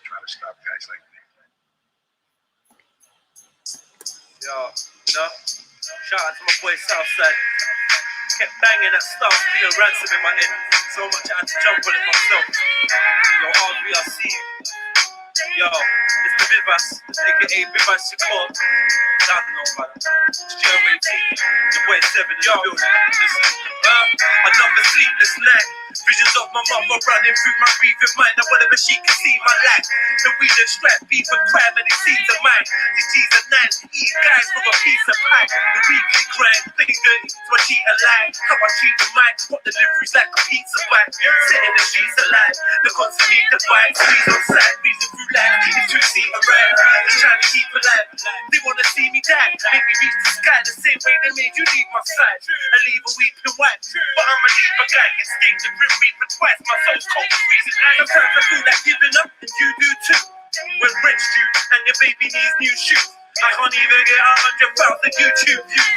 trying to stop guys like me. Yo, you know, shout out to my boy Southside. Kept banging that Star Steel Ransom in my head. So much I had to jump on it myself. Yo, RVRC. Yo, it's the Vivas, aka Vivas Shakur. I don't know about it. It's Jeremy T. Your boy 7 in the building. Listen, another sleepless night. Visions of my mother running through my grieving mind. And whatever she can see my life. The weed and strap, beef and crime, and these seeds of mine. These G's are 9, eat guys for a piece of pie. The weekly grind, thinking dirty, so I cheat and lie. How I treat the mic, what deliveries like a pizza bite. Setting the streets alive, the constantly divide. Squeeze on side, reason through life. It's 2-seater ride, they're trying to keep alive. They wanna see me die, make me reach the sky the same way they made you leave my side. And leave a weeping wife, but I'm a leaper guy. Escape the grim reaper twice, my soul's cold, freezing ice. Sometimes I feel like giving up, and you do too. When rent's due, and your baby needs new shoes. I can't even get 100,000 YouTube views.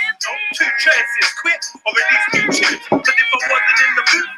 Two choices, quit or release new tunes. But if I wasn't in the mood,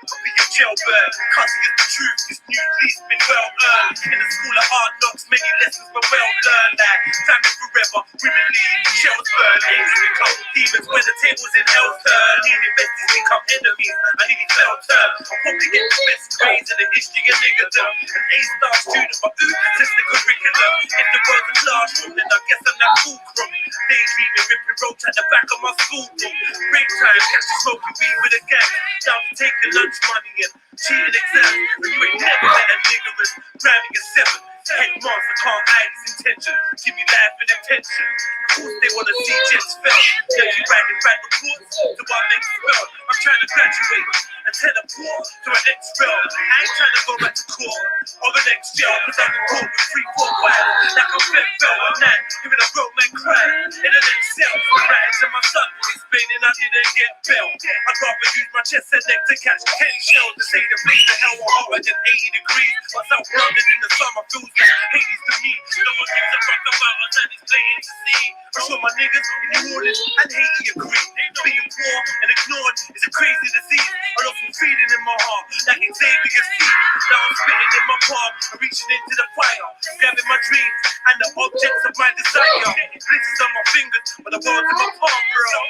I'd be a jailbird. Can't see the truth, this new lease been well earned. In the school of hard knocks, many lessons were well learned. Like famine forever, women leave, shells burn. Angels become demons when the tables in hell's turn. Needing investors become enemies, I nearly fell turn. I'll probably get the best grades in the history of niggerdom. An A-star student, but ooh, test the curriculum. If the world's a classroom, then I guess I'm that fulcrum. Daydreaming, ripping roach at the back of my school room. Break time, catch you smoking weed with a gang. Down to take the lunch money and cheating exams. And you ain't never met a niggerist. Grabbing a 7. Headmaster can't hide his intention. Give me life and attention. Of course they wanna see jets fell. Yeah, you writing bad reports to our next spell. I'm trying to graduate and teleport to our next spell. I ain't trying to go back to court or the next jail. Cause I'm caught with 3, 4, 5. Like I'm fed fell at night. Giving a broke man cry in the next cell. Writing to my son, explaining I didn't get bail. I'd rather use my chest and neck to catch 10 shells. To say the blaze of hell were hotter than 80 degrees. Myself running in the summer feels like Hades to me. No one gives a fuck about us and it's plain to see. I'm sure my niggas in New Orleans and Haiti agree. Being poor and ignored is a crazy disease. I love some feeling in my heart, like Xavier's feet. Now I'm spitting in my palm and reaching into the fire, grabbing my dreams and the objects of my desire. Blisters on my fingers, but the world's in my palm, bro.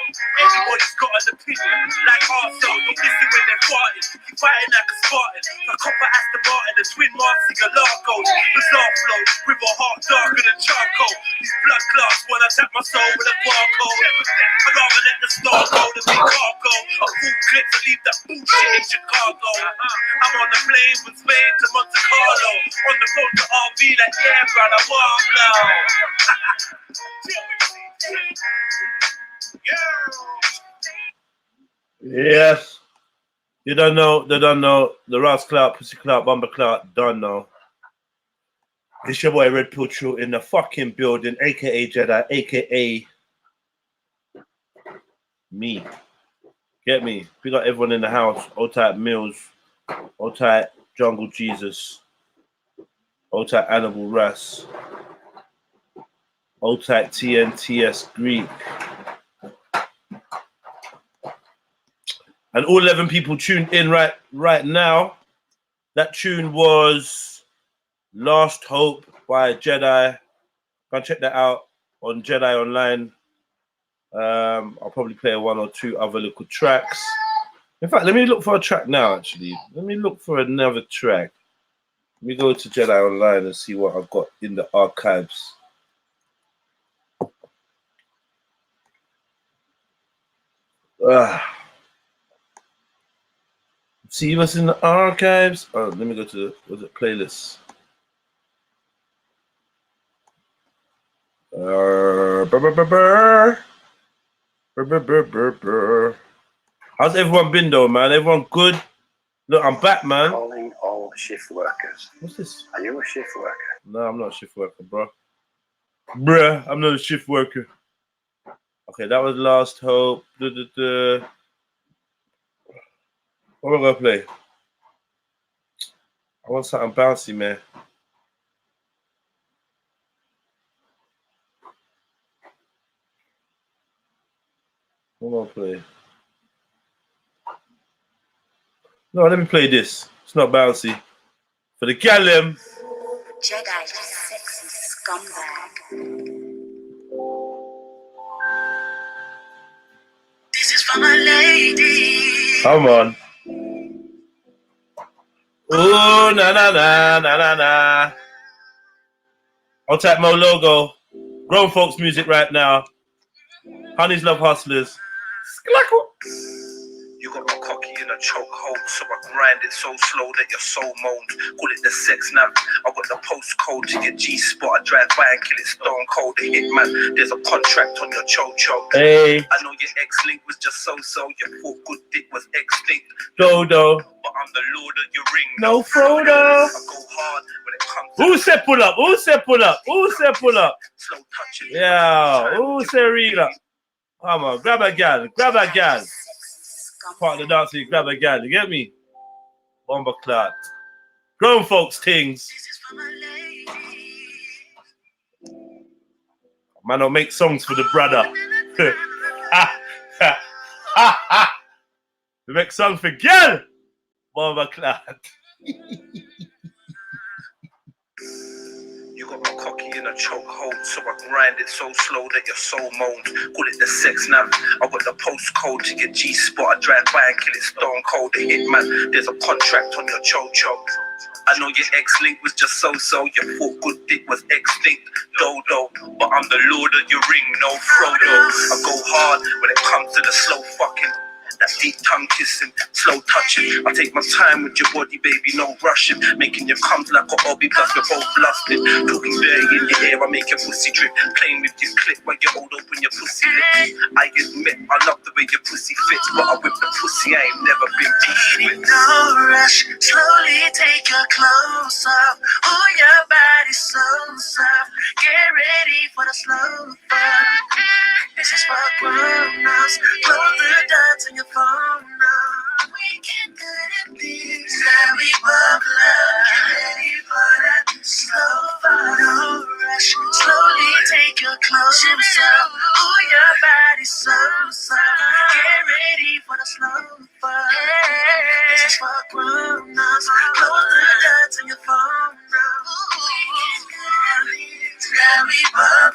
Everybody's got an opinion, like ourselves. Don't listen when they're farting. Keep fighting like a Spartan. A copper Aston Martin, a twin Marcy Gallardos. Bizarre flow, with a heart darker than charcoal. These blood clots wanna tap my soul with a barcode. I'd rather let the star go than be cargo. A full clip to leave that bullshit in Chicago. I'm on the plane from Spain to Monte Carlo. On the phone to RV like, yeah, brother, warm now. Yes. You don't know, they don't know. The Ross Clark, Pussy Clark, Bumper Clark, don't know. It's your boy Red Pill True in the fucking building, aka Jedi, aka me. Get me? We got everyone in the house. Old type Mills, old type Jungle Jesus, old type Annibal Ras, old type TNTS Greek. And all 11 people tuned in right now. That tune was Last Hope by Jedi. Go check that out on Jedi Online. I'll probably play 1 or 2 other little tracks. In fact, let me look for a track now, actually. Let me look for another track. Let me go to Jedi Online and see what I've got in the archives. See what's in the archives. Oh, let me go to the playlist. How's everyone been though, man? Everyone good? Look, I'm back, man. Calling all shift workers. What's this? Are you a shift worker? No, I'm not a shift worker, bro. Bruh, I'm not a shift worker. Okay, that was Last Hope. What am I gonna play? I want something bouncy, man. What am I gonna play? No, let me play this. It's not bouncy. For the Gallem. Jedi, you sexy scumbag. This is for my lady. Come on. Ooh, na na na na na na. I'll type Mo logo. Grown folks music right now. Honeys love hustlers. You got my cocky in a chokehold, so I grind it so slow that your soul moans. Call it the sex nav. I got the postcode to your G-spot. I drive by and kill it stone cold. The hitman, there's a contract on your cho-cho. Hey, I know your ex-link was just so-so. Your thought good dick was extinct. Dodo. But I'm the lord of your ring. No Frodo. I go hard when it comes to Who said pull up? Who said pull up? Who said pull up? slow touching. Yeah. Who said read up? Come on, grab a gal. Grab a gal. Part of the dance, you grab a gal. You get me? Bomber clot. Grown folks things. Man, I'll make songs for the brother. We make songs for gal. Bomber clot. You got my cocky in a chokehold, so I grind it so slow that your soul moans. Call it the sex nav. I got the postcode to your G-spot. I drive by and kill it stone cold. The hitman, there's a contract on your cho-cho. I know your ex-link was just so-so. Your thought good dick was extinct. Dodo, but I'm the lord of your ring, no Frodo. I go hard when it comes to the slow fucking. That deep tongue kissing, slow touching. I take my time with your body, baby, no rushing. Making your comes like a hobby, plus we're both lusted. Talking dirty in your ear, I make your pussy drip. Playing with your clip while you hold open your pussy lips. I admit, I love the way your pussy fits, but I whip the pussy, I ain't never been beat with. No rush, slowly take your clothes off. Oh, your body's so soft. Get ready for the slow fuck. This is for grown-ups. Close the door to your phone now. We can do this. Now we bubble up. Get ready for that slow fuck. No rush, slowly take your clothes off. Oh, your body's so soft. Get ready for the slow fuck. This is for grown-ups. Close the door to your phone now. Now we bubble up.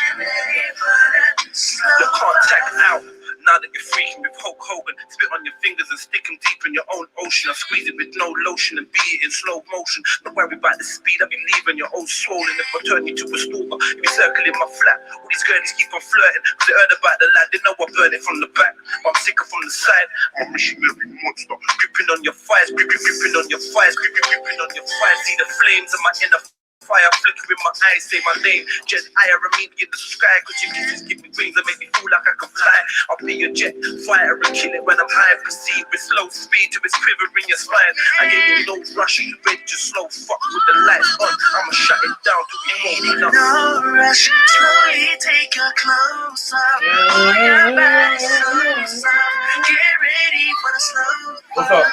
Get ready for that slow The contact out. Now that you're freaking with Hulk Hogan, spit on your fingers and stick them deep in your own ocean. I squeeze it with no lotion and beat it in slow motion. Don't worry about the speed, I'll be leaving your old swollen. If I turn you to a stalker, you be circling my flat. All these girlies keep on flirting, cause they heard about the lad, they know I burn it from the back. But I'm sicker from the side. I'm a missionary monster, gripping on your thighs, gripping on your thighs, gripping on your thighs. See the flames of my inner fire flicker in my eyes, say my name. Jet higher and meet me in the sky. Cause your kisses give me wings and make me feel like I can fly. I'll be your jet fighter and kill it when I'm high. Proceed with slow speed to its quiver in your spine. I ain't in no rush, you ready to slow fuck with the lights on. I'ma shut it down till we won't enough. no rush, slowly take your clothes off. Oh, your body's so soft. Get ready for the slow What's up?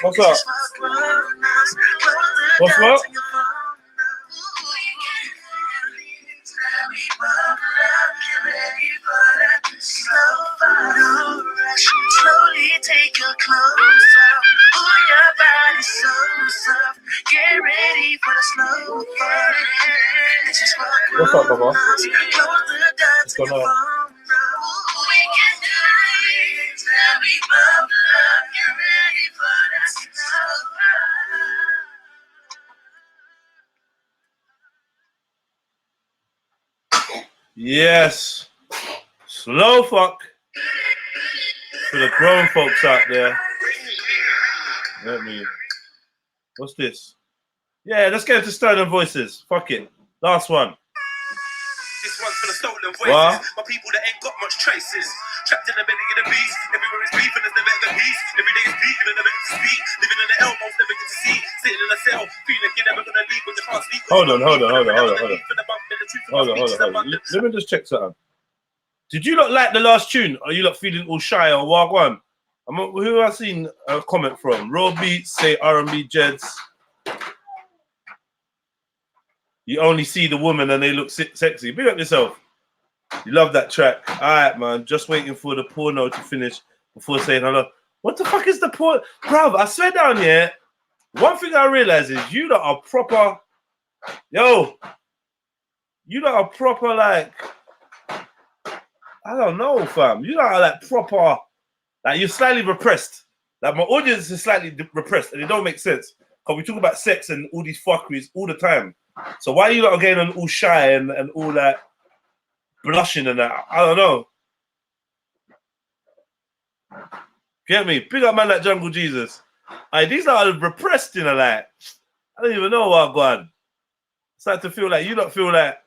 What's up? What's up? Slowly take your clothes off. Oh, your body's so soft. Get ready for the slow fun. This is what What's up, Baba? Close the dots What's going on? We can do it. Now we bubble up. Get ready for the slow fun. Yes. Slow fuck. For the grown folks out there. Let me. What's this? Yeah, let's get into stolen voices. Fuck it. Last one. This one's for the stolen voices. What? My people that ain't got much traces. Trapped in the belly of the beast. Everywhere is beef and there's never ever peace. Every day is beef and never get to speak. Living in the elbows, never get to see. Sitting in a cell, feeling like you're never gonna leave when you can't sleep. Hold on. Let me just check something. Did you not like the last tune? Are you not feeling all shy or wagwan? Who have I seen a comment from? Raw Beats say R&B Jeds. You only see the woman and they look sexy. Big up yourself. You love that track. All right, man. Just waiting for the porno to finish before saying hello. What the fuck is the porno? Bruv, I swear down here, one thing I realize is you lot are proper Yo, you lot are proper like, I don't know, fam. You lot are like proper, like you're slightly repressed. Like my audience is slightly repressed, and it don't make sense. Cause we talk about sex and all these fuckeries all the time. So why are you lot getting all shy and all that blushing and that? I don't know. Get me? Big up man like Jungle Jesus. These lot are repressed, you know, like I don't even know what I've gone. It's like to feel like you don't feel like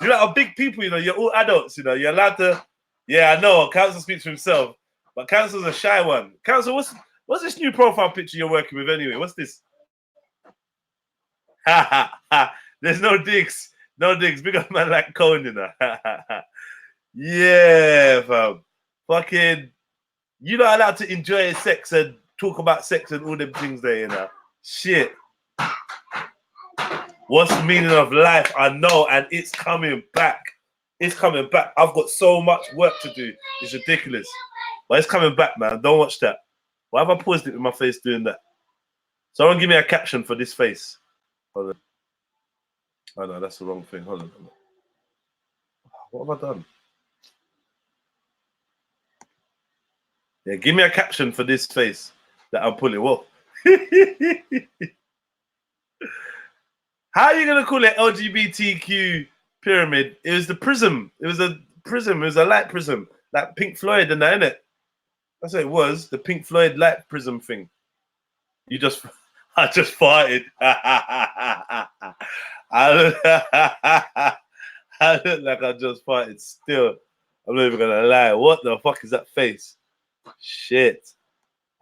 you're like big people, you know, you're all adults, you know, you're allowed to. Yeah, I know. Council speaks for himself, but Council's a shy one. Council, what's this new profile picture you're working with anyway? What's this? There's no digs. No digs. Big up man like Conan, you know. Yeah, fam. Fucking, you're not allowed to enjoy sex and talk about sex and all them things there, you know. Shit. What's the meaning of life? I know, and it's coming back. It's coming back. I've got so much work to do. It's ridiculous. But it's coming back, man. Don't watch that. Why have I paused it with my face doing that? Someone give me a caption for this face. Hold on. Oh, no, that's the wrong thing. Hold on. What have I done? Yeah, give me a caption for this face that I'm pulling. Whoa. How are you going to call it LGBTQ pyramid? It was the prism. It was a prism. It was a light prism. Like Pink Floyd and that, innit? That's what it was. The Pink Floyd light prism thing. I just farted. I look like I just farted still. I'm not even going to lie. What the fuck is that face? Shit.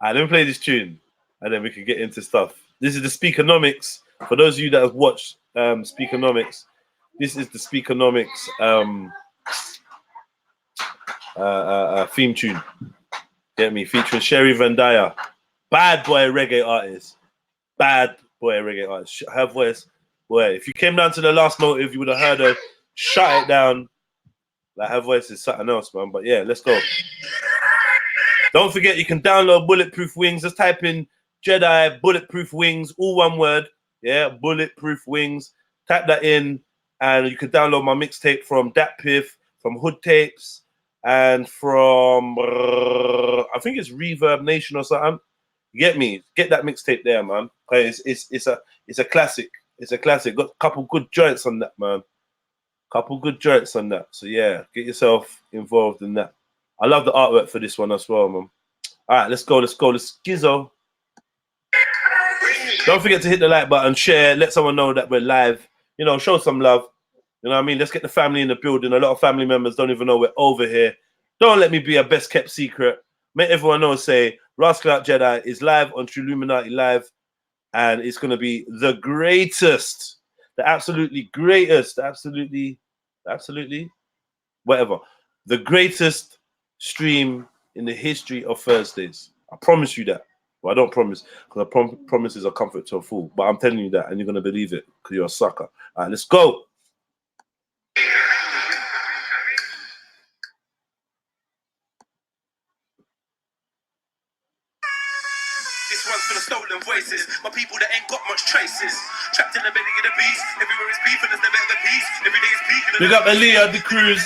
Let me play this tune and then we can get into stuff. This is the Speakernomics. For those of you that have watched Speakernomics, this is the Speakernomics theme tune. Get me? Featuring Sherry Van Dyer. Bad boy reggae artist. Bad boy reggae artist. Her voice. Boy, if you came down to the last motive, you would have heard her shut it down. Like her voice is something else, man. But yeah, let's go. Don't forget, you can download Bulletproof Wings. Just type in Jedi Bulletproof Wings, all one word. Yeah, Bulletproof Wings. Type that in, and you can download my mixtape from Dat Piff, from Hood Tapes, and from I think it's Reverb Nation or something. You get me? Get that mixtape there, man. It's a classic. It's a classic. Got a couple good joints on that, man. Couple good joints on that. So yeah, get yourself involved in that. I love the artwork for this one as well, man. All right, let's go. Let's Skizzo. Don't forget to hit the like button, share, let someone know that we're live. You know, show some love. You know what I mean? Let's get the family in the building. A lot of family members don't even know we're over here. Don't let me be a best kept secret. Make everyone know, say, Rascal Out Jedi is live on True Illuminati Live. And it's going to be the greatest, the absolutely greatest, absolutely, whatever. The greatest stream in the history of Thursdays. I promise you that. Well, I don't promise, because promise is a comfort to a fool. But I'm telling you that, and you're going to believe it, because you're a sucker. All right, let's go. This one's for the stolen voices. My people that ain't got much traces. Trapped in the belly of the beast. Everywhere is beef and there's never ever peace. Every day is peak. Big up Aaliyah, the cruise.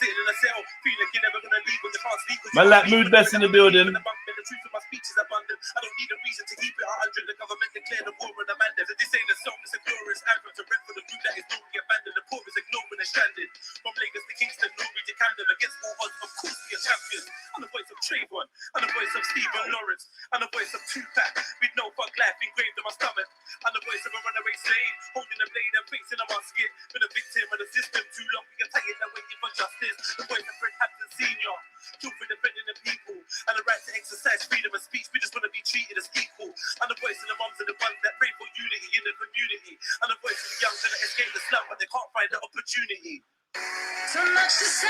Sitting in a cell, feel like you're never gonna leave when you can't speak. Man, like Mood Best in the building. The truth of my speech is abundant. I don't need a reason to keep it 100. The government declared the war on the man. This ain't a song, it's a glorious anthem to rep for the group that is newly abandoned. The poor is ignored and stranded. From Lagos to Kingston, Newry to Camden. Against all odds, of course we are champions. I'm the voice of Trayvon, I'm the voice of Stephen Lawrence, I'm the voice of Tupac, with no fuck life engraved on my stomach. I'm the voice of a runaway slave, holding a blade and facing a musket. Been a victim of the system too long, we can take it and waiting for justice. The voice of Fred Hampton Sr., killed for defending the people, and the right to exercise freedom of speech. We just want to be treated as equal. I'm the voice of the moms and the ones that pray for unity in the community. I'm the voice of the young that escape the slum, but they can't find the opportunity. So much to say,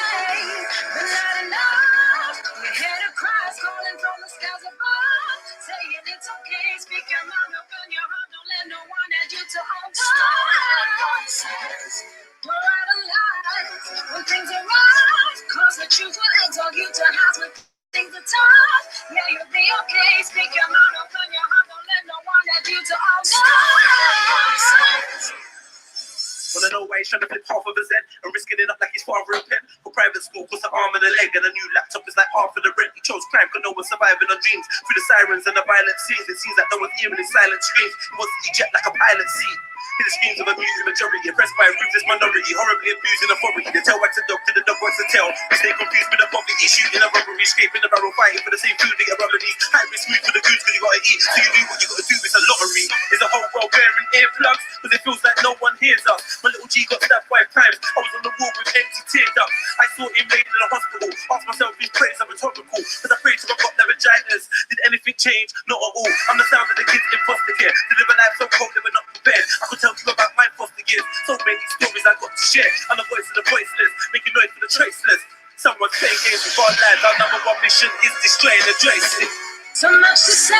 but not enough. We hear the cries calling from the skies above, saying it's okay, speak your mind, open your heart, don't let no one add you to hold on. We're out of life when things are rough, cause the truth will exalt you to house when things are tough. Yeah, you'll be okay, speak your mind, open your heart, don't let no one add wanted you to all know. Wanna know why he's trying to flip half of his head and risking it up like his father in pen? For private school, cost an arm and a leg, and a new laptop is like half of the rent. He chose crime, cause no one's surviving on dreams. Through the sirens and the violent scenes, it seems like no one's hearing his silent screams. He wants to eject like a pilot seat. Hear the screams of a muted majority, oppressed by a ruthless minority, horribly abusing authority. The tail wags a dog to the dog wags a tail. We stay confused with the poverty, shooting a robbery, scraping the barrel, fighting for the same food they get robberies. High risk food for the goods, cause you gotta eat. So you do what you gotta do, it's a lottery. Is the whole world wearing earplugs? Cause it feels like no one hears us. My little G got stabbed 5 times. I was on the wall with empty tear ducts. I saw him laid in a hospital. Asked myself his prayers are rhetorical. Cause I prayed to my God laryngitis. Did anything change? Not at all. I'm the sound of the kids in foster care. To live a life so cold they were not prepared. I could tell you about my foster years. So many stories I got to share. I'm the voice of the voiceless, making noise for the traceless. Someone's playing games with our lives. Our number one mission is destroy and address it. So much to say,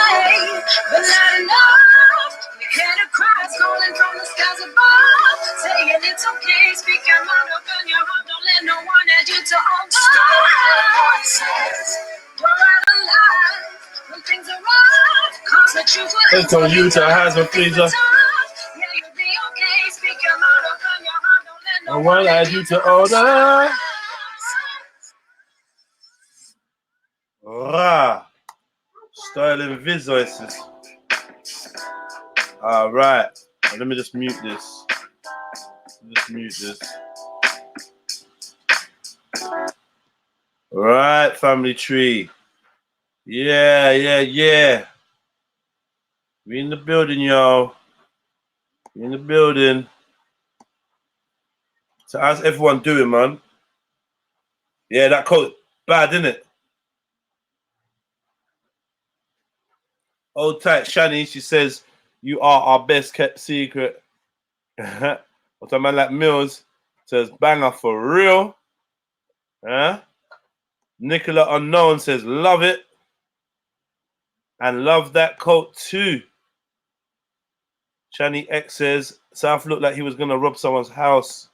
but not enough. We hear the cries calling from the skies above, saying it's okay, speak your mind, open your heart, don't let no one add you to all the You're out of line when things are rough, cause the truth will It's on you to have some freezer. Yeah, you'll be okay, speak your mind, open your heart, don't let I no want one to add add you you to to all order. Rah. Sterling Viz voices. Alright. Let me just mute this. Right, family tree. Yeah. We in the building, y'all. We in the building. So how's everyone doing, man? Yeah, that coat bad, isn't it? Hold tight, Shani. She says you are our best kept secret. What's a man like Mills says banger for real. Huh? Nicola Unknown says love it. And love that coat too. Shani X says South looked like he was gonna rob someone's house.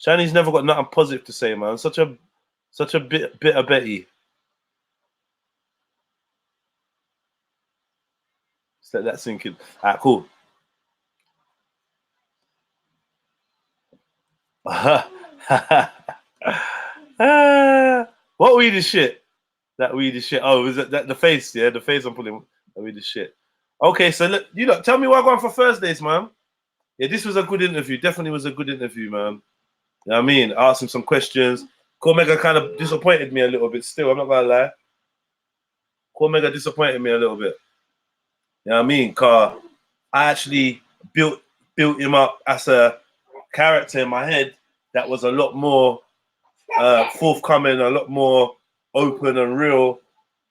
Shani's never got nothing positive to say, man. Such a bitter Betty. Let's let that sink in. Alright, cool. What weed is shit? That weed is shit. Oh, was that the face? Yeah, the face I'm pulling. That weed is shit. Okay, so look, you lot, tell me what I'm going for Thursdays, man. Yeah, this was a good interview. Definitely was a good interview, man. You know what I mean? I asked him some questions. Cormega kind of disappointed me a little bit still. I'm not gonna lie. Cormega disappointed me a little bit. You know what I mean? Cause I actually built him up as a character in my head that was a lot more forthcoming, a lot more open and real,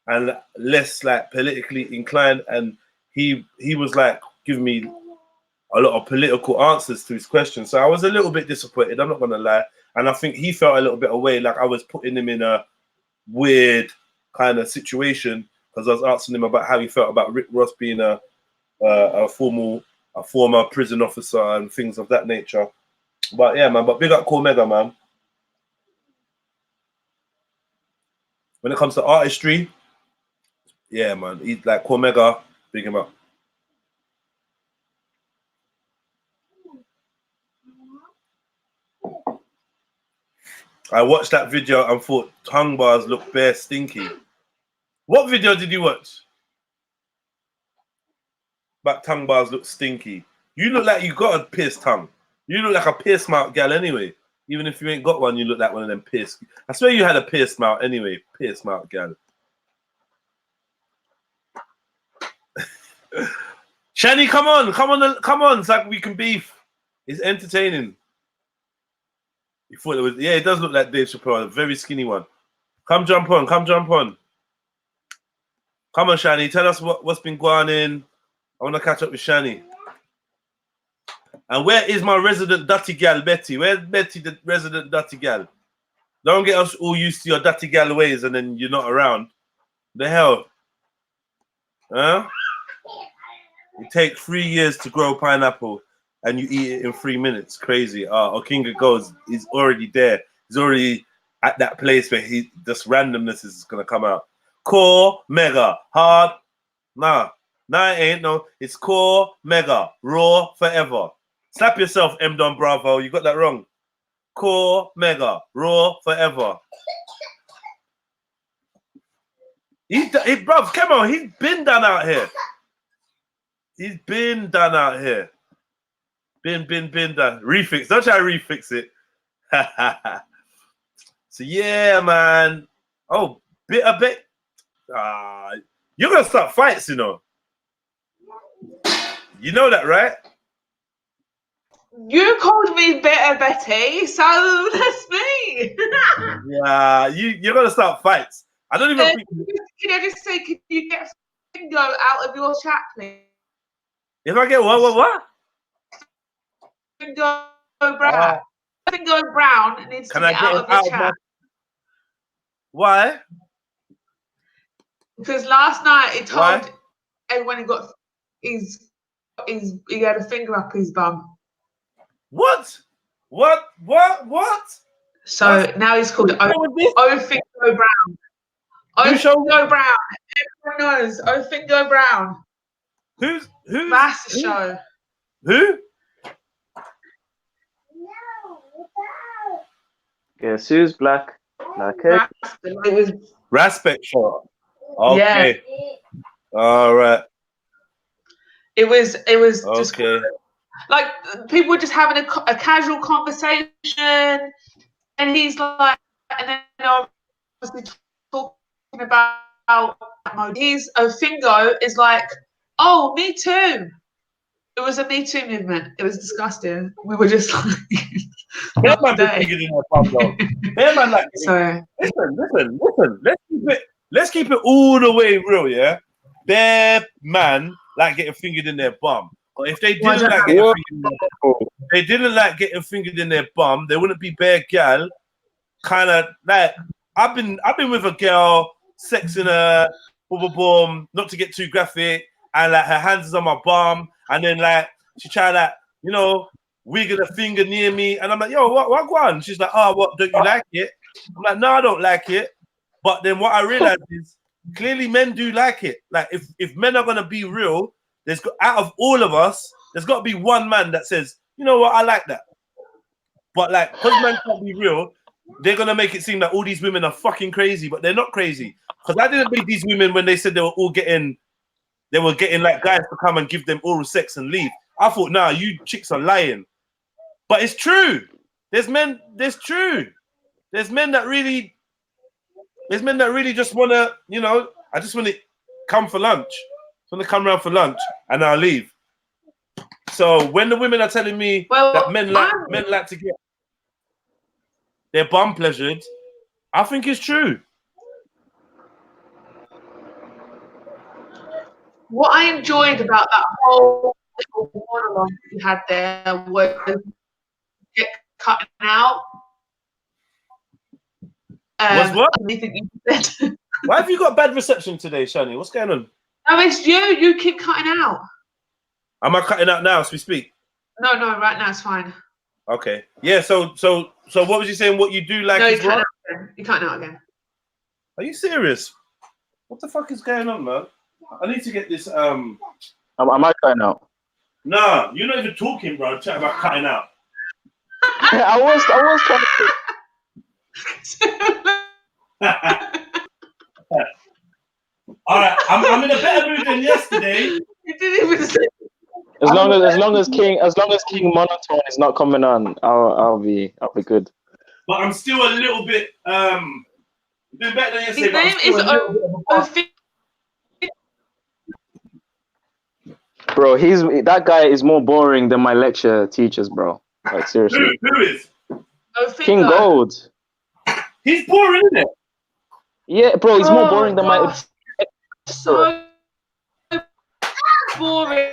and less like politically inclined. And he was like giving me a lot of political answers to his questions. So I was a little bit disappointed. I'm not gonna lie. And I think he felt a little bit away, like I was putting him in a weird kind of situation because I was asking him about how he felt about Rick Ross being a former prison officer and things of that nature. But yeah, man. But big up Cormega, man. When it comes to artistry, yeah, man. He's like Cormega, big him up. I watched that video and thought tongue bars look bare stinky. What video did you watch? But tongue bars look stinky. You look like you got a pierced tongue. You look like a pierced mouth gal anyway. Even if you ain't got one, you look like one of them pierced. I swear you had a pierced mouth anyway. Pierced mouth gal. Shani, come on, so we can beef. It's entertaining. You thought it was, yeah, it does look like Dave Chappelle, a very skinny one. Come jump on. Come on, Shani, tell us what's been going on. I want to catch up with Shani. And where is my resident dirty gal, Betty? Where's Betty, the resident dirty gal? Don't get us all used to your dirty gal ways and then you're not around. The hell? Huh? It takes 3 years to grow pineapple and you eat it in 3 minutes. Crazy. Okinga goes, he's already there. He's already at that place where this randomness is going to come out. Core, mega, hard. Nah. No, it ain't. No, it's core, mega, raw, forever. Slap yourself, M. Don Bravo. You got that wrong. Core, mega, raw, forever. Bruv, come on. He's been done out here. He's been done out here. Been done. Refix. Don't try to refix it. So, yeah, man. Oh, bit. You're going to start fights, you know. You know that, right? You called me Bitter Betty, so that's me. Yeah, you're going to start fights. I don't even think... Can I just say, can you get Fingo out of your chat, please? If I get what? Fingo Brown. Fingo Brown needs to get out of your chat. Why? Because last night he told everyone he had a finger up his bum. What? So now he's called Fingo Brown. Fingo Brown. Everyone knows Fingo Brown. Who's that's the show. Who? Guess who's black? It was Respect show. Okay. Yeah. All right. It was okay. Just like people were just having a casual conversation, and he's like, and then obviously talking about his Fingo is like, oh, me too. It was a Me Too movement. It was disgusting. We were just like, Bear man figured in their pub, though. Bear man like, sorry. Listen. Let's keep it all the way real, yeah. Bear man like getting fingered in their bum. But if they didn't like getting fingered in their bum, they wouldn't be bare gal. Kind of like I've been with a girl, sexing her, boom, not to get too graphic, and like her hands is on my bum, and then like she tried like, you know, wiggle a finger near me, and I'm like, yo, what go on? She's like, oh, what, don't you like it? I'm like, no, I don't like it. But then what I realized is clearly men do like it. Like if men are gonna be real, out of all of us, there's got to be one man that says, you know what, I like that. But like, because men can't be real, they're gonna make it seem like all these women are fucking crazy, but they're not crazy. Because I didn't believe these women when they said they were getting like guys to come and give them oral sex and leave. I thought, nah, you chicks are lying. But it's true. There's men that really just wanna, you know, I just want to come for lunch. I want to come around for lunch and I'll leave. So when the women are telling me that men like to get their bum pleasured, I think it's true. What I enjoyed about that whole little monologue you had there was get cutting out. Was what? Anything you said. Why have you got bad reception today, Shani? What's going on? No, it's you. You keep cutting out. Am I cutting out now as we speak? No, right now it's fine. Okay. Yeah. So what was you saying? What you do like? No, you're cutting out again. Are you serious? What the fuck is going on, man? I need to get this. Am I cutting out? Nah, you're not even talking, bro. Chat about cutting out. I was trying to. All right, I'm in a better mood than yesterday. You didn't even say. As long as King Monotone is not coming on, I'll be good. But I'm still a little bit doing better than yesterday. His name is Bro, that guy is more boring than my lecture teachers, bro. Like seriously. Who is? King Gold. He's boring, isn't it? Yeah, bro, he's more boring than my. So boring.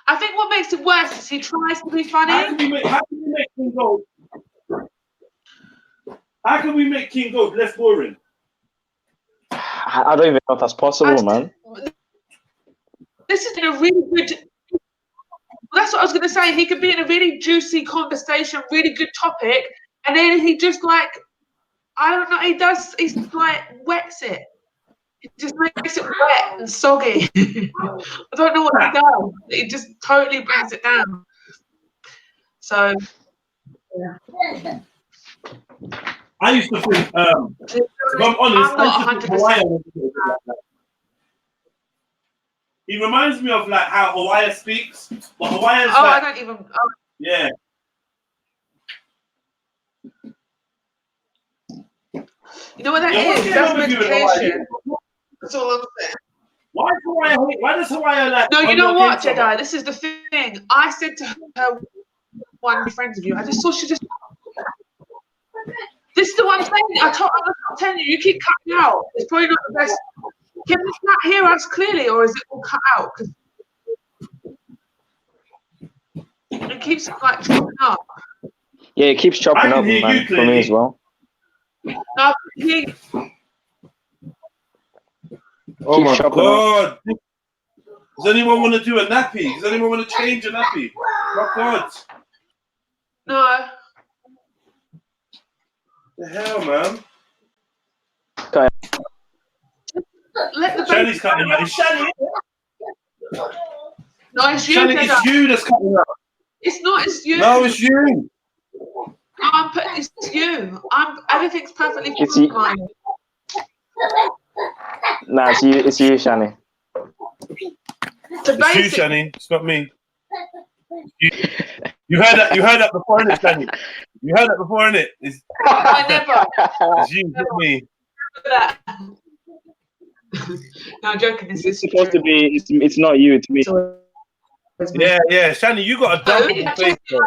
I think what makes it worse is he tries to be funny. How can we make King Gold less boring? I don't even know if that's possible, man. This is in a really good. That's what I was going to say. He could be in a really juicy conversation, really good topic, and then he just like, I don't know. He's like wets it. It just makes it wet and soggy. I don't know what it does. It just totally brings it down. So, yeah. I used to think, if I'm honest, I'm not I used to think 100%. Hawaii was a bit like that. He reminds me of like how Hawaii speaks, but Hawaii's Oh, like, I don't even. Oh, yeah. you know what that Yeah, what's is? going That's on with you in Hawaii? medication. That's all I'm saying. Why does Hawaii like? No, you on know your what, case so much? Jedi? This is the thing. I said to her, one friends of you, I just saw she just. This is the one thing I'm telling you. You keep cutting out. It's probably not the best. Can you not hear us clearly, or is it all cut out? Because it keeps like chopping up. Yeah, it keeps I chopping can up, hear you man, for me as clearly. well. No, I can hear you. Oh Keeps my chopping up. god! Does anyone want to do a nappy? Does anyone want to change a nappy? My god! No. The hell, man! Okay. Let the Shani's baby. cutting out. It's Shani. No, it's you, Shani, Jedi. it's you that's cutting out. It's not. It's you. No, it's you. It's you. Everything's perfectly It's you. fine. Nah, it's you. It's you, Shani. So It's you, basically, Shani. It's not me. You heard that? You heard that before, innit, Shani? You heard that before, innit? I never. It's you, not me. That. No, I'm joking. This It's is supposed true. to be. It's not you. It's me. Yeah, Shani, you got a dumpable face, though.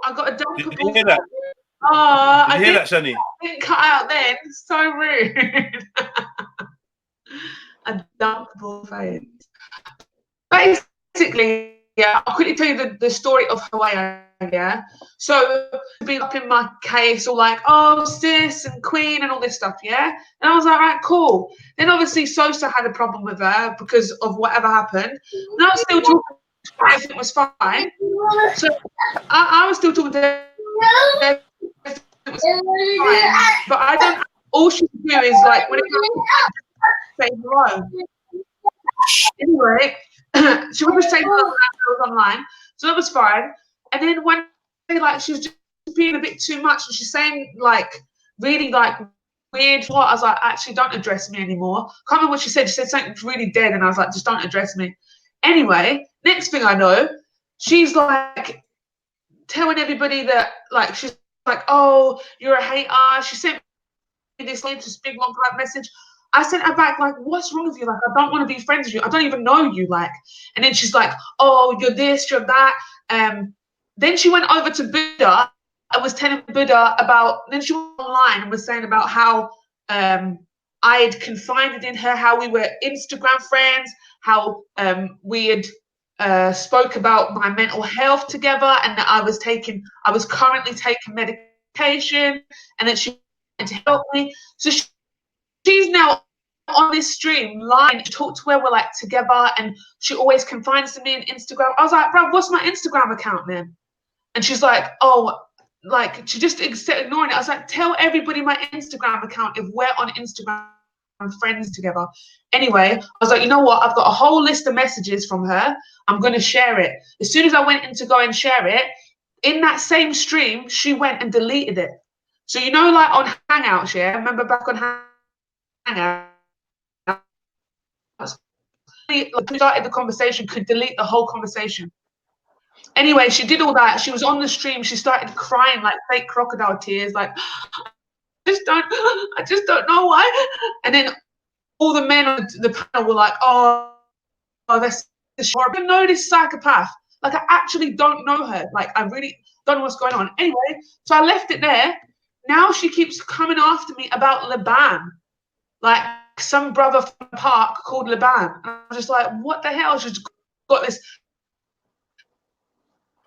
I got a Did dumpable. you hear that? Oh, Did you hear that, Shani? I didn't cut out then. So rude. A dumpable face. Basically, yeah, I'll quickly tell you the story of Hawaii, yeah? So, be up in my case, all like, oh, sis and queen and all this stuff, yeah? And I was like, right, cool. Then obviously Sosa had a problem with her because of whatever happened. And I was still talking to her, everything was fine. So, I was still talking to her, everything was fine. But I don't, all she could do is like, when it comes to say hello. Anyway, she was just saying hello when I was online, so that was fine. And then one day, like, she was just being a bit too much, and she's saying like really like weird. What I was like, actually, don't address me anymore. Can't remember what she said. She said something really dead, and I was like, just don't address me. Anyway, next thing I know, she's like telling everybody that like she's like, oh, you're a hater. She sent me this big long type message. I sent her back like, what's wrong with you? Like, I don't want to be friends with you. I don't even know you. Like, and then she's like, oh, you're this, you're that. Then she went over to Buddha. I was telling Buddha about. Then she went online and was saying about how I had confided in her, how we were Instagram friends, how we had spoke about my mental health together, and that I was currently taking medication, and that she wanted to help me. So she's now on this stream lying to talk to her. We're like together, and she always confides to me on Instagram. I was like, bro, what's my Instagram account then? And she's like, oh, like she just ignoring it. I was like, tell everybody my Instagram account if we're on Instagram friends together. Anyway, I was like, you know what? I've got a whole list of messages from her. I'm going to share it. As soon as I went in to go and share it, in that same stream, she went and deleted it. So, you know, like on Hangouts, yeah? Remember back on Hangouts? Like, who started the conversation could delete the whole conversation. Anyway, she did all that. She was on the stream. She started crying like fake crocodile tears, like, I just don't know why. And then all the men on the panel were like, oh, that's horrible. I don't know this psychopath. Like, I actually don't know her. Like, I really don't know what's going on. Anyway, so I left it there. Now she keeps coming after me about Liban. Like, some brother from the park called Liban. And I'm just like, what the hell? She's got this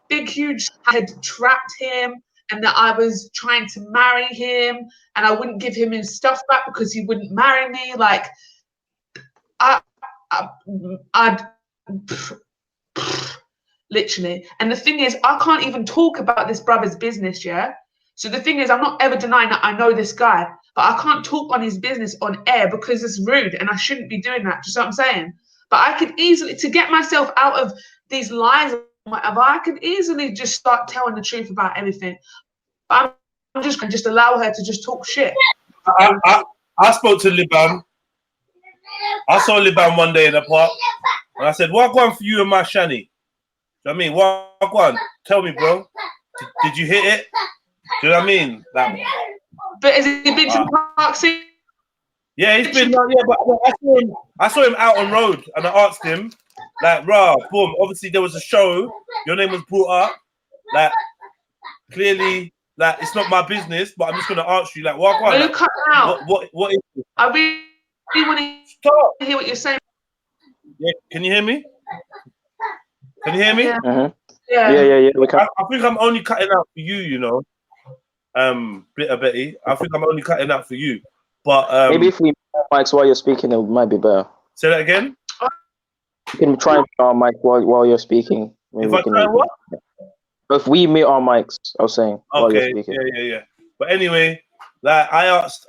big, huge, I had trapped him, and that I was trying to marry him, and I wouldn't give him his stuff back because he wouldn't marry me. Like, I'd literally. And the thing is, I can't even talk about this brother's business, yeah? So the thing is, I'm not ever denying that I know this guy, but I can't talk on his business on air because it's rude and I shouldn't be doing that. Do you know what I'm saying? But I could easily, to get myself out of these lies and whatever, I could easily just start telling the truth about everything. But I'm just going to just allow her to just talk shit. I spoke to Liban. I saw Liban one day in the park, and I said, "What going for you and my Shani?" Do you know what I mean? What going? Tell me, bro. Did you hit it? Do you know what I mean? Like, but has he been to the park since? yeah, he's been. Yeah, but I saw him out on road, and I asked him, like, "Rah, boom." Obviously, there was a show. Your name was brought up. Like, clearly, like, it's not my business, but I'm just gonna ask you, like, what going? Like, cut out. What is it? I really want to hear what you're saying. Yeah, can you hear me? Can you hear me? Yeah. Yeah. I think I'm only cutting out for you, you know. Bitter Betty. I think I'm only cutting out for you. But maybe if we mute our mics while you're speaking, it might be better. Say that again. You can try and mute our mic while you're speaking. Maybe If I try what? If we mute our mics, I was saying while you're Okay. speaking. Yeah. But anyway, like I asked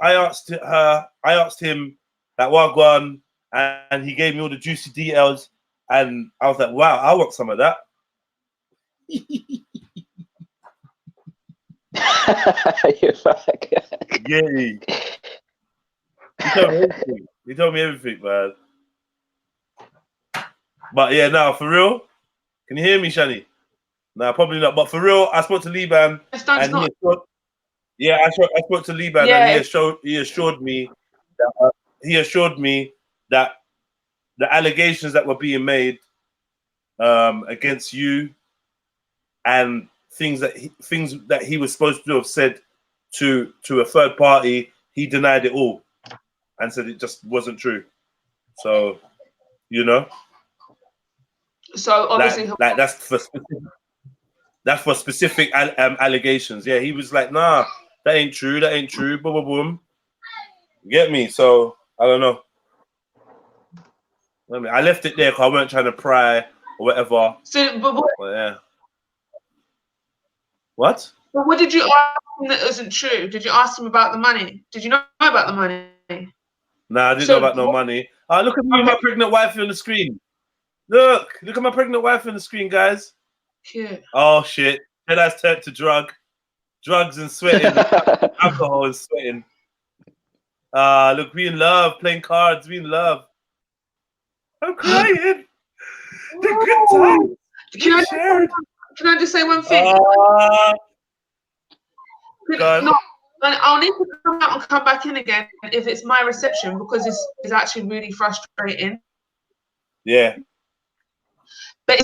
him that wagwan, and he gave me all the juicy details, and I was like, wow, I want some of that. You're back. Yeah. He told me everything, man. But yeah, now for real, can you hear me, Shani? No, probably not. But for real, I spoke to Liban, and I spoke to Liban, and he assured me that the allegations that were being made against you and things that he was supposed to have said to a third party, he denied it all and said it just wasn't true. So, you know. So obviously, like that's for specific allegations. Yeah, he was like, nah, that ain't true. Boom, boom, boom. You get me? So I don't know. I mean, I left it there because I weren't trying to pry or whatever. So, but yeah. What? But what did you ask him that isn't true? Did you ask him about the money? Did you know about the money? Nah, I didn't know about no money. Look at me with my pregnant wife on the screen. Look at my pregnant wife on the screen, guys. Cute. Oh shit. Then I turned to drugs and sweating, alcohol and sweating. Look, we in love, playing cards, we in love. I'm crying. The good times. Can I just say one thing? No, I'll need to come out and come back in again if it's my reception because it's actually really frustrating. Yeah. But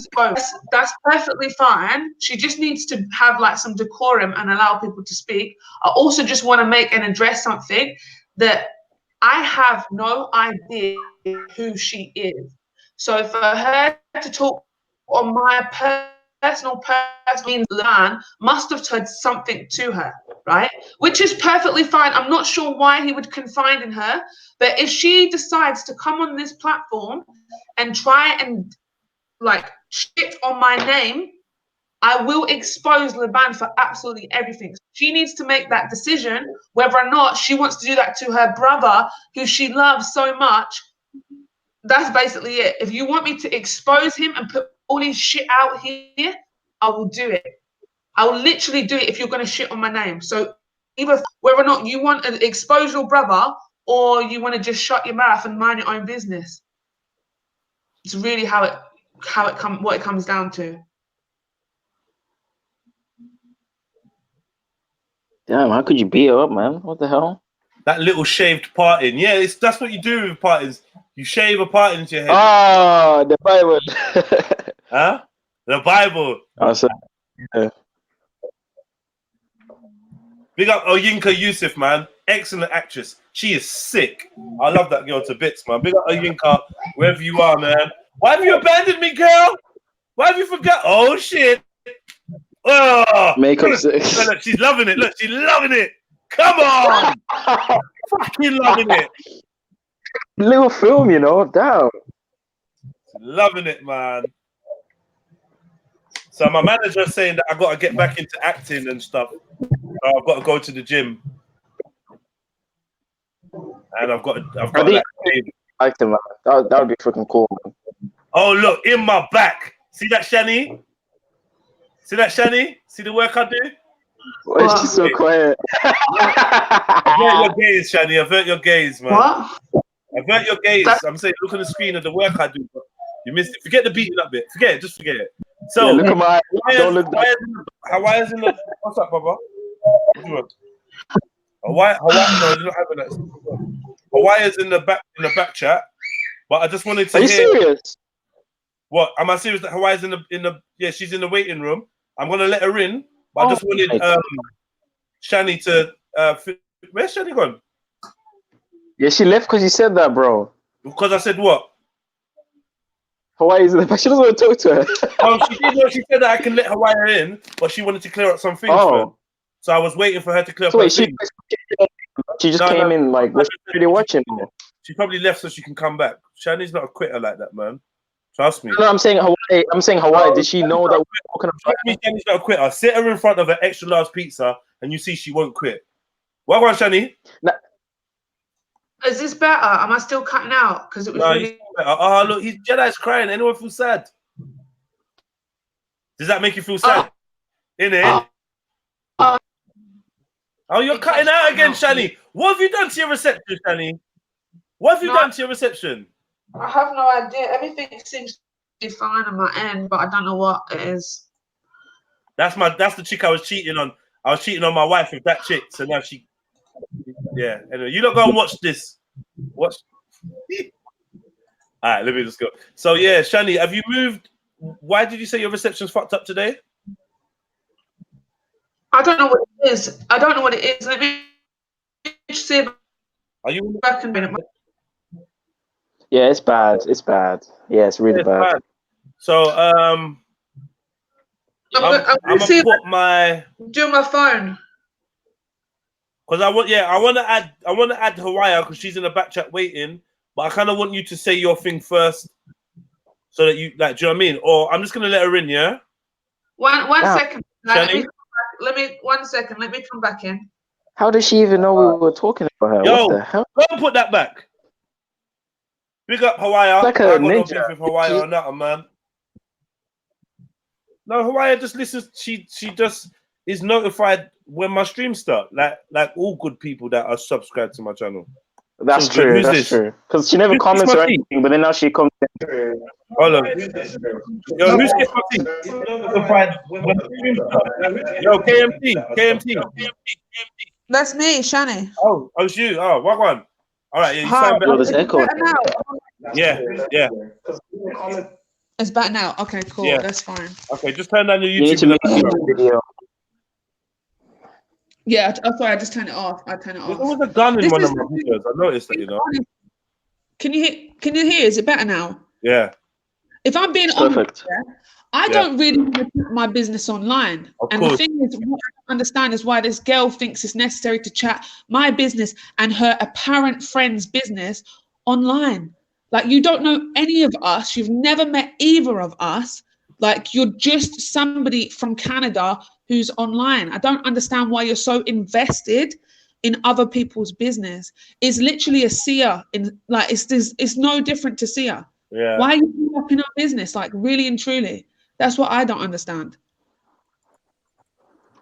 that's perfectly fine. She just needs to have like some decorum and allow people to speak. I also just want to make and address something that I have no idea who she is. So for her to talk on my personal means, Lan must have said something to her, right? Which is perfectly fine. I'm not sure why he would confide in her, but if she decides to come on this platform and try and like shit on my name, I will expose Laban for absolutely everything. She needs to make that decision whether or not she wants to do that to her brother, who she loves so much. That's basically it. If you want me to expose him and put all his shit out here, I will do it. I will literally do it if you're going to shit on my name. So either whether or not you want to expose your brother or you want to just shut your mouth and mind your own business. It's really what it comes down to. Damn, how could you beat her up, man? What the hell? That little shaved parting. Yeah, that's what you do with partings. You shave a part into your head. Ah, the Bible. Huh? The Bible. Awesome. Yeah. Big up Oyinka Yusuf, man. Excellent actress. She is sick. I love that girl to bits, man. Big up Oyinka, wherever you are, man. Why have you abandoned me, girl? Why have you forgot? Oh, shit. Oh, Makeup look, she's loving it. Look, she's loving it. Come on. Fucking loving it. Little film, you know. Damn. Loving it, man. So my manager's saying that I got to get back into acting and stuff. So I've got to go to the gym. and I've got I like. think I liked him, man. That would be freaking cool, man. Oh look, in my back. See that, Shani? See that, Shani? See the work I do? Why is she so quiet? Avert your gaze, Shani. Avert your gaze, man. What? Avert your gaze. I'm saying, look on the screen of the work I do. You missed it. Forget the beating up bit. Forget it. Just forget it. So, Yeah, look at my eyes. Don't look down. Hawaii's in the. What's up, Baba? What do you want? Hawaii. No, you're not having that. Hawaii's in the back chat. But I just wanted to Are you serious? What? Am I serious that Hawaii's in the? Yeah, she's in the waiting room. I'm gonna let her in. But I just wanted Shani to. Where's Shani gone? Yeah, she left because you said that, bro. Because I said what? Hawaii is there. She doesn't want to talk to her. Oh, she did. No, she said that I can let Hawaii in, but she wanted to clear up some things first. So I was waiting for her to clear up. So wait, things. she just came in like, was she really watching? She probably left so she can come back. Shani's not a quitter like that, man. Trust me. No, I'm saying Hawaii. Did she know that we were talking about? Shani's not a quitter. Sit her in front of an extra large pizza, and you see she won't quit. What on, Shani? Is this better? Am I still cutting out? Because it was really. Oh, look, Jedi's crying. Anyone feel sad? Does that make you feel sad? Innit? Oh, you're cutting out again, Shani. What have you done to your reception, Shani? What have you done to your reception? I have no idea. Everything seems to be fine on my end, but I don't know what it is. That's the chick I was cheating on. I was cheating on my wife with that chick. So now she. Yeah. Anyway, you not go and watch this. Watch. All right, let me just go. So yeah, Shani, have you moved? Why did you say your reception's fucked up today? I don't know what it is. Let me see if Are you? I can. Yeah, it's bad. It's bad. Yeah, it's really bad. So I'm gonna see put my do my phone. Because I want to add Hawaii because she's in the back chat waiting, but I kind of want you to say your thing first, so that you like. Do you know what I mean? Or I'm just gonna let her in. Yeah. One second. Let me 1 second. Let me come back in. How does she even know we were talking about her? Yo, what the hell? Go and put that back. Big up Hawaii. Like a ninja. With Hawaii or not, man. No, Hawaii just listens. She just is notified when my streams start. Like all good people that are subscribed to my channel. That's so true. Who's that's this? true. Because she never comments or anything, but then now she comes. Hold on. Yo, who's getting my tea? Notified when the stream starts. Yo, KMT. That's me, Shani. Oh, it's you. Oh, what one? All right, yeah, you sound better. There's echo. Yeah. It's back now. Okay, cool. Yeah. That's fine. Okay, just turn down your YouTube. You need to make a video. Yeah, sorry, I just turned it off. I turn it off. There was a gun in one of my videos. I noticed that, you know. Can you hear? Is it better now? Yeah. If I'm being honest, I don't really want to put my business online. And the thing is, what I don't understand is why this girl thinks it's necessary to chat my business and her apparent friend's business online. Like, you don't know any of us. You've never met either of us. Like, you're just somebody from Canada who's online. I don't understand why you're so invested in other people's business. It's literally a seer. It's no different to seer. Yeah. Why are you up in our business? Like, really and truly. That's what I don't understand.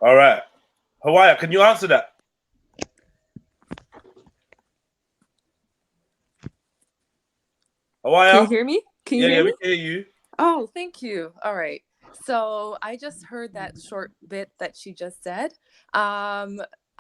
All right. Hawaii, can you answer that? Hawaii? Can you hear me? Can you hear me? We can hear you. Oh, thank you. All right. So I just heard that short bit that she just said.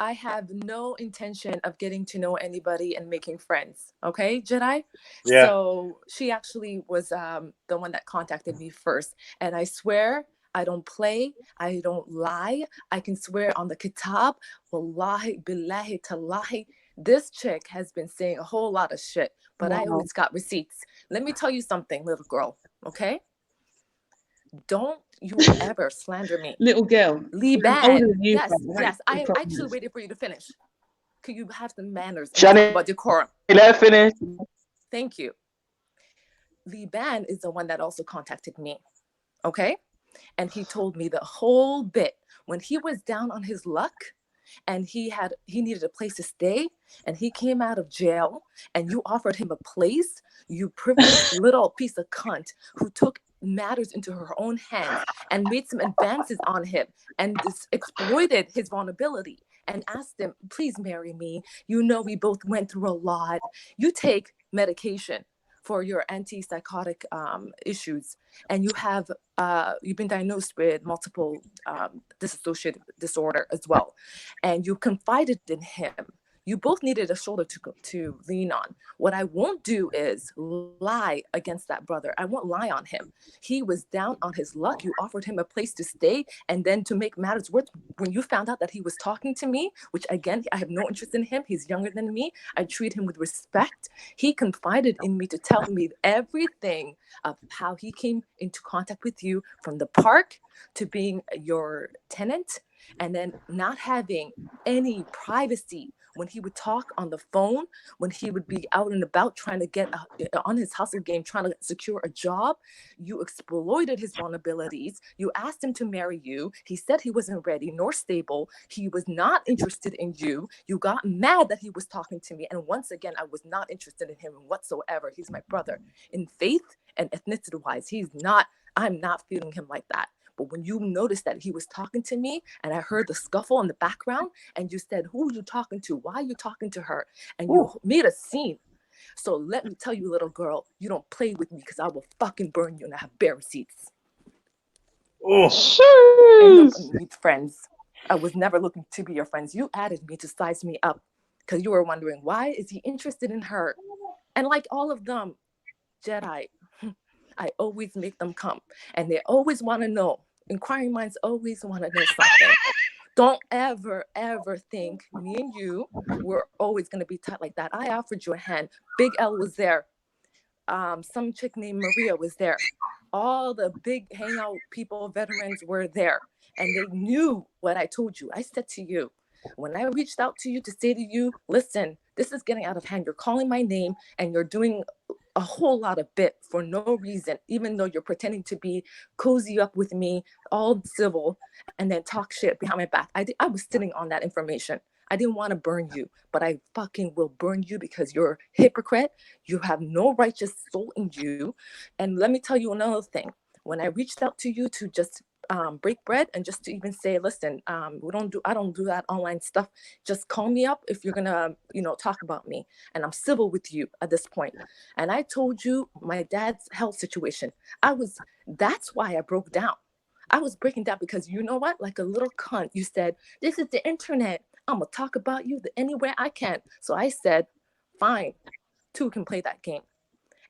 I have no intention of getting to know anybody and making friends. Okay, Jedi? Yeah. So she actually was the one that contacted me first. And I swear, I don't play. I don't lie. I can swear on the kitab. Wallahi, billahi, tallahi. This chick has been saying a whole lot of shit, but I always got receipts. Let me tell you something, little girl, okay? Don't you ever slander me. Little girl. Liban. Yes. I actually waited for you to finish. Could you have some manners and talk about decorum? Let her finish. Thank you. Liban is the one that also contacted me, okay? And he told me the whole bit. When he was down on his luck, and he needed a place to stay, and he came out of jail, and you offered him a place. You privileged little piece of cunt who took matters into her own hands and made some advances on him and exploited his vulnerability and asked him, please marry me. You know, we both went through a lot. You take medication for your antipsychotic issues, and you've been diagnosed with multiple dissociative disorder as well, and you confided in him. You both needed a shoulder to lean on. What I won't do is lie against that brother. I won't lie on him. He was down on his luck. You offered him a place to stay. And then to make matters worse, when you found out that he was talking to me, which again, I have no interest in him. He's younger than me. I treat him with respect. He confided in me to tell me everything of how he came into contact with you, from the park to being your tenant, and then not having any privacy when he would talk on the phone, when he would be out and about trying to get on his hustle game, trying to secure a job. You exploited his vulnerabilities. You asked him to marry you. He said he wasn't ready nor stable. He was not interested in you. You got mad that he was talking to me. And once again, I was not interested in him whatsoever. He's my brother. In faith and ethnicity-wise, I'm not feeling him like that. But when you noticed that he was talking to me and I heard the scuffle in the background and you said, who are you talking to? Why are you talking to her? And you made a scene. So let me tell you, little girl, you don't play with me because I will fucking burn you, and I have bare receipts. Oh, And nobody needs friends. I was never looking to be your friends. You added me to size me up because you were wondering, why is he interested in her? And like all of them, Jedi, I always make them come. And they always want to know. Inquiring minds always want to know something. Don't ever, ever think me and you were always going to be tight like that. I offered you a hand. Big L was there. Some chick named Maria was there. All the big hangout people, veterans were there. And they knew what I told you. I said to you, when I reached out to you to say to you, listen, this is getting out of hand. You're calling my name and you're doing a whole lot of bit for no reason, even though you're pretending to be cozy up with me, all civil, and then talk shit behind my back. I was sitting on that information. I didn't want to burn you, but I fucking will burn you because you're a hypocrite. You have no righteous soul in you. And let me tell you another thing. When I reached out to you to just break bread and just to even say, listen, I don't do that online stuff. Just call me up if you're gonna, talk about me. And I'm civil with you at this point. And I told you my dad's health situation. That's why I broke down. I was breaking down because you know what? Like a little cunt, you said, this is the internet. I'm gonna talk about you anywhere I can. So I said, fine, two can play that game.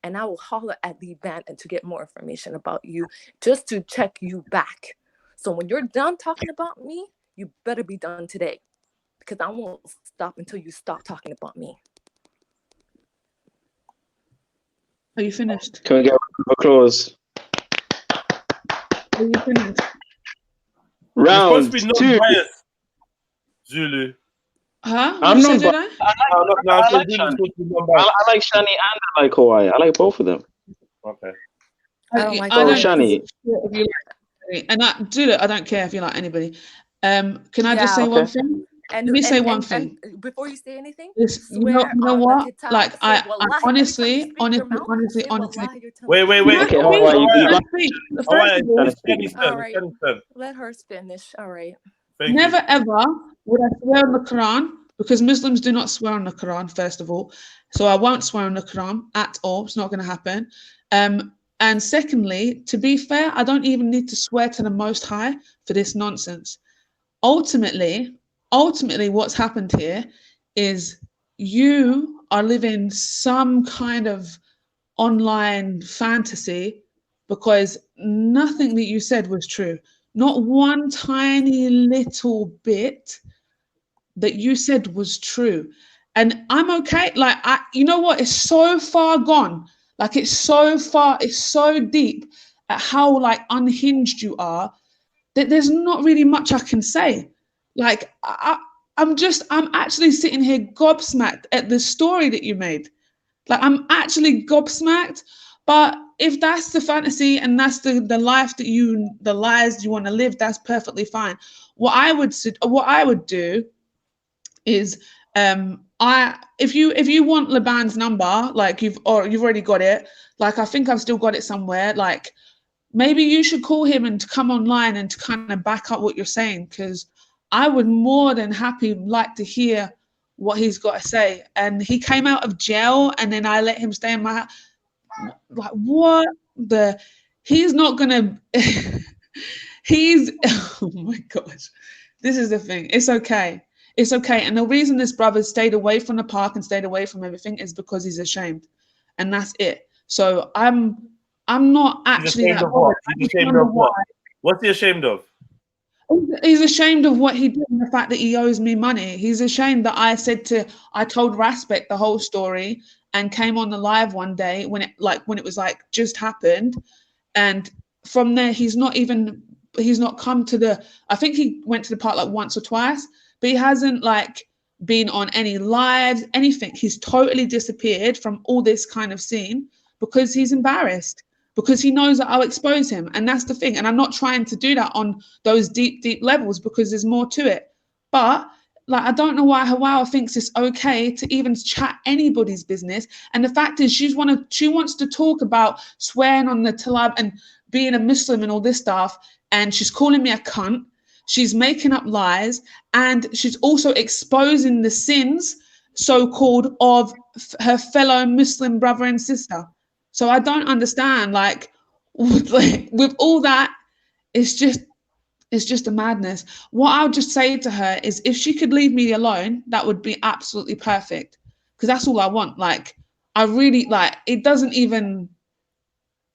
And I will holler at the band and to get more information about you, just to check you back. So when you're done talking about me, you better be done today, because I won't stop until you stop talking about me. Are you finished? Can we get a clause? Are you finished? Round supposed to be 2. non-biased, Zulu. Huh? I'm What not. did I? I like Shani. I like Shani and I like Hawaii. I like both of them. Okay. I don't like I don't Shani. if you like anybody. And I don't care if you like anybody. Can I just say one thing? And Let me say one thing. And before you say anything, You know what? Kitab, Like I honestly. Wait. Okay, Hawaii, All right. let her finish. All right. Never ever would I swear on the Quran, because Muslims do not swear on the Quran, first of all. So I won't swear on the Quran at all. It's not going to happen. And secondly, to be fair, I don't even need to swear to the Most High for this nonsense. Ultimately, what's happened here is you are living some kind of online fantasy, because nothing that you said was true. Not one tiny little bit that you said was true. And I'm okay. Like, you know what? It's so far gone. Like, it's so deep at how like unhinged you are that there's not really much I can say. Like, I'm actually sitting here gobsmacked at the story that you made. Like, I'm actually gobsmacked. But if that's the fantasy and that's the life the lies you want to live, that's perfectly fine. What I would do is if you want Laban's number, like you've already got it, like I think I've still got it somewhere, like maybe you should call him and to come online and to kind of back up what you're saying, because I would more than happy like to hear what he's got to say. And he came out of jail and then I let him stay in my house. Like, what the? He's not gonna. He's. Oh my gosh. This is the thing. It's okay. It's okay. And the reason this brother stayed away from the park and stayed away from everything is because he's ashamed. And that's it. So I'm not actually He's ashamed that of what? bothered. He's ashamed of what? What's he ashamed of? He's ashamed of what he did and the fact that he owes me money. He's ashamed that I told Raspek the whole story and came on the live one day when it was like just happened. And from there, he's not come to the, I think he went to the park like once or twice, but he hasn't like been on any lives, anything. He's totally disappeared from all this kind of scene because he's embarrassed, because he knows that I'll expose him. And that's the thing. And I'm not trying to do that on those deep, deep levels because there's more to it. But like, I don't know why Hawaii thinks it's okay to even chat anybody's business. And the fact is she wants to talk about swearing on the talab and being a Muslim and all this stuff. And she's calling me a cunt. She's making up lies. And she's also exposing the sins, so-called, of her fellow Muslim brother and sister. So I don't understand, like with all that, it's just a madness. What I'll just say to her is if she could leave me alone, that would be absolutely perfect. Because that's all I want. Like, I really, like, it doesn't even,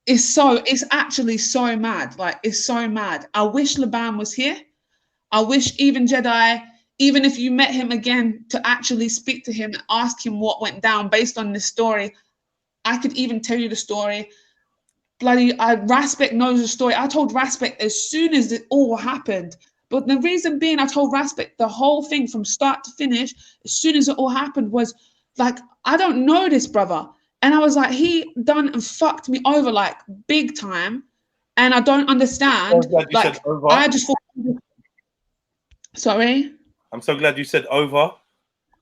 it's actually so mad. Like, it's so mad. I wish Laban was here. I wish even Jedi, even if you met him again, to actually speak to him and ask him what went down based on this story. I could even tell you the story. Raspek knows the story. I told Raspek as soon as it all happened. But the reason being I told Raspek the whole thing from start to finish, as soon as it all happened, was like, I don't know this brother. And I was like, he done and fucked me over like big time. And I don't understand. Like, I just thought, sorry? I'm so glad you said over.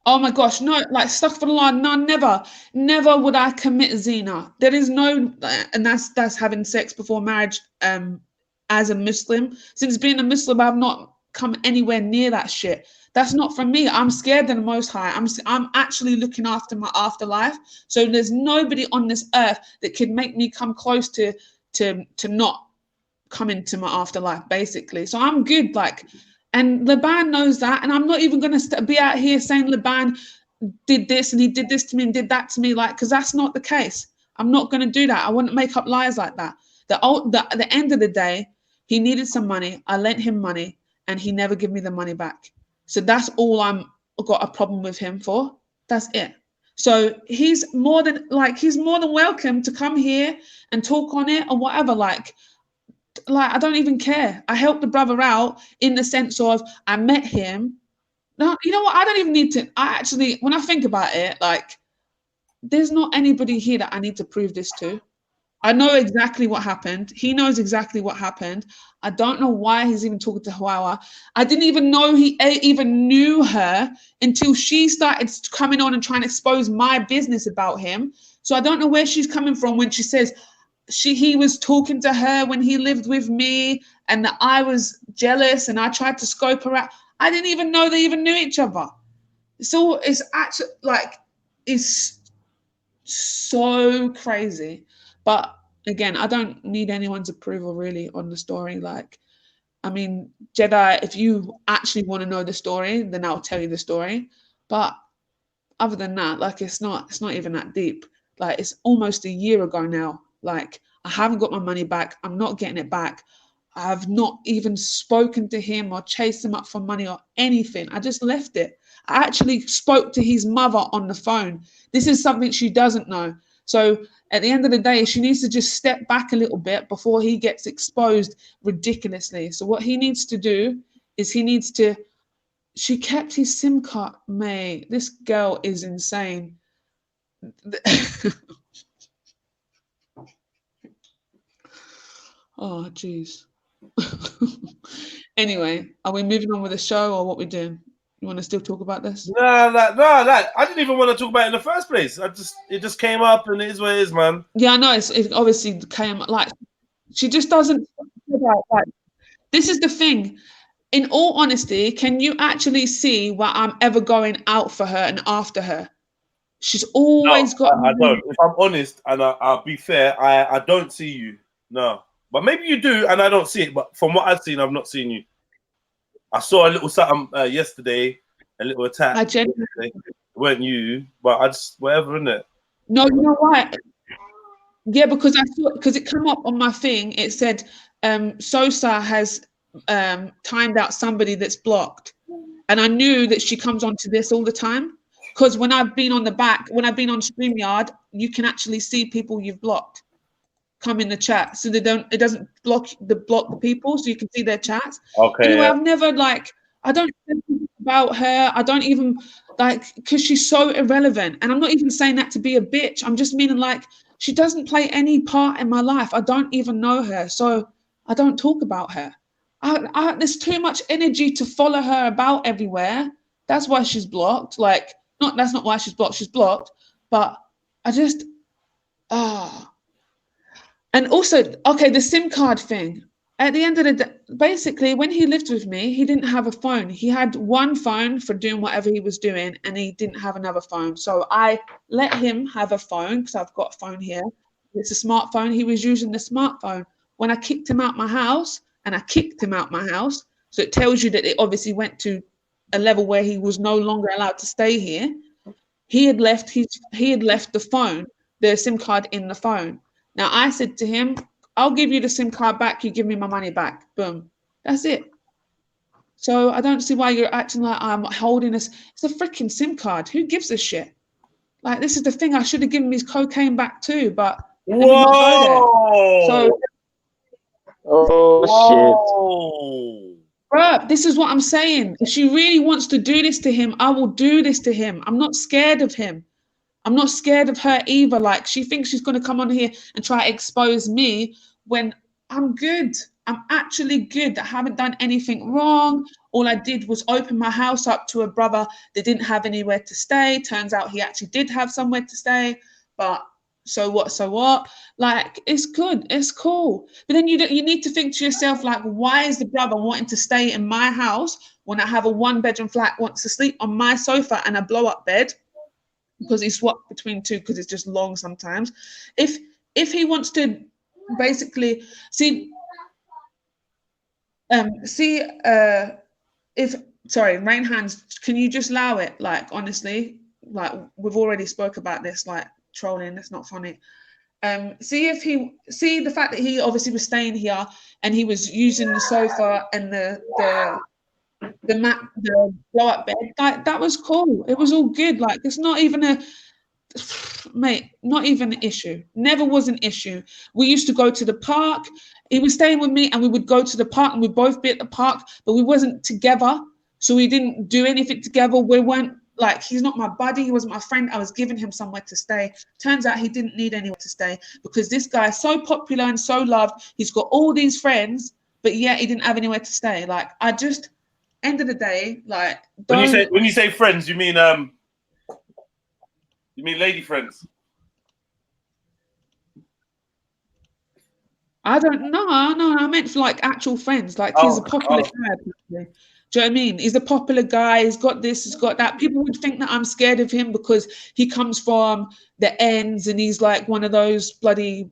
Oh my gosh, no, like astaghfirullah, no, never would I commit zina. There is no, and that's having sex before marriage as a Muslim. Since being a Muslim, I've not come anywhere near that shit. That's not from me. I'm scared of the Most High. I'm actually looking after my afterlife. So there's nobody on this earth that could make me come close to not come into my afterlife, basically. So I'm good, like. And Laban knows that, and I'm not even going to be out here saying Laban did this and he did this to me and did that to me, like, because that's not the case. I'm not going to do that. I wouldn't make up lies like that. At the end of the day, he needed some money. I lent him money, and he never gave me the money back. So that's all I've got a problem with him for. That's it. So he's more than welcome to come here and talk on it or whatever, like I don't even care. I helped the brother out in the sense of I met him. No, you know what? I don't even need to. I actually, when I think about it, like, there's not anybody here that I need to prove this to. I know exactly what happened. He knows exactly what happened. I don't know why he's even talking to Hawawa. I didn't even know he even knew her until she started coming on and trying to expose my business about him. So I don't know where she's coming from when she says, he was talking to her when he lived with me and that I was jealous and I tried to scope her out. I didn't even know they even knew each other. So it's actually like, it's so crazy. But again, I don't need anyone's approval really on the story. Like, I mean, Jedi, if you actually want to know the story, then I'll tell you the story. But other than that, like, it's not even that deep. Like, it's almost a year ago now. Like, I haven't got my money back. I'm not getting it back. I've not even spoken to him or chased him up for money or anything. I just left it. I actually spoke to his mother on the phone. This is something she doesn't know. So at the end of the day, she needs to just step back a little bit before he gets exposed ridiculously. So what he needs to do is she kept his SIM card, mate. This girl is insane. Oh, jeez. Anyway, are we moving on with the show or what we doing? You want to still talk about this? No, I didn't even want to talk about it in the first place. It just came up, and it is what it is, man. Yeah, I know. It obviously came like she just doesn't. Like, this is the thing. In all honesty, can you actually see why I'm ever going out for her and after her? She's always got. I don't. If I'm honest, and I'll be fair, I don't see you. No, but maybe you do, and I don't see it. But from what I've seen, I've not seen you. I saw a little something yesterday, a little attack. I genuinely It weren't you, but I just whatever, innit? No, you know why? Yeah, because I thought because it came up on my thing. It said Sosa has timed out somebody that's blocked, and I knew that she comes onto this all the time. Because when I've been on StreamYard, you can actually see people you've blocked come in the chat, so it doesn't block the people, so you can see their chats. Okay. Anyway, Yeah. I've never I don't think about her. I don't even because she's so irrelevant, and I'm not even saying that to be a bitch. I'm just meaning she doesn't play any part in my life. I don't even know her, so I don't talk about her. There's too much energy to follow her about everywhere. That's why she's blocked. That's not why she's blocked. She's blocked, but I just And also, okay, the SIM card thing. At the end of the day, basically, when he lived with me, he didn't have a phone. He had one phone for doing whatever he was doing, and he didn't have another phone. So I let him have a phone because I've got a phone here. It's a smartphone. He was using the smartphone. When I kicked him out my house, so it tells you that it obviously went to a level where he was no longer allowed to stay here. He had left the phone, the SIM card in the phone. Now, I said to him, I'll give you the SIM card back. You give me my money back. Boom. That's it. So I don't see why you're acting like I'm holding this. It's a freaking SIM card. Who gives a shit? This is the thing. I should have given his cocaine back too, but let me not go there. So, bruh, this is what I'm saying. If she really wants to do this to him, I will do this to him. I'm not scared of him. I'm not scared of her either. She thinks she's going to come on here and try to expose me when I'm good. I'm actually good. I haven't done anything wrong. All I did was open my house up to a brother that didn't have anywhere to stay. Turns out he actually did have somewhere to stay. But so what? It's good. It's cool. But then you need to think to yourself, why is the brother wanting to stay in my house when I have a 1-bedroom flat, wants to sleep on my sofa and a blow-up bed? Because he swapped between two because it's just long sometimes. If he wants to basically Rain Hands, can you just allow it? Honestly, we've already spoke about this, trolling, it's not funny. See the fact that he obviously was staying here and he was using the sofa and the blow-up bed, that was cool. It was all good. It's not even not even an issue. Never was an issue. We used to go to the park. He was staying with me and we would go to the park and we'd both be at the park, but we wasn't together. So we didn't do anything together. We weren't he's not my buddy. He wasn't my friend. I was giving him somewhere to stay. Turns out he didn't need anywhere to stay because this guy is so popular and so loved. He's got all these friends, but yet he didn't have anywhere to stay. End of the day, when you say friends, you mean lady friends? I don't know. No, I meant for actual friends. He's a popular guy. Do you know what I mean? He's a popular guy. He's got this. He's got that. People would think that I'm scared of him because he comes from the ends and he's one of those bloody,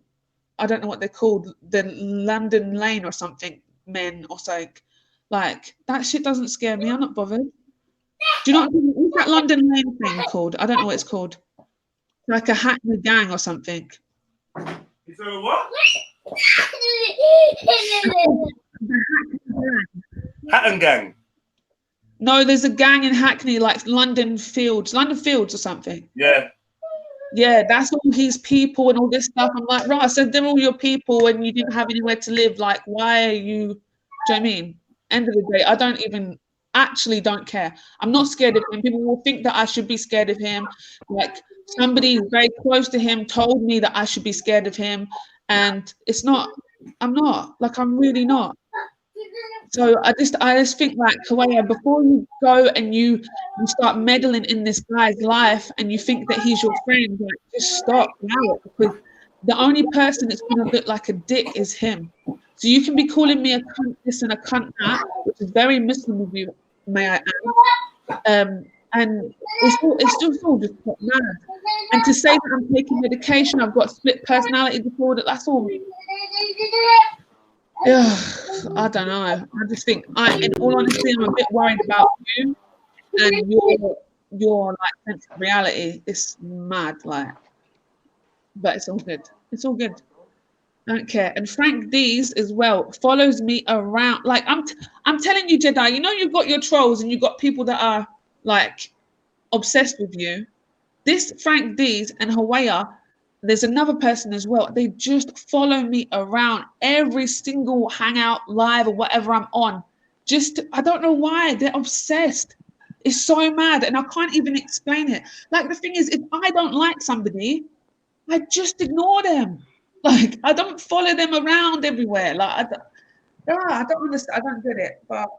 I don't know what they're called, the London Lane or something, men or something. That shit doesn't scare me. I'm not bothered. Do you know what's that London Lane thing called? I don't know what it's called. A Hackney gang or something. Is there a what? Hatton gang. No, there's a gang in Hackney, London Fields or something. Yeah. Yeah, that's all his people and all this stuff. I'm like, right, so they're all your people and you didn't have anywhere to live. Why are you, do you know what I mean? End of the day, I don't care. I'm not scared of him. People will think that I should be scared of him. Somebody very close to him told me that I should be scared of him. And it's not, I'm not. I'm really not. So I just think like, Kawaya, before you go and you start meddling in this guy's life and you think that he's your friend, like just stop now, because the only person that's gonna look like a dick is him. So you can be calling me a cunt this and a cunt that, which is very Muslim of you, may I add. And it's just all just mad. And to say that I'm taking medication, I've got split personality disorder, that's all. Yeah, I don't know. I just think in all honesty, I'm a bit worried about you and your like sense of reality. It's mad, like, but it's all good. It's all good. I don't care. And Frank D's as well follows me around. Like I'm telling you, Jedi. You know you've got your trolls and you've got people that are like obsessed with you. This Frank D's and Hawaii, there's another person as well. They just follow me around every single hangout, live, or whatever I'm on. I don't know why. They're obsessed. It's so mad. And I can't even explain it. Like, the thing is, if I don't like somebody, I just ignore them. Like, I don't follow them around everywhere. Like, I don't understand. I don't get it. But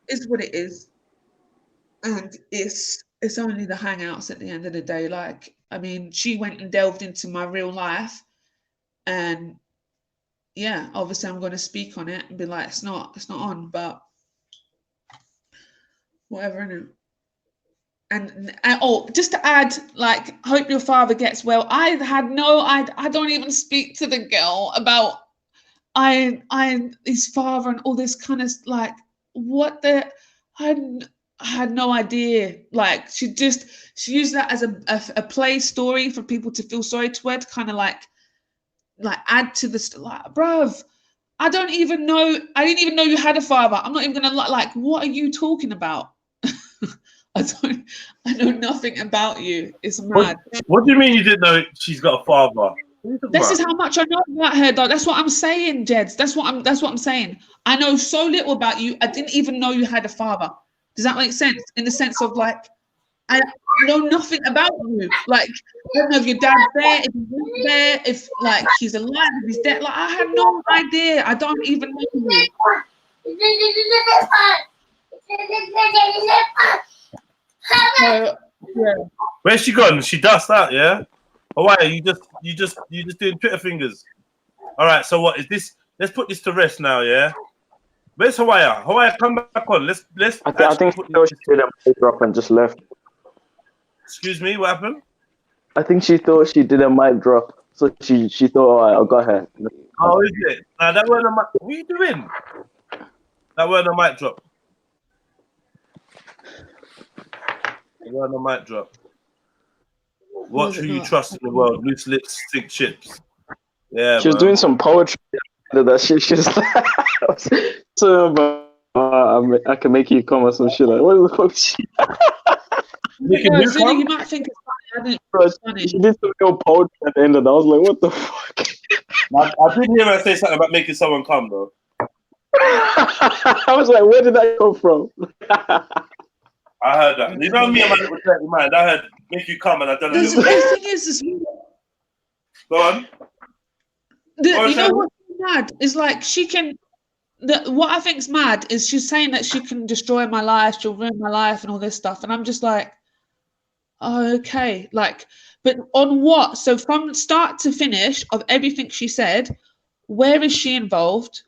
it's what it is. And it's only the hangouts at the end of the day. Like, I mean, she went and delved into my real life, and yeah, obviously I'm going to speak on it and be like, it's not on, but whatever, innit? And oh, just to add, like, hope your father gets well. I don't even speak to the girl about his father and all this kind of like I had no idea. Like, she used that as a play story for people to feel sorry to her, to kind of like add to the like, bruv, I didn't even know you had a father. I'm not even gonna like, what are you talking about? I know nothing about you. It's mad. What do you mean you didn't know she's got a father? This is how much I know about her, though. That's what I'm saying, Jeds. That's what I'm saying. I know so little about you. I didn't even know you had a father. Does that make sense? In the sense of like, I know nothing about you. Like, I don't know if your dad's there, if he's not there, if like he's alive, if he's dead. Like, I have no idea. I don't even know you. So, yeah. Where's she gone? She dust out, yeah? Oh, why? You just doing Twitter fingers. All right, so what is this? Let's put this to rest now, yeah? Where's Hawaii? Hawaii, come back on. Let's I think she thought she did a mic drop and just left. Excuse me, what happened? I think she thought she did a mic drop. So she thought, all right, I'll go ahead. Oh, is it? Nah, that weren't a mic. What are you doing? That weren't a mic drop. That weren't a mic drop. Watch who you trust in the world. Loose lips, stick chips. Yeah, she was doing some poetry. That she's so I can make you come or some shit like, what the fuck? Zuni, you might think it's funny. She did some real poetry at the end of that. I was like, what the fuck? I did hear her say something about making someone come though. I was like, where did that come from? I heard that. You know me and my little dirty mind. I heard make you come and I done a The little. thing is, Go on. you know what's mad is like she can. What I think's mad is she's saying that she can destroy my life, she'll ruin my life, and all this stuff, and I'm just like, oh, okay, like, but on what? So from start to finish of everything she said, where is she involved?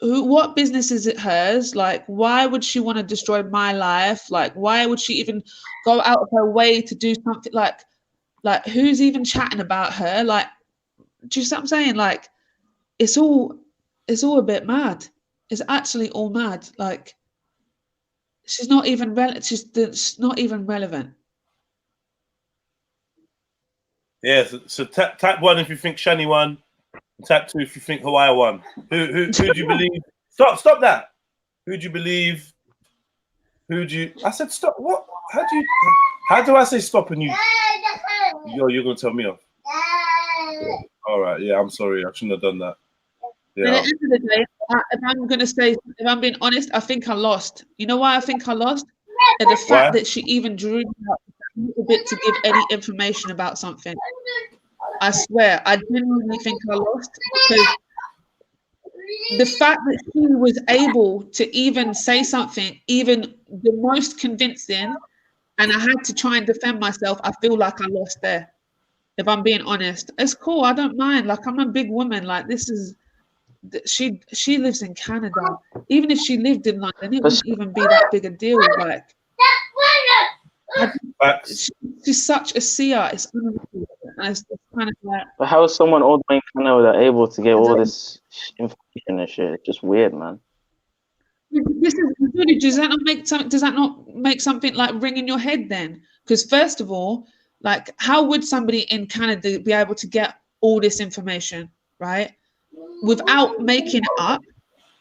What business is it hers? Like, why would she want to destroy my life? Like, why would she even go out of her way to do something like who's even chatting about her? Like, do you see what I'm saying? Like, it's all a bit mad. It's actually all mad. Like, she's not even it's not even relevant. Yeah, so type 1 if you think Shani won. Type 2 if you think Hawaii won. Who do you believe? Stop that. Who do you believe? I said stop. What? How do I say stop and you? You're gonna tell me off. All right. Yeah, I'm sorry. I shouldn't have done that. Yeah. At the end of the day, if I'm being honest, I think I lost. You know why I think I lost? And the fact that she even drew out a little bit to give any information about something. I swear, I genuinely think I lost because the fact that she was able to even say something, even the most convincing, and I had to try and defend myself, I feel like I lost there. If I'm being honest, it's cool. I don't mind. Like, I'm a big woman. Like, this is, she lives in Canada. Even if she lived in London, it wouldn't even be that big a deal. Like, she's such a seer. It's unreal. And it's kind of like, But how is someone all the way in Canada able to get all this information and shit? It's just weird, man. this is really, does that not make something like ring in your head then? Because first of all, like, how would somebody in Canada be able to get all this information, right, without making it up,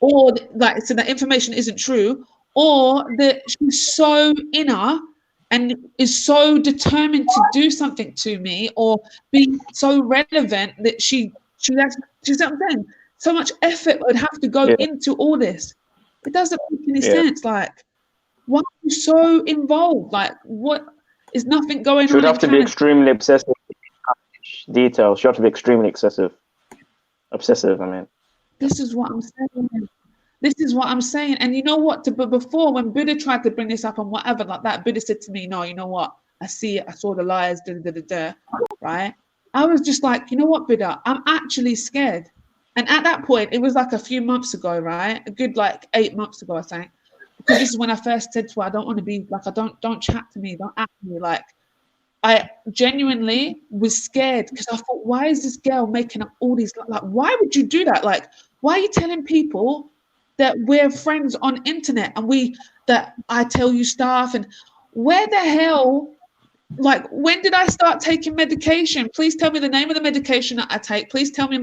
or like, so that information isn't true, or that she's so inner and is so determined to do something to me or be so relevant that she's saying, so much effort would have to go into all this. It doesn't make any sense. Like, why are you so involved? Like, what is nothing going on? She would have to be extremely obsessive with details. She would have to be extremely obsessive, I mean. This is what I'm saying. This is what I'm saying. And you know what? But before, when Buddha tried to bring this up and whatever like that, Buddha said to me, no, you know what? I see it. I saw the lies, right? I was just like, you know what, Buddha? I'm actually scared. And at that point, it was like a few months ago, right? A good like 8 months ago, I think. Because this is when I first said to her, I don't want to be like, don't chat to me, don't ask me. Like, I genuinely was scared because I thought, why is this girl making up all these, like, why would you do that? Like, why are you telling people that we're friends on internet and that I tell you stuff? And where the hell, like, when did I start taking medication? Please tell me the name of the medication that I take. Please tell me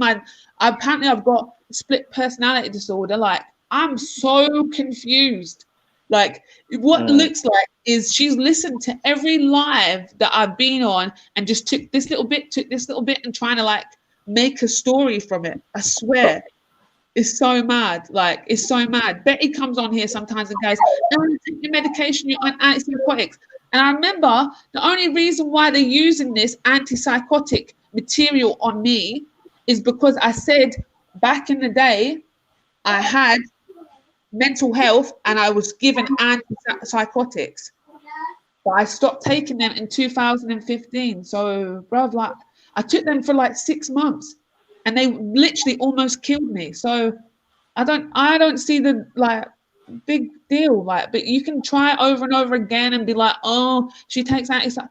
apparently I've got split personality disorder. Like, I'm so confused. Like, what looks like is she's listened to every live that I've been on and just took this little bit and trying to like make a story from it. I swear. It's so mad. Like, it's so mad. Betty comes on here sometimes and goes, "Don't take your medication, you're on antipsychotics." And I remember the only reason why they're using this antipsychotic material on me is because I said back in the day I had mental health and I was given antipsychotics. But I stopped taking them in 2015. So, bruv, like, I took them for like 6 months. And they literally almost killed me. So I don't see the like big deal. Like, but you can try over and over again and be like, oh, she takes antipsychotics.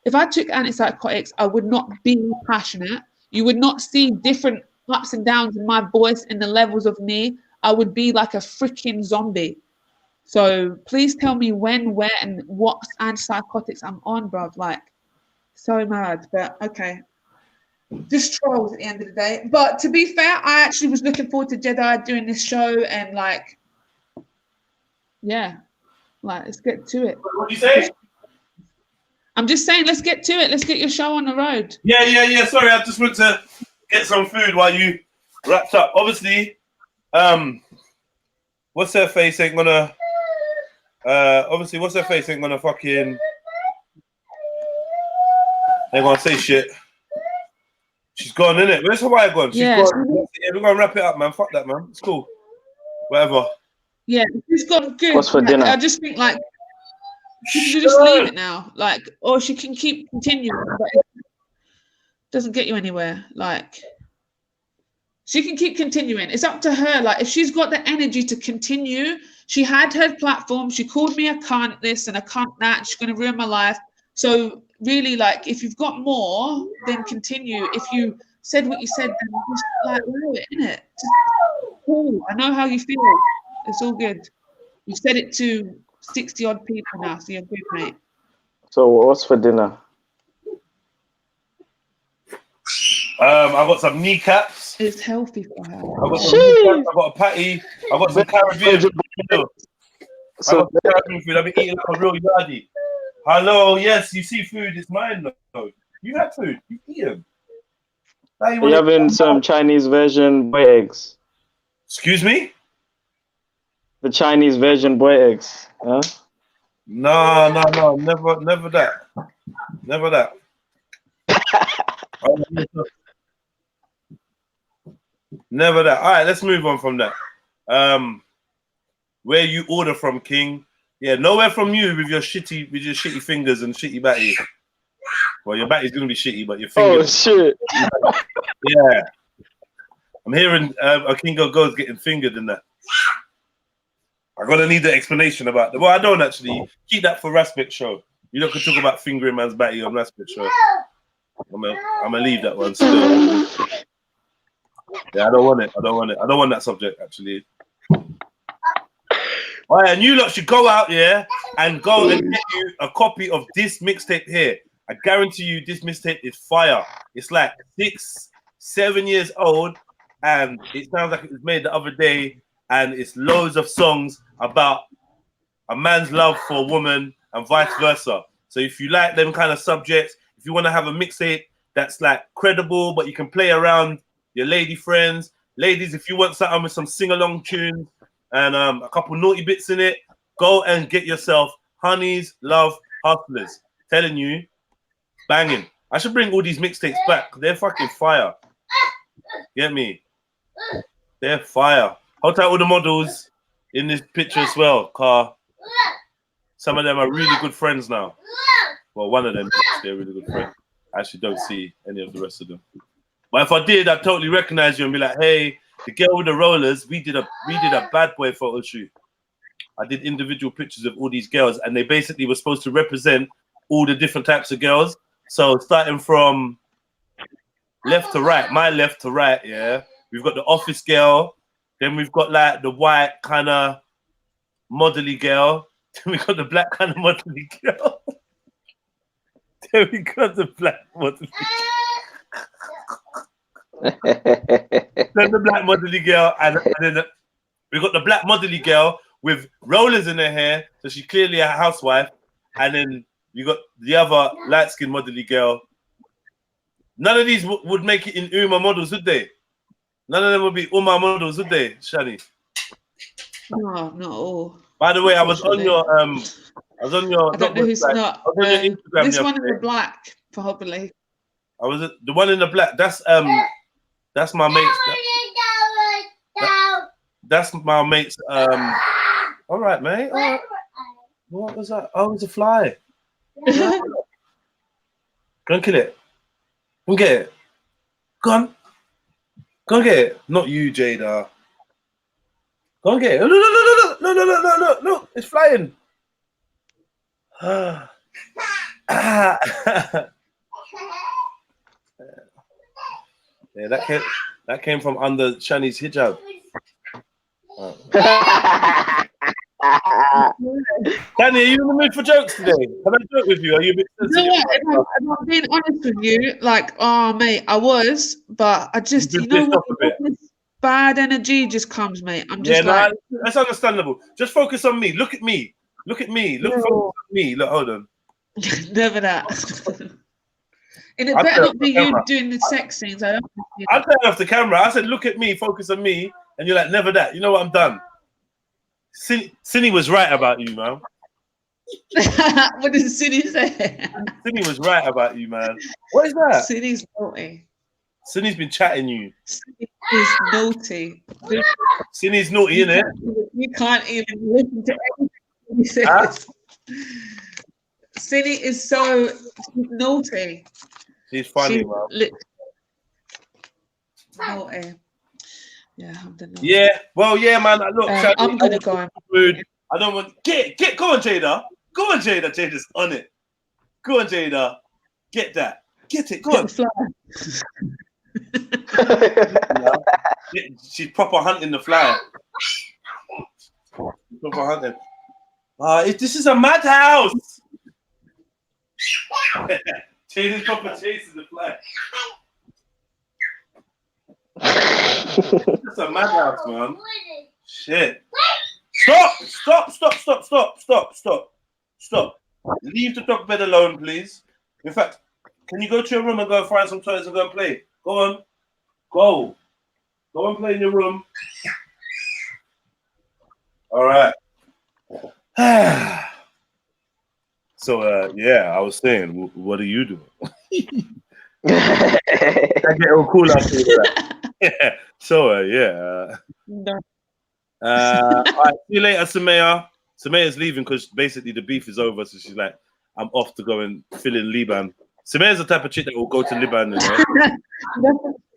If I took antipsychotics, I would not be passionate. You would not see different ups and downs in my voice and the levels of me. I would be like a freaking zombie. So please tell me when, where, and what antipsychotics I'm on, bruv. Like, so mad. But okay. Just trolls at the end of the day. But to be fair, I actually was looking forward to Jedi doing this show and like, yeah, like, let's get to it. What did you say? I'm just saying, let's get to it. Let's get your show on the road. Yeah. Sorry, I just went to get some food while you wrapped up. Obviously, what's her face ain't gonna fucking ain't gonna say shit. She's gone, innit? Where's Hawaii gone? She's gone. Yeah, we're gonna wrap it up, man. Fuck that, man. It's cool. Whatever. Yeah, she's gone good. What's for dinner? I just think like she can just leave it now. Like, or she can keep continuing, but it doesn't get you anywhere. Like, she can keep continuing. It's up to her. Like, if she's got the energy to continue, she had her platform. She called me a cunt this and a cunt that. She's gonna ruin my life. So really, like, if you've got more, then continue. If you said what you said, then just like allow it, innit? Cool. I know how you feel. It's all good. You said it to 60 odd people now, so you're good, mate. So what's for dinner? I got some kneecaps. It's healthy for her. I got some kneecaps. I got a patty. I got some Caribbean food. I got some Caribbean food. I've been eating like a real yardie. Hello, yes, you see food, it's mine though. You had food, you eat them. Are you having some Chinese version boy eggs? Excuse me? The Chinese version boy eggs, huh? No, never that. Never that. Never that. All right, let's move on from that. Where you order from, King? Yeah, nowhere from you with your shitty fingers and shitty batty. Well, your batty's gonna be shitty, but your Oh fingers. shit! Yeah, I'm hearing a King of Go's getting fingered in that. I'm gonna need the explanation about that. Well, I don't actually. Keep that for Raspet show. You don't can talk about fingering man's batty on Raspet show. I'm gonna leave that one still. Yeah, I don't want it. I don't want that subject actually. All right, and you lot should go out, and go and get you a copy of this mixtape here. I guarantee you this mixtape is fire. It's like 6-7 years old, and it sounds like it was made the other day, and it's loads of songs about a man's love for a woman and vice versa. So if you like them kind of subjects, if you want to have a mixtape that's like credible, but you can play around your lady friends, ladies, if you want something with some sing-along tunes, and a couple naughty bits in it, go and get yourself Honey's Love Hustlers. Telling you, banging. I should bring all these mixtapes back. They're fucking fire. Get me? They're fire. Hold tight all the models in this picture as well, car. Some of them are really good friends now. Well, one of them, they're a really good friend. I actually don't see any of the rest of them. But if I did, I'd totally recognize you and be like, hey, the girl with the rollers, we did a bad boy photo shoot. I did individual pictures of all these girls, and they basically were supposed to represent all the different types of girls. So starting from left to right, my left to right, we've got the office girl, then we've got like the white kind of modelly girl, then we got the black kind of modelly girl, then we got the black modelly girl. Then the black modelly girl, and then we got the black modelly girl with rollers in her hair, so she's clearly a housewife. And then you got the other light-skinned modelly girl. None of these would make it in Uma models, would they? None of them would be Uma models, would they, Shani? No, not all. By the way, I was on your I don't know who's website. not. I was on your Instagram This the one other in day. the black, probably. I was the one in the black. That's my mate's. That's my mate's. All right, mate. All right. What was that? Oh, it's a fly. Go and kill it. Go and get it. Go on. Go and get it. Not you, Jada. Go and get it. No. It's flying. Yeah, that came from under Shani's hijab. Danny, are you in the mood for jokes today? Can I joke with you? Are you a bit sensitive? You know what? If I'm being honest with you, like, oh, mate, I was, but I just, You've you been know pissed what? off a bit. This bad energy just comes, mate. I'm Yeah, just like, that's understandable. Just focus on me. Look at me. Look at me. Look, focus on me. Look, hold on. never that. And it I'll better turn not off be the you camera. doing the sex scenes. I don't want to see I turned off the camera. I said, look at me, focus on me. And you're like, never that. You know what? I'm done. Cindy was right about you, man. that. What did Cindy say? Cindy was right about you, man. What is that? Cindy's naughty. Cindy's been chatting you. Cindy is naughty. Cindy's naughty, innit? You can't even listen to anything he says. Huh? Cindy is so naughty. She's funny, She's man. Naughty. Yeah, I'm the naughty. Yeah, well, yeah, man. Look, Shani, I'm gonna go and mood. I don't want get go on, Jada. Go on, Jada. Jada's on it. Go on, Jada. Get that. Get it. Go get on. the fly. She's proper hunting the fly. Proper hunting. This is a madhouse. Jada's proper chasing the fly. It's a madhouse, man. Shit. Stop. Leave the dog bed alone, please. In fact, can you go to your room and go and find some toys and go and play? Go on. Go and play in your room. All right. So, yeah, I was saying, what are you doing? I get all cool after that. Yeah. So yeah. No. All right, see you later, Samaya. Samaya's leaving because basically the beef is over, so she's like, I'm off to go and fill in Liban. Samaya's the type of chick that will go to Liban, you know. I'm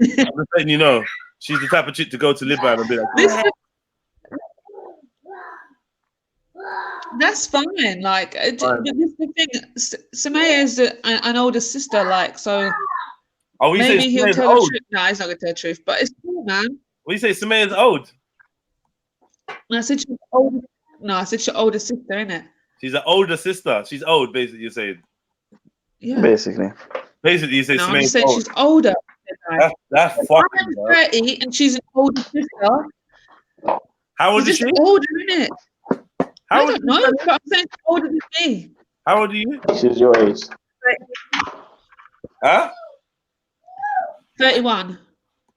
just letting you know, she's the type of chick to go to Liban and be like, This That's fine. Like, Fine. but this is the thing. Samaya is an older sister. Like, so oh, you maybe say he'll Samaya's tell the old? truth. No, he's not gonna tell the truth. But it's cool, man. What you say, Samaya's old? And I said she's older. No, I said she's older sister, innit? She's an older sister. She's old, basically. You're saying. Yeah. Basically. Basically, you say No, I'm Samaya's just saying old. she's older. That's I'm fucking. Bro. 30 and she's an older sister. How old She's is she? just older, innit? How I old don't know, is but I'm saying she's older than me. How old are you? She's your age. Huh? 31.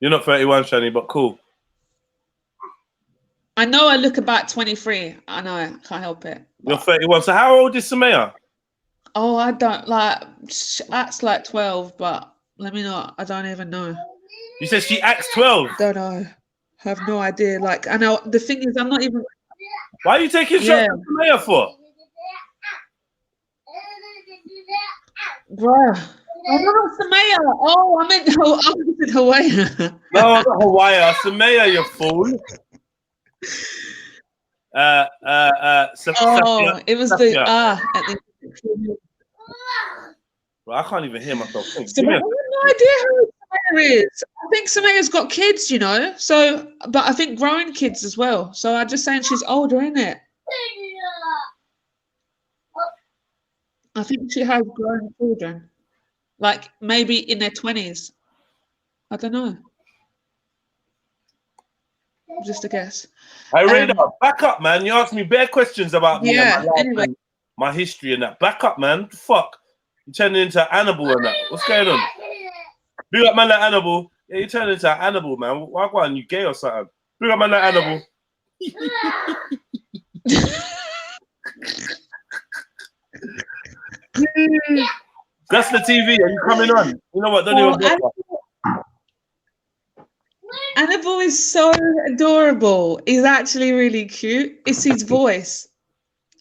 You're not 31, Shani, but cool. I know I look about 23. I know, I can't help it. You're 31. So how old is Samaya? Oh, I don't like. Acts like 12, but let me know. I don't even know. You said she acts 12. Don't know. Have no idea. Like, I know the thing is, I'm not even. Why are you taking shots Yeah. at Samaya for? Bruh. Oh, no, Samaya. Oh, I meant Hawaii. No, not Hawaii. Samaya, you fool. Oh, it was the Safia. at the. Well, I can't even hear myself think. So I have no idea who Samaya is. I think Samaya's got kids, you know. So, but I think growing kids as well. So I'm just saying she's older, isn't it? I think she has grown children, like maybe in their 20s. I don't know. Just a guess. Hey, Radar, back up, man. You asked me bare questions about me Yeah, and my life anyway. and my history and that. Back up, man. Fuck. You turning into an animal and that. What's going on? Big up, man, like animal. Yeah, you turning into an animal, man. Why go on? You gay or something? Big up, man, like animal. That's the TV. Are you coming on? You know what? Don't even bother. Annabelle is so adorable. He's actually really cute. It's his voice.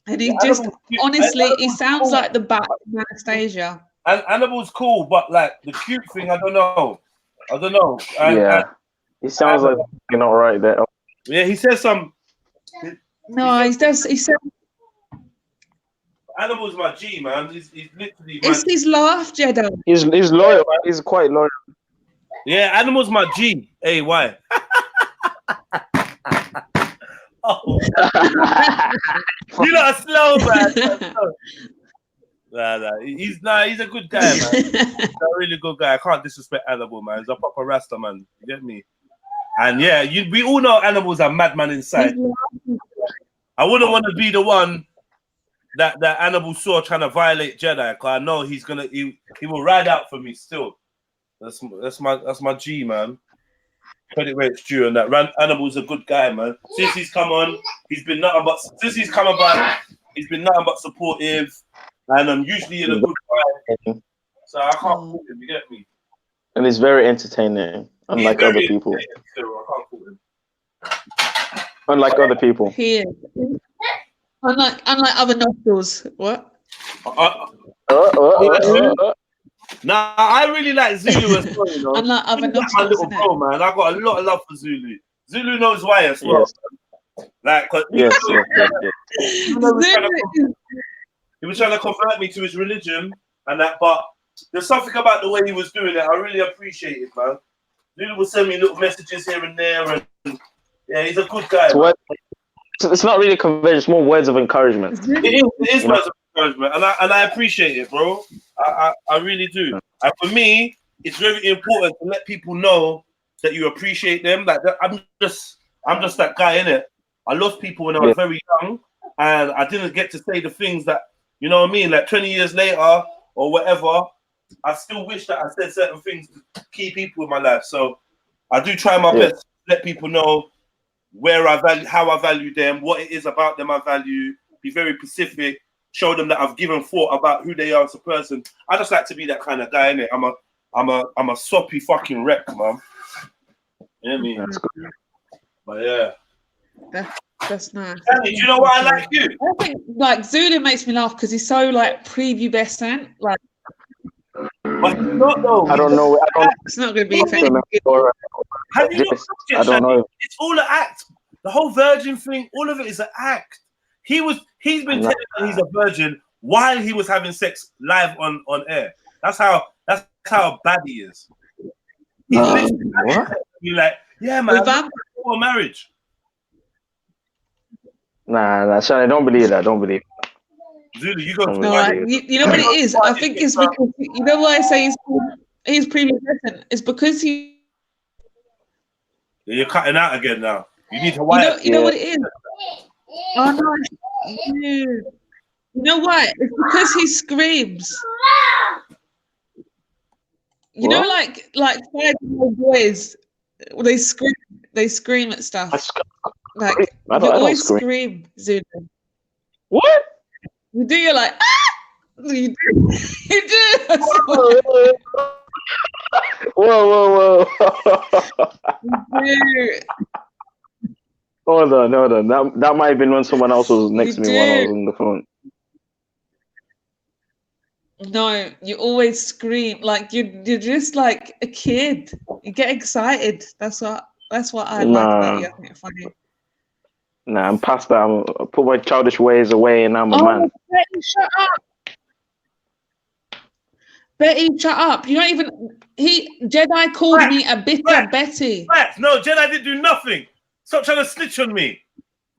And he just, honestly, he sounds like the bat in Anastasia. And Annabelle's cool, but like the cute thing, I don't know. Yeah. He sounds like you're not right there. Yeah, he says some. No, he says. Annabelle's my G, man. He's literally. It's his laugh, Jeddah. He's loyal. He's quite loyal. Yeah, Animal's my G. Hey, why? Oh, you lot are slow, man. Nah. He's a good guy, man. He's a really good guy. I can't disrespect Animal, man. He's a proper Rasta, man. You get me? And yeah, we all know Animal's a madman inside. I wouldn't want to be the one that Animal saw trying to violate Jedi, because I know he will ride out for me still. That's my G, man. Credit where it's due, and that Animal's a good guy, man. Since he's come on, he's been nothing but supportive, and I'm usually in a good vibe. So I can't fault him. You get me? And he's very entertaining, unlike other people. Still, I can't fault him. Unlike other people. He is. Unlike other nostrils. What? Nah, I really like Zulu as well, you know. Unlike other He's my little bro, man. I got a lot of love for Zulu. Zulu knows why as well. Yes. Like, Yes. he was trying to convert me to his religion and that, but there's something about the way he was doing it. I really appreciate it, man. Zulu would send me little messages here and there, and yeah, he's a good guy. It's not really conversion, it's more words of encouragement. It is words of encouragement, and I appreciate it, bro. I really do. And for me, it's very important to let people know that you appreciate them. Like I'm just that guy, innit? I lost people when I was very young, and I didn't get to say the things that, you know what I mean? Like 20 years later or whatever, I still wish that I said certain things to key people in my life. So I do try my best to let people know where I value, how I value them, what it is about them I value, be very specific, show them that I've given thought about who they are as a person. I just like to be that kind of guy, innit? I'm a soppy fucking wreck, man. You know what I mean? That's good. But yeah. That's nice. Annie, do you know what I like you? I think like Zulu makes me laugh because he's so like prepubescent. Like But he's not though. I don't know. it's not going to be Have Have you not just, looked at I don't Shani? know. It's all an act. The whole virgin thing, all of it is an act. He's been telling her he's a virgin while he was having sex live on air. That's how bad he is. He's literally What? be like, yeah, man, Without- for marriage. Nah, Shani, don't believe that. Don't believe. Zulu, you go to No, you know what it is? I think it's because you know why I say he's prepubescent. It's because he. You're cutting out again now. You need to wire. You know what it is? Oh no, you know what? It's because he screams. You know, like 5-year-old boys, they scream at stuff. Like I you don't always scream. scream, Zulu. What? You do. You're like, ah! You do. You do. I swear. Whoa. You do. Hold on. That might have been when someone else was next to me when I was on the phone. No, you always scream like you're just like a kid. You get excited. That's what I like about you. I think it's funny. Nah, I'm past that. I put my childish ways away, and I'm a man. Betty, shut up. Betty, shut up. You're not even. Jedi called me a bitter Betty. No, Jedi didn't do nothing. Stop trying to snitch on me.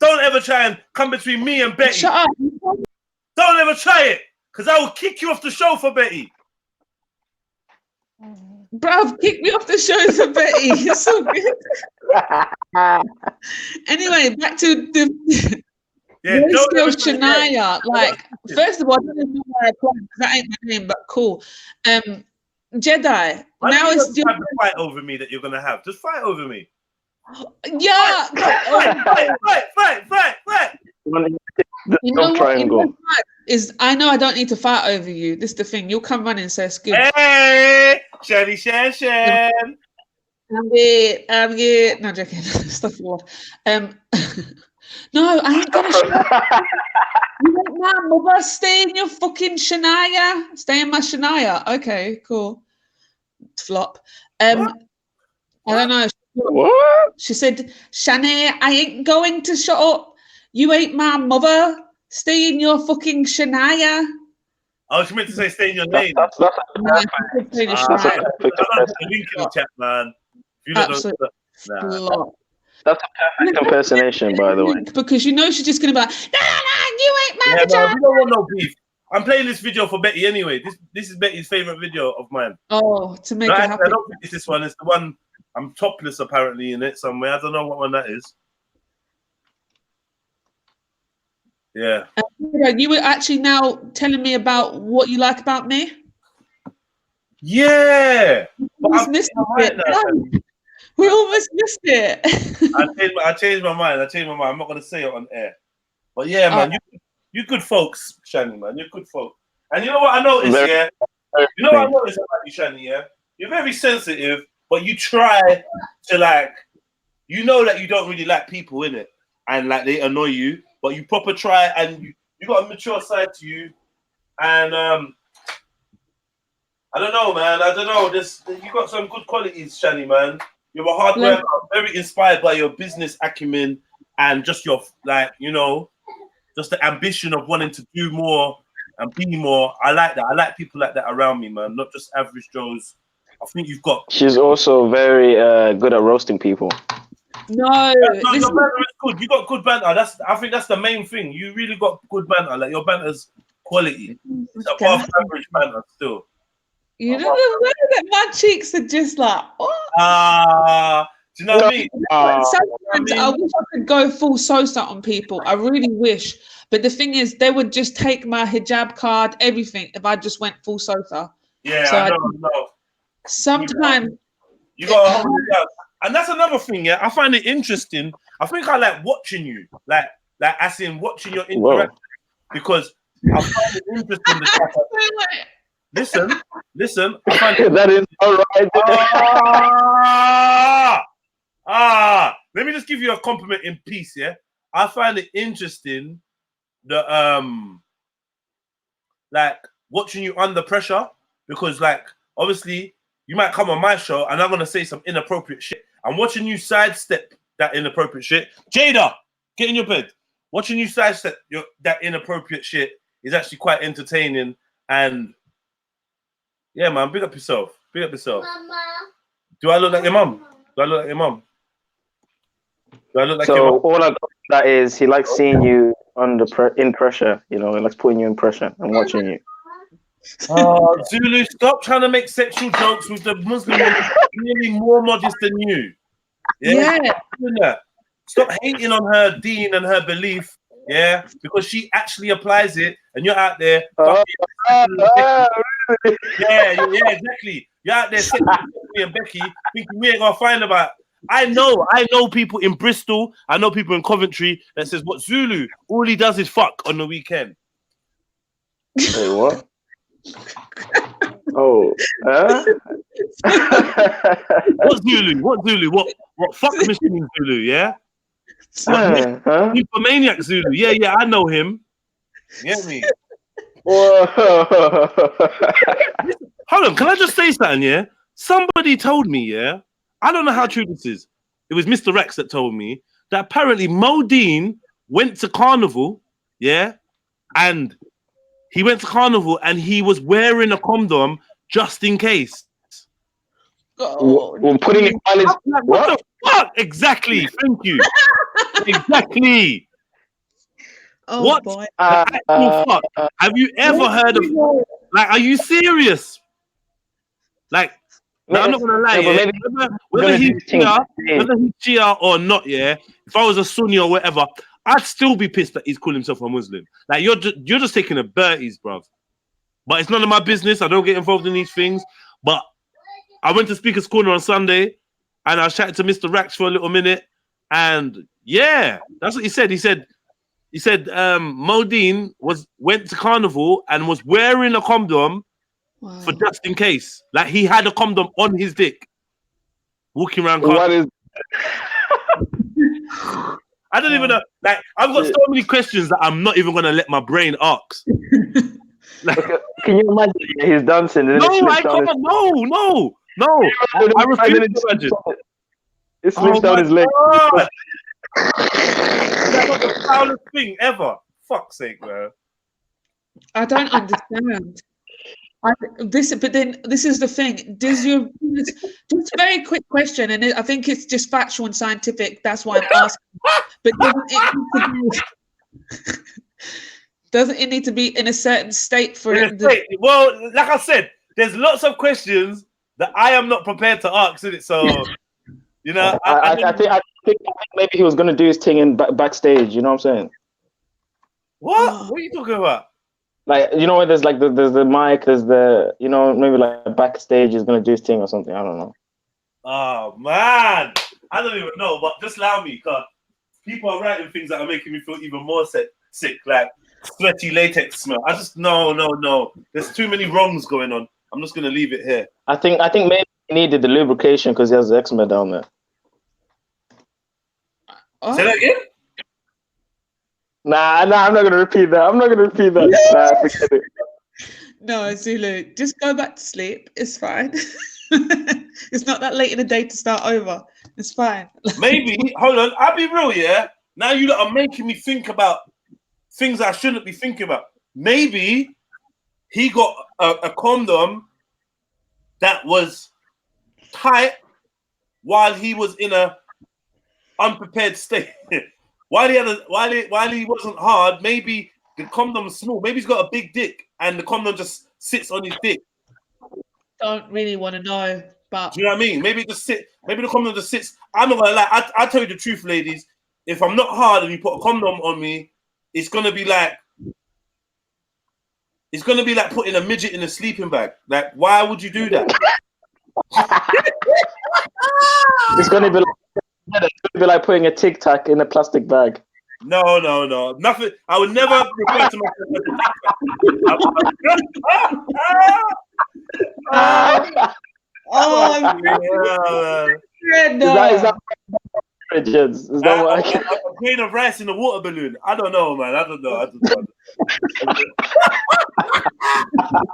Don't ever try and come between me and Betty. Shut up. Don't ever try it, because I will kick you off the show for Betty. Bruv, kick me off the show for Betty. You're so good. Anyway, back to the still Shania. Like, first of all, I don't even know why I applied because that ain't my name, but cool. Jedi. Why now do you it's have to fight over me that you're gonna have? Just fight over me. yeah. Fight. You know what? Triangle. I know I don't need to fight over you. This is the thing. You'll come running, so it's good. Hey, Shani Shan. I'm good. No, joking. Stuff you want. No, I ain't gonna. You want my mother? Stay in your fucking Shania. Stay in my Shania. Okay, cool. Flop. I don't know. What? She said, Shania, I ain't going to shut up. You ain't my mother. Stay in your fucking Shania. Oh, she meant to say stay in your lane. That's Stay in your I'll Shania. put the link in the chat, man. If you don't know, Flop. a perfect impersonation, by the way. Because you know she's just gonna be like, no, you ain't my yeah, vagina. man, we don't want no beef. I'm playing this video for Betty anyway. This is Betty's favorite video of mine. Oh, to make No, it actually, happen. I don't think it's this one. It's the one I'm topless apparently in it somewhere. I don't know what one that is. Yeah. You were actually now telling me about what you like about me. Yeah. But Almost missed it. We almost missed it. I changed my mind. I'm not gonna say it on air. But yeah, man, you good folks, Shani, man. You're good folks. And you know what I noticed, yeah? You know what I noticed about you, Shani, yeah? You're very sensitive, but you try to like, you know that you don't really like people, innit? And like they annoy you, but you proper try and you got a mature side to you. And I don't know, man. I don't know. You got some good qualities, Shani, man. You're a hard worker, very inspired by your business acumen and just your, like, you know, just the ambition of wanting to do more and be more. I like that. I like people like that around me, man. Not just average Joes. I think you've got... She's also very good at roasting people. No, your banter is good. You got good banter. I think that's the main thing. You really got good banter. Like, your banter's quality. It's above average banter still. You know that my cheeks are just like, what? Do you know what I mean? Sometimes I wish I could go full Sosa on people. I really wish. But the thing is, they would just take my hijab card, everything, if I just went full Sosa. Yeah, so I know. Sometimes you got to hold it down. And that's another thing, yeah. I find it interesting. I think I like watching you. Like as in watching your interaction. Because I find it interesting. Listen. I find that is all right. Let me just give you a compliment in peace, yeah? I find it interesting that like watching you under pressure, because like obviously you might come on my show and I'm gonna say some inappropriate shit. I'm watching you sidestep that inappropriate shit. Jada, get in your bed. Watching you sidestep that inappropriate shit is actually quite entertaining. And yeah, man, big up yourself. Big up yourself. Mama. Do I look like your mum? Do I look like your mum? Do I look like your So mum? all I got from that is he likes seeing you in pressure. You know, he likes putting you in pressure and watching you. Oh, Zulu, stop trying to make sexual jokes with the Muslim woman really more modest than you. Yeah. Stop hating on her deen and her belief, yeah, because she actually applies it, and you're out there. Yeah, exactly. You're out there sexing me and Becky, thinking we ain't gonna find about. I know people in Bristol. I know people in Coventry that says, "What Zulu? All he does is fuck on the weekend." Wait, what? Oh, What Zulu? What Zulu? What fuck machine Zulu? Yeah. Nymphomaniac Zulu. Yeah, I know him. You get me? Hold on, can I just say something? Yeah, somebody told me. Yeah, I don't know how true this is. It was Mr. Rex that told me that apparently Modine went to Carnival. Yeah, and he went to Carnival and he was wearing a condom just in case. Putting it on his what the fuck? Exactly. Thank you. Exactly. Oh what? boy. Fuck? Have you ever heard of? Like, are you serious? Like, now, I'm not gonna lie. Yeah, whether he's Shia or not, yeah. If I was a Sunni or whatever, I'd still be pissed that he's calling himself a Muslim. Like, you're just taking a Berties, bruv. But it's none of my business. I don't get involved in these things. But I went to Speaker's Corner on Sunday, and I chatted to Mr. Rax for a little minute, and yeah, that's what he said. He said Modine went to Carnival and was wearing a condom for just in case. Like, he had a condom on his dick, walking around Carnival. What is? I don't even know. Like, I've got so many questions that I'm not even gonna let my brain ask. Like, can you imagine he's dancing? And no, I can't. No. I refuse to imagine. It slips down his leg. That's not the foulest thing ever. Fuck's sake, bro. I don't understand. This is the thing. Does your just a very quick question, and I think it's just factual and scientific. That's why I'm asking. But doesn't it need to be in a certain state for it? Well, like I said, there's lots of questions that I am not prepared to ask, isn't it? So, you know, I think maybe he was gonna do his thing in backstage. You know what I'm saying? What? What are you talking about? Like, you know, there's like there's the mic, there's the, you know, maybe like backstage is gonna do his thing or something. I don't know. Oh man, I don't even know. But just allow me, cause people are writing things that are making me feel even more sick, like sweaty latex smell. I just no. There's too many wrongs going on. I'm just gonna leave it here. I think maybe he needed the lubrication because he has the eczema down there. Say that again? Nah, I'm not gonna repeat that. Nah, forget it. No, Zulu, just go back to sleep. It's fine. It's not that late in the day to start over. It's fine. Maybe, hold on, I'll be real, yeah? Now you lot are making me think about things I shouldn't be thinking about. Maybe he got a condom that was tight while he was in a unprepared state. While he wasn't hard, maybe the condom was small. Maybe he's got a big dick and the condom just sits on his dick. Don't really want to know, but do you know what I mean? Maybe the condom just sits. I'm not gonna lie. I tell you the truth, ladies. If I'm not hard and you put a condom on me, it's gonna be like putting a midget in a sleeping bag. Like, why would you do that? It's gonna be like putting a Tic Tac in a plastic bag. No, nothing. I would never refer to myself as a Tic Tac. Is that Is that A, what a grain of rice in a water balloon. I don't know, man. I don't know.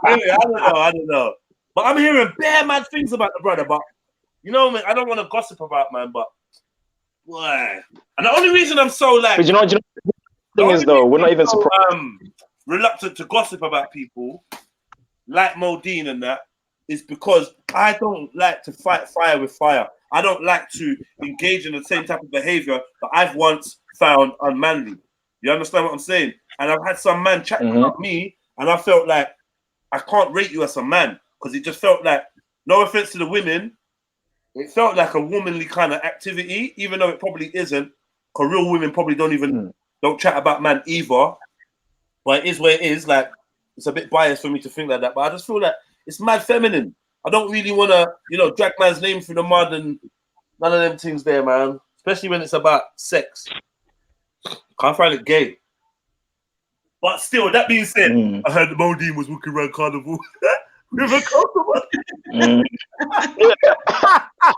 Really, I don't know. But I'm hearing bare mad things about the brother. But you know, man, I don't want to gossip about man. But boy, and the only reason I'm so like, But you know, the thing is though, we're not even so, surprised. reluctant to gossip about people like Modine and that is because I don't like to fight fire with fire. I don't like to engage in the same type of behavior that I've once found unmanly. You understand what I'm saying? And I've had some man chat about me, and I felt like I can't rate you as a man because it just felt like, no offense to the women, it felt like a womanly kind of activity, even though it probably isn't. Because real women probably don't chat about man either. But it is where it is. Like, it's a bit biased for me to think like that. But I just feel like it's mad feminine. I don't really want to, drag man's name through the mud and none of them things there, man. Especially when it's about sex. Can't find it gay. But still, that being said, I heard Modine was walking around Carnival with a customer.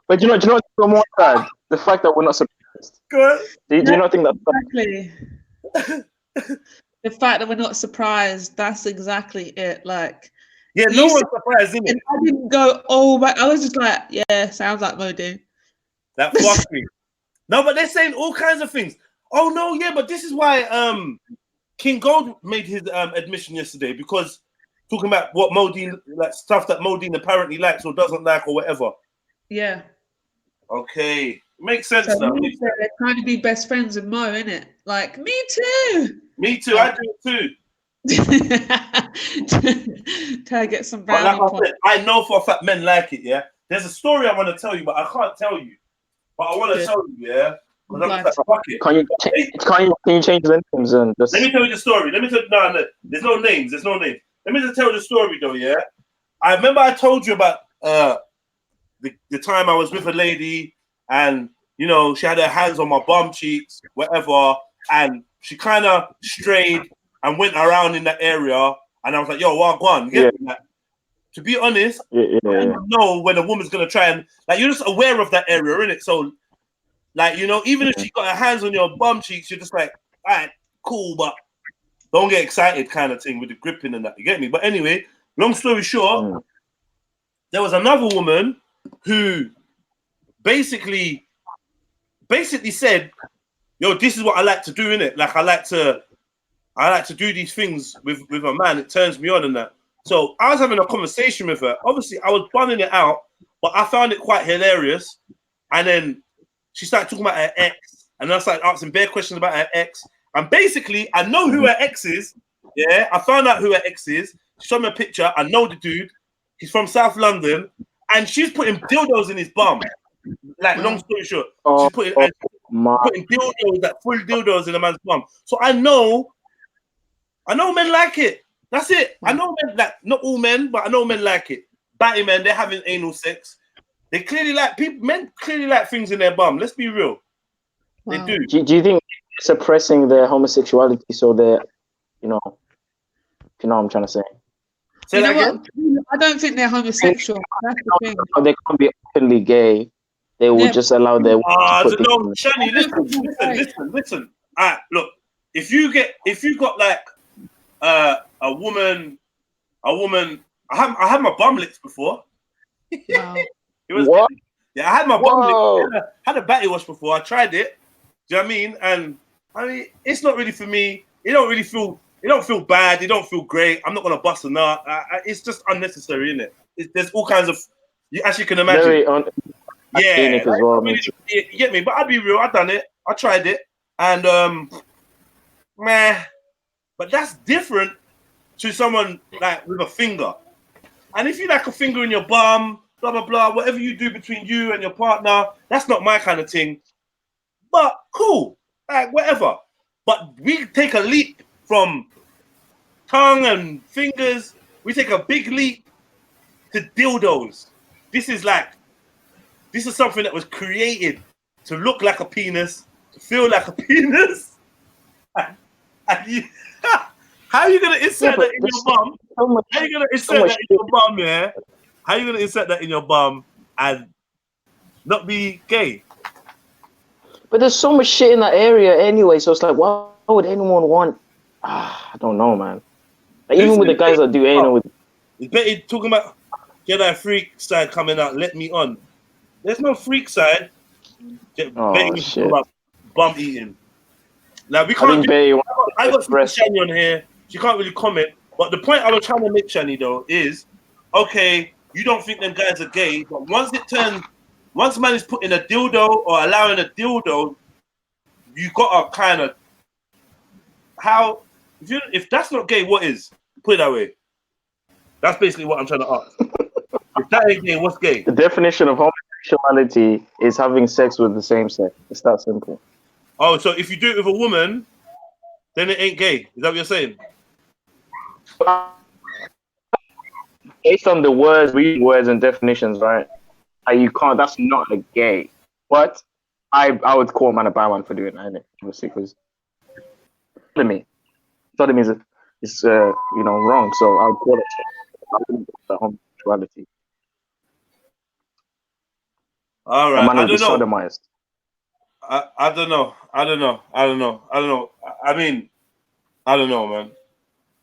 But you know what's more sad? The fact that we're not surprised. Do you not think that? Exactly. The fact that we're not surprised, that's exactly it. Like, yeah, no one's surprised, isn't it? I didn't go, oh, but I was just like, yeah, sounds like Modine. That fucked me. No, but they're saying all kinds of things. Oh no, yeah, but this is why King Gold made his admission yesterday, because talking about what Modine, like stuff that Modine apparently likes or doesn't like or whatever. Yeah. Okay, makes sense So now. they're trying to be best friends with Mo, innit? Like, me too. Me too. I do it too. Try to get some But brownie like points. I know for a fact men like it. Yeah, there's a story I want to tell you, but I can't tell you. But I want to tell you, yeah. But I'm just like, fuck it. Can you change the names and just? Let me tell you the story. No, there's no names. There's no names. Let me just tell you the story though, yeah. I remember I told you about the time I was with a lady, and she had her hands on my bum cheeks, whatever, and she kind of strayed and went around in that area, and I was like, yo, what, go on, get me that. To be honest, I don't know when a woman's gonna try and you're just aware of that area, innit? So even if she got her hands on your bum cheeks, you're just like, all right, cool, but don't get excited kind of thing with the gripping and that, you get me? But anyway, long story short, there was another woman who basically said, yo, this is what I like to do, innit? Like I like to do these things with a man, it turns me on and that. So I was having a conversation with her. Obviously, I was bunning it out, but I found it quite hilarious. And then she started talking about her ex, and I started asking bare questions about her ex. And basically, I know who her ex is. Yeah, I found out who her ex is. She showed me a picture. I know the dude. He's from South London, and she's putting dildos in his bum. Like, long story short, she's putting dildos, like full dildos in a man's bum. So I know men like it. That's it. I know men, like, not all men, but I know men like it. Batty men, they're having anal sex. They clearly like men clearly like things in their bum. Let's be real. Wow. They do. Do you think suppressing their homosexuality so they're, if you know what I'm trying to say? You know what? I don't think they're homosexual. That's the thing. They can't be openly gay. They will just allow their. No, Shani, listen. All right, look. If you got like a woman. I had my bum licked before. Wow. It was what? Yeah, I had my bum licked. Had a batty wash before. I tried it. Do you know what I mean? And I mean, it's not really for me. It don't feel bad. It don't feel great. I'm not gonna bust a nut. It's just unnecessary, isn't it? There's all kinds of. You actually can imagine. Very as well. You get me? But I'll be real. I done it. I tried it, and but that's different to someone like with a finger. And if you like a finger in your bum, blah blah blah, whatever you do between you and your partner, that's not my kind of thing. But cool, like whatever. But we take a leap from tongue and fingers. We take a big leap to dildos. This is something that was created to look like a penis, to feel like a penis. How are you gonna insert that in your bum? How are you gonna insert that in your bum? Yeah. How are you gonna insert that in your bum and not be gay? But there's so much shit in that area anyway, so it's like, why would anyone want? I don't know, man. Like, even with the guys that do anal with. Is Betty talking about Jedi freak side coming out? Let me on. There's no freak side. Oh Betty was talking shit! about bum eating. Now we I can't. think Betty. I got Sister Breast. Shani on here. She can't really comment. But the point I was trying to make, Shani, though, is okay. You don't think them guys are gay, but once man is putting a dildo or allowing a dildo, you gotta kind of if that's not gay, what is? Put it that way. That's basically what I'm trying to ask. If that ain't gay, what's gay? The definition of homosexuality is having sex with the same sex. It's that simple. Oh, so if you do it with a woman, then it ain't gay. Is that what you're saying? Based on the words, reading words and definitions, right? You can't. That's not a gay. But I would call a man a bad one for doing that, innit? Obviously, because sodomy is wrong. So I would call it homosexuality. All A right. man I would be don't know. sodomized. I don't know. I mean, I don't know, man.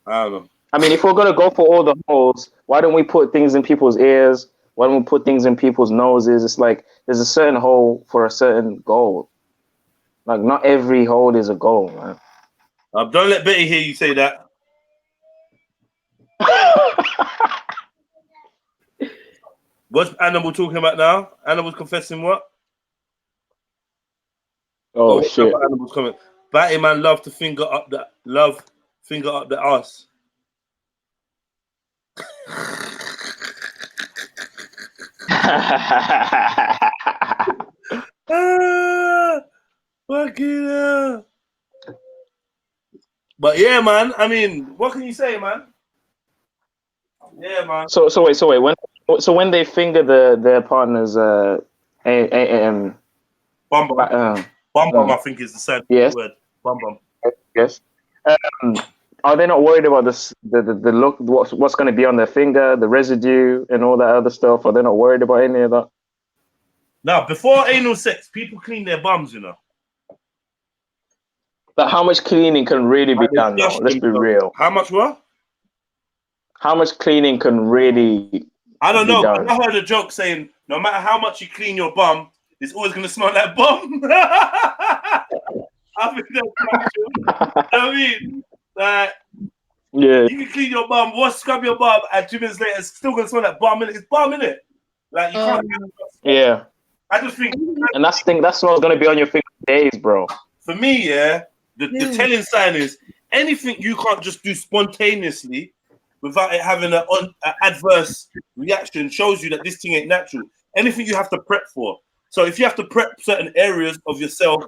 I don't know. I mean, if we're gonna go for all the holes, why don't we put things in people's ears? Why don't we put things in people's noses? It's like there's a certain hole for a certain goal. Like not every hole is a goal, man. Don't let Betty hear you say that. What's Animal talking about now? Animal's confessing what? Oh shit! Animal's coming. Batty man love finger up the ass. Fucking hell. But yeah, man. I mean, what can you say, man? Yeah, man. So wait. When they finger their partners, Bum bum. Bum bum, I think is the same word. Bum bum. Yes. Are they not worried about this? The look, what's going to be on their finger, the residue, and all that other stuff? Are they not worried about any of that? Now, before anal sex, people clean their bums, you know. But how much cleaning can really be done now? Let's be real. How much what? How much cleaning can really I don't know. done? I heard a joke saying, no matter how much you clean your bum, it's always going to smell like bum. I think that's true. I mean, like, yeah, you can clean your bum, scrub your bum, and 2 minutes later, it's still going to smell like bum, innit? It's bum, innit? Like, you can't. Yeah. I just think. And that's the thing, that's what's going to be on your finger for days, bro. For me, the telling sign is anything you can't just do spontaneously without it having an adverse reaction shows you that this thing ain't natural. Anything you have to prep for. So if you have to prep certain areas of yourself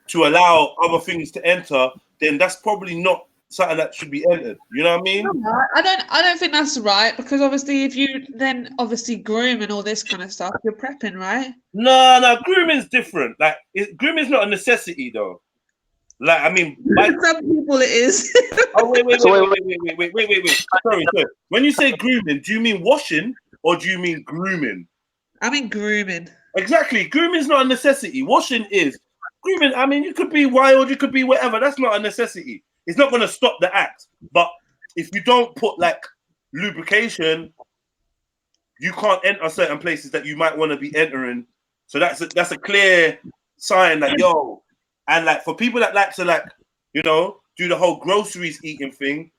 to allow other things to enter, then that's probably not something that should be entered. You know what I mean? I don't think that's right, because obviously if you then obviously groom and all this kind of stuff, you're prepping, right? No, grooming's different. Like grooming's not a necessity though. Like I mean, some people it is. Oh wait. Sorry. When you say grooming, do you mean washing or do you mean grooming? I mean grooming. Exactly. Grooming's not a necessity. Washing is. Grooming, I mean, you could be wild, you could be whatever. That's not a necessity. It's not going to stop the act. But if you don't put like lubrication, you can't enter certain places that you might want to be entering. So that's a clear sign that yo, and like for people that like to like, you know, do the whole groceries eating thing,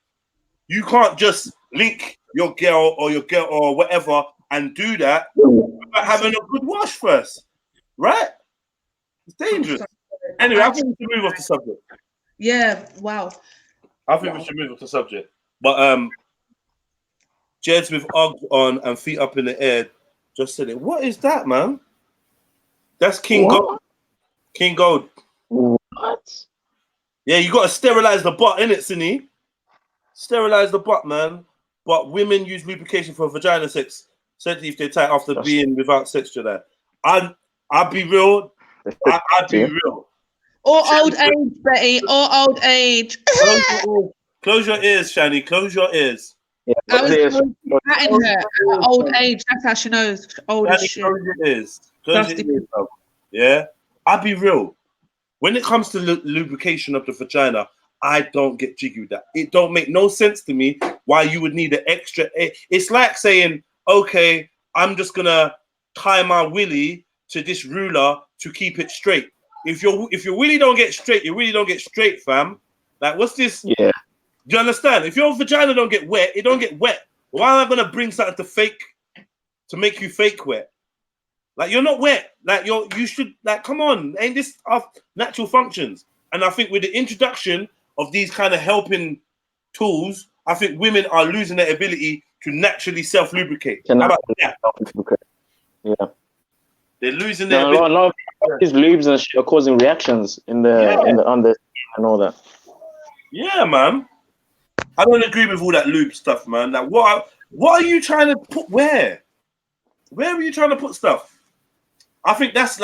you can't just link your girl or whatever and do that without having a good wash first, right? It's dangerous. Anyway, I think we should move off the subject. Yeah, wow. I think we should move off the subject. But Jeds with Uggs on and feet up in the air just said it. What is that, man? That's King Gold. King Gold. What? Yeah, you got to sterilize the butt, innit, Sini? Sterilize the butt, man. But women use lubrication for vagina sex, certainly if they're tight after being without sex, Jedi. I'd be real. I'd be real. Or old age, Betty. Or old age. Close your ears, Shani. Close your ears. Yeah, I was there's- patting her at her old age. That's how she knows old as That shit. it is. Close it is, bro. Yeah, I'll be real. When it comes to lubrication of the vagina, I don't get jiggy with that. It don't make no sense to me why you would need an extra. It's like saying, okay, I'm just gonna tie my willy to this ruler to keep it straight. If your willy don't get straight, you really don't get straight, fam. Like, what's this? Yeah. Do you understand? If your vagina don't get wet, it don't get wet. Why am I gonna bring something to make you fake wet? Like, you're not wet. Like, you should, like, come on. Ain't this our natural functions? And I think with the introduction of these kind of helping tools, I think women are losing their ability to naturally self-lubricate. How about that? Yeah. They're losing their A ability. lot of these lubes and shit are causing reactions on the and all that. Yeah, man. I don't agree with all that lube stuff, man. Like, what are you trying to put where? Where are you trying to put stuff? I think that's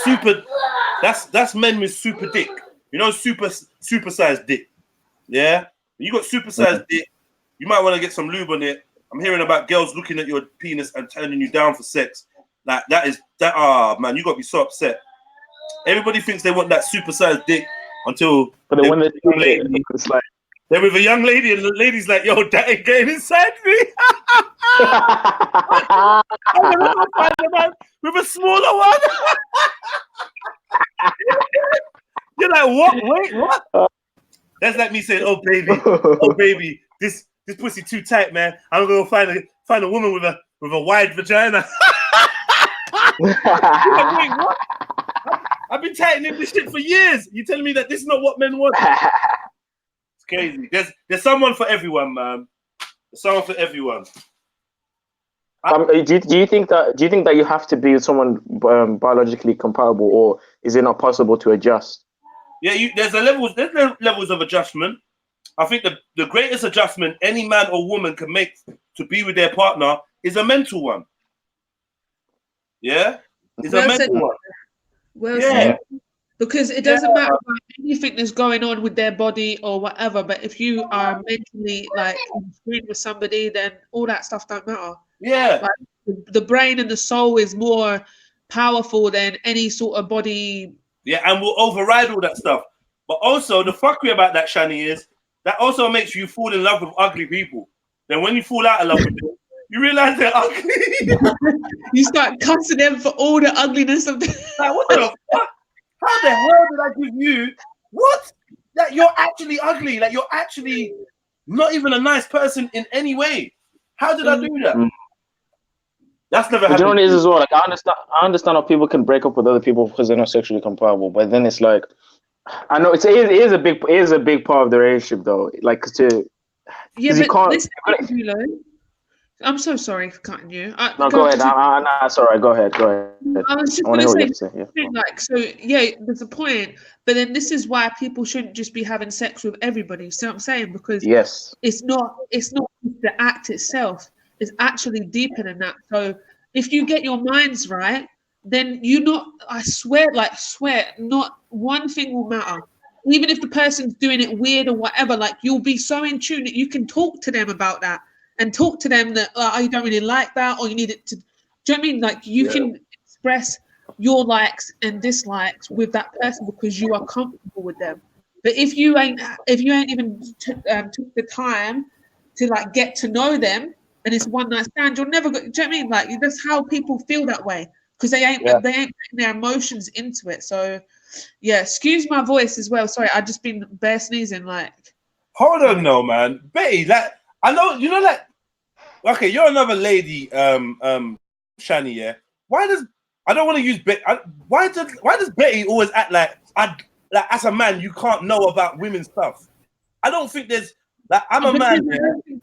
super. That's men with super dick. You know, super sized dick. Yeah, you got super sized dick. You might want to get some lube on it. I'm hearing about girls looking at your penis and turning you down for sex. Like, that. Ah, man, you got to be so upset. Everybody thinks they want that super sized dick until. But then when it's like. They're with a young lady, and the lady's like, "Yo, that ain't getting inside me." With a smaller one. You're like, what? Wait, what? That's like me saying, "Oh baby, this pussy too tight, man. I'm gonna find a woman with a wide vagina." Like, wait, what? I've been tightening this shit for years. You telling me that this is not what men want? Crazy. There's someone for everyone, man. There's someone for everyone. Do you think that you have to be with someone biologically compatible, or is it not possible to adjust? Yeah, there's levels of adjustment. I think the greatest adjustment any man or woman can make to be with their partner is a mental one. Yeah, it's a mental one. Well said. Because it doesn't matter about anything that's going on with their body or whatever, but if you are mentally like in tune with somebody, then all that stuff don't matter. Yeah. Like, the brain and the soul is more powerful than any sort of body. Yeah, and we'll override all that stuff. But also, the fuckery about that, Shani, is that also makes you fall in love with ugly people. Then when you fall out of love with them, you realize they're ugly. You start cussing them for all the ugliness of them. Like, what the fuck? How the hell did I give you what? That you're actually ugly. Like, you're actually not even a nice person in any way. How did I do that? That's never happened. You know what it is as well. Like, I understand how people can break up with other people because they're not sexually compatible, but then it's like, I know it is a big part of the relationship though. Like, yeah, you but can't. I'm so sorry for cutting you. No, go ahead. It's all right. Go ahead. I was just going to say, like, so yeah, there's a point, but then this is why people shouldn't just be having sex with everybody. See what I'm saying? Because it's not the act itself. It's actually deeper than that. So if you get your minds right, then I swear, not one thing will matter. Even if the person's doing it weird or whatever, like, you'll be so in tune that you can talk to them about that. And talk to them that you don't really like that, or you need it to. Do you know what I mean? Like, you can express your likes and dislikes with that person because you are comfortable with them. But if you ain't even took the time to like get to know them, and it's one night stand, you'll never. Do you know what I mean? Like, that's how people feel that way because they ain't putting their emotions into it. So, yeah. Excuse my voice as well. Sorry, I've just been bare sneezing. Like, hold on, no, man, Betty. That I know. You know that. Okay, you're another lady, Shani. Yeah. Why does I don't want to use Betty? Why does Betty always act like as a man you can't know about women's stuff? I don't think there's like I'm a man.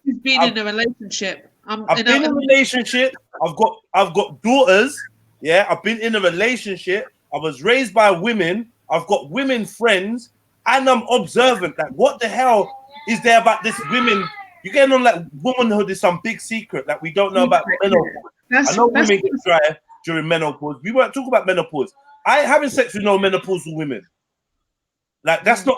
She's been in a relationship. I've been in a relationship. I've got daughters. Yeah, I've been in a relationship. I was raised by women. I've got women friends, and I'm observant. Like, what the hell is there about this women? You're getting on like womanhood is some big secret that we don't know about menopause. I know women get dry during menopause. We weren't talking about menopause. I ain't having sex with no menopausal women. Like that's not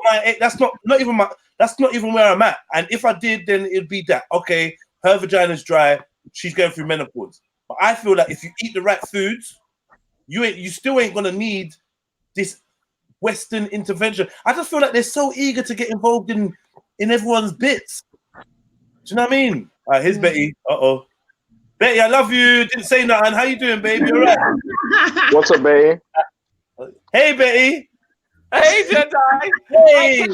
not even where I'm at. And if I did, then it'd be that okay, her vagina's dry, she's going through menopause. But I feel like if you eat the right foods, you still ain't gonna need this Western intervention. I just feel like they're so eager to get involved in everyone's bits. Do you know what I mean? All right, here's Betty. Betty, I love you. Didn't say nothing. How you doing, baby? All right. What's up, Betty? Hey, Betty. Hey, Jedi. Hey.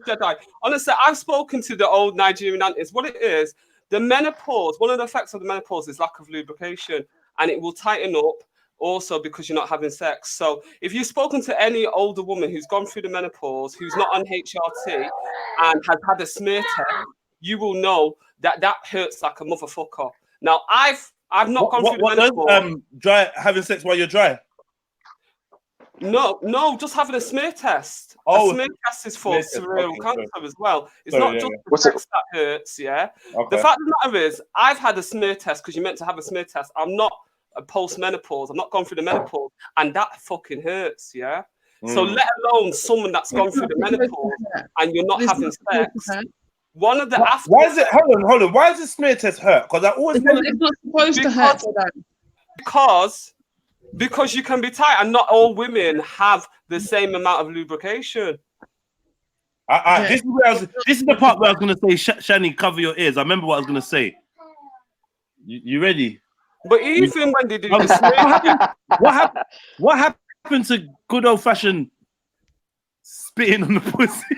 Jedi. Honestly, I've spoken to the old Nigerian aunties. What it is, the menopause, one of the effects of the menopause is lack of lubrication, and it will tighten up also because you're not having sex. So if you've spoken to any older woman who's gone through the menopause, who's not on HRT and has had a smear test, you will know that hurts like a motherfucker. Now, I've not gone through the menopause. Dry having sex while you're dry? No, just having a smear test. Oh, a smear test is for cerebral cancer as well. It's Sorry, not just the sex that hurts, yeah? Okay. The fact of the matter is, I've had a smear test because you're meant to have a smear test. I'm not a post-menopause. I'm not gone through the menopause, and that fucking hurts, yeah? So let alone someone that's gone through the menopause and you're not having sex. One of the aspects... Why is it... Hold on. Why does the smear test hurt? Because I always... It's not supposed to hurt. Because you can be tight, and not all women have the same amount of lubrication. This is the part where I was going to say, Shani, cover your ears. I remember what I was going to say. You ready? But even when they do the smear, what happened to good old fashioned spitting on the pussy?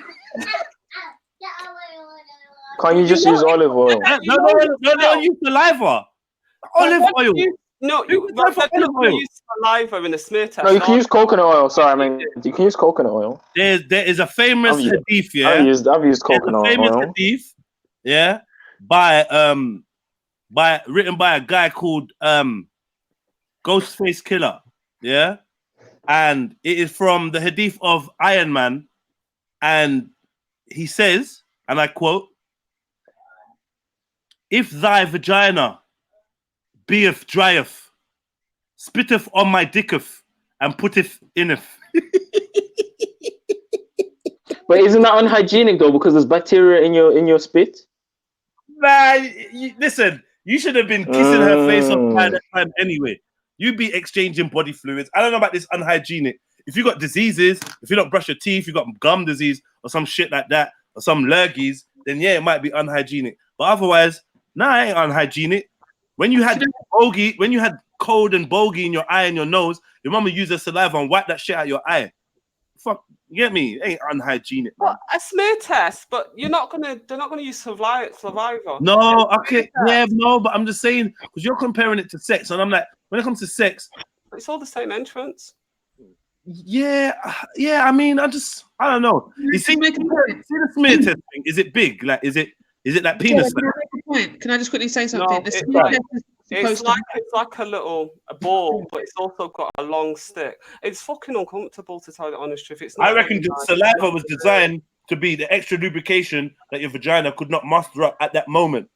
Can't you just use olive oil? No, use saliva. Olive oil. No, you use saliva in a smear test. No, you can use coconut oil. Sorry, I mean you can use coconut oil. There is a famous hadith, yeah. I've used coconut oil. Famous hadith, yeah, written by a guy called Ghostface Killer, yeah, and it is from the hadith of Iron Man, and he says, and I quote, "If thy vagina beeth drieth, spitteth on my dicketh, and putteth ineth." But isn't that unhygienic though? Because there's bacteria in your spit. Nah, listen. You should have been kissing her face off by that time anyway. You'd be exchanging body fluids. I don't know about this unhygienic. If you got diseases, if you don't brush your teeth, you got gum disease or some shit like that, or some lurgies, then yeah, it might be unhygienic. But otherwise, nah, it ain't unhygienic. When you had cold and bogey in your eye and your nose, your mama used her saliva and wipe that shit out your eye. Fuck, you get me? It ain't unhygienic. Well, a smear they're not gonna use saliva. No, okay, yeah, no, but I'm just saying because you're comparing it to sex, and I'm like, when it comes to sex, it's all the same entrance. Yeah. I mean, I don't know. You see the smear test thing? Is it big? Like, is it like penis? Can I just quickly say something? No, it's like a ball, but it's also got a long stick. It's fucking uncomfortable, to tell you the honest truth. I reckon the saliva was designed to be the extra lubrication that your vagina could not muster up at that moment.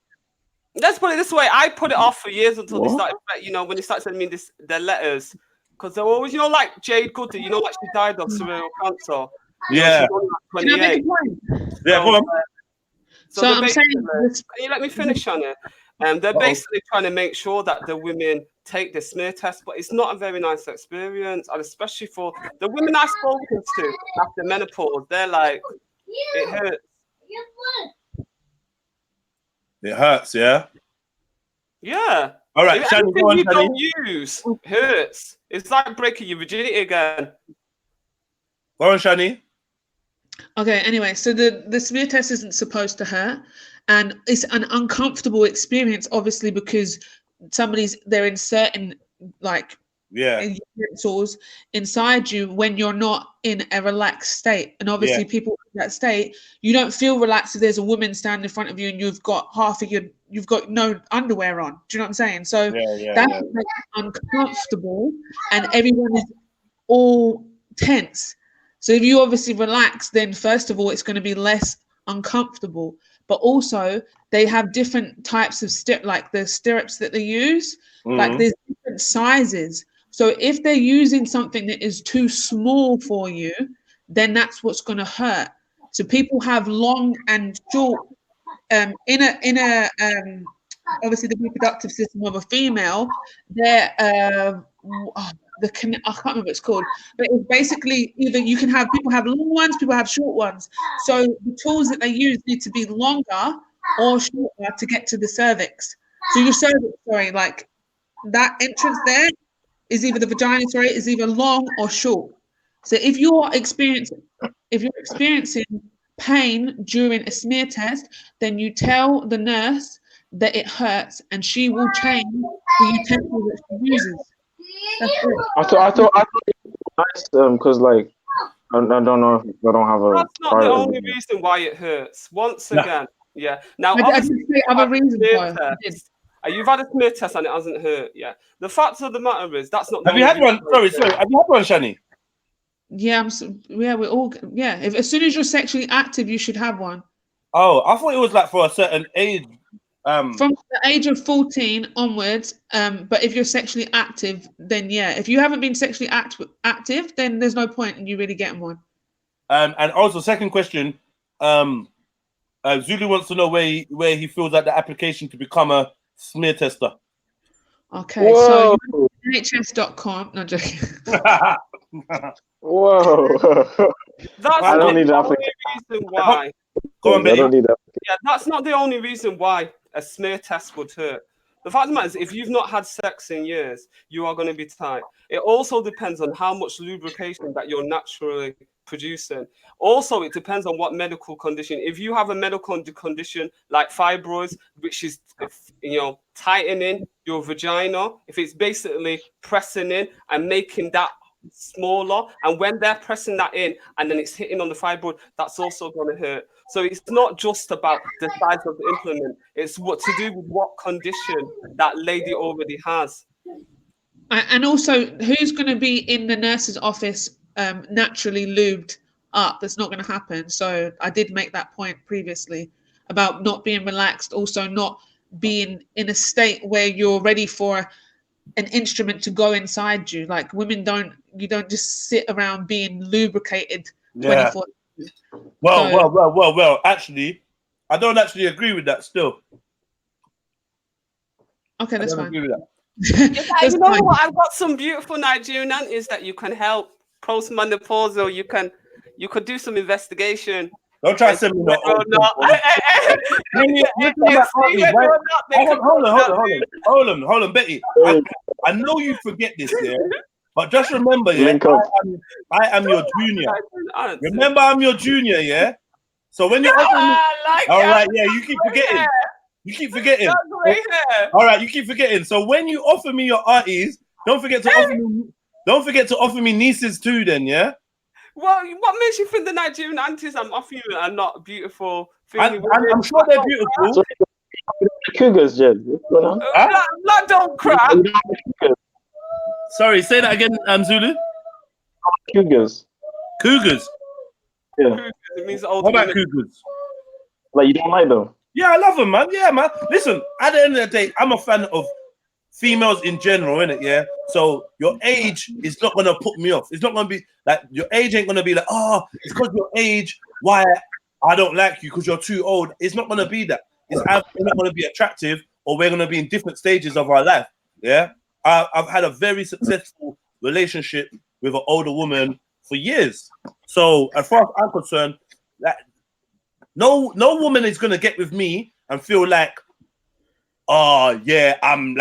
Let's put it this way. I put it off for years until they started, when they started sending me their letters. Because they're always, like Jade Goody, like she died of cerebral cancer. Yeah. She was only like 28. Yeah, go on. So I'm saying, can you let me finish on it? They're basically trying to make sure that the women take the smear test, but it's not a very nice experience, and especially for the women I've spoken to after menopause, they're like, it hurts. It hurts, yeah? Yeah. All right, Shani, go on, you Shani. don't use hurts. It's like breaking your virginity again. Go on, Shani. Okay, anyway, so the smear test isn't supposed to hurt, and it's an uncomfortable experience, obviously, because they're inserting utensils inside you when you're not in a relaxed state. And obviously people in that state, you don't feel relaxed if there's a woman standing in front of you and you've got no underwear on. Do you know what I'm saying? So that makes it uncomfortable, and everyone is all tense. So if you obviously relax, then first of all, it's going to be less uncomfortable. But also, they have different types of like the stirrups that they use. Like there's different sizes So if they're using something that is too small for you, then that's what's going to hurt. So people have long and short in a obviously the reproductive system of a female, they're I can't remember what it's called, but it's basically either you can have people have long ones, people have short ones. So the tools that they use need to be longer or shorter to get to the cervix. So your cervix, like that entrance there is either the vagina, is either long or short. So if you're experiencing pain during a smear test, then you tell the nurse that it hurts, and she will change the utensil that she uses. That's it. I thought it was nice because like I don't know if I don't have a. That's not the only reason why it hurts. Once again, yeah. Now, I didn't say other reasons why. You've had a smear test and it hasn't hurt. Yeah. The fact of the matter is that's not. Have you had one? Sorry. Have you had one, Shani? Yeah, we're all. Yeah, as soon as you're sexually active, you should have one. Oh, I thought it was like for a certain age. From the age of 14 onwards, but if you're sexually active, then yeah. If you haven't been sexually active, then there's no point in you really getting one. And also, second question, Zulu wants to know where he feels like the application to become a smear tester. Okay, whoa. So NHS.com. No, joking. Whoa. I don't need that reason why. Go on, Betty. I don't need that. Yeah, that's not the only reason why a smear test would hurt. The fact of the matter is, if you've not had sex in years, you are going to be tight. It also depends on how much lubrication that you're naturally producing. Also, it depends on what medical condition. If you have a medical condition like fibroids, which is, tightening your vagina, if it's basically pressing in and making that smaller, and when they're pressing that in and then it's hitting on the fibroid, that's also going to hurt. So it's not just about the size of the implement, it's what to do with what condition that lady already has. And also, who's going to be in the nurse's office naturally lubed up? That's not going to happen. So I did make that point previously about not being relaxed, also not being in a state where you're ready for an instrument to go inside you. Like women you don't just sit around being lubricated 24. Well, actually, I don't actually agree with that still. Okay, that's fine. Agree with that. You know what? I've got some beautiful Nigerian aunties that you can help postmenopausal. You could do some investigation. Don't try to send me Hold on, Betty. I know you forget this, yeah. But just remember, yeah, I am your junior. Remember, I'm your junior, yeah. So when you're right, yeah, you keep forgetting. You keep forgetting. All right, you keep forgetting. So when you offer me your aunties, don't forget to offer me nieces too. Then, yeah. Well, what makes you think the Nigerian aunties I'm offering you are not beautiful? I'm sure they're beautiful. So, cougars, Jed. What's going on? Blood don't cry. Sorry, say that again, Zulu. Cougars. Cougars. Yeah. It means old. What about cougars? Like you don't like them? Yeah, I love them, man. Yeah, man. Listen, at the end of the day, I'm a fan of females in general, innit? Yeah. So your age is not gonna put me off. It's not gonna be like your age ain't gonna be like, oh, it's because your age why I don't like you because you're too old. It's not gonna be that. It's either not gonna be attractive or we're gonna be in different stages of our life. Yeah. I've had a very successful relationship with an older woman for years. So as far as I'm concerned, that no woman is gonna get with me and feel like, oh yeah, I'm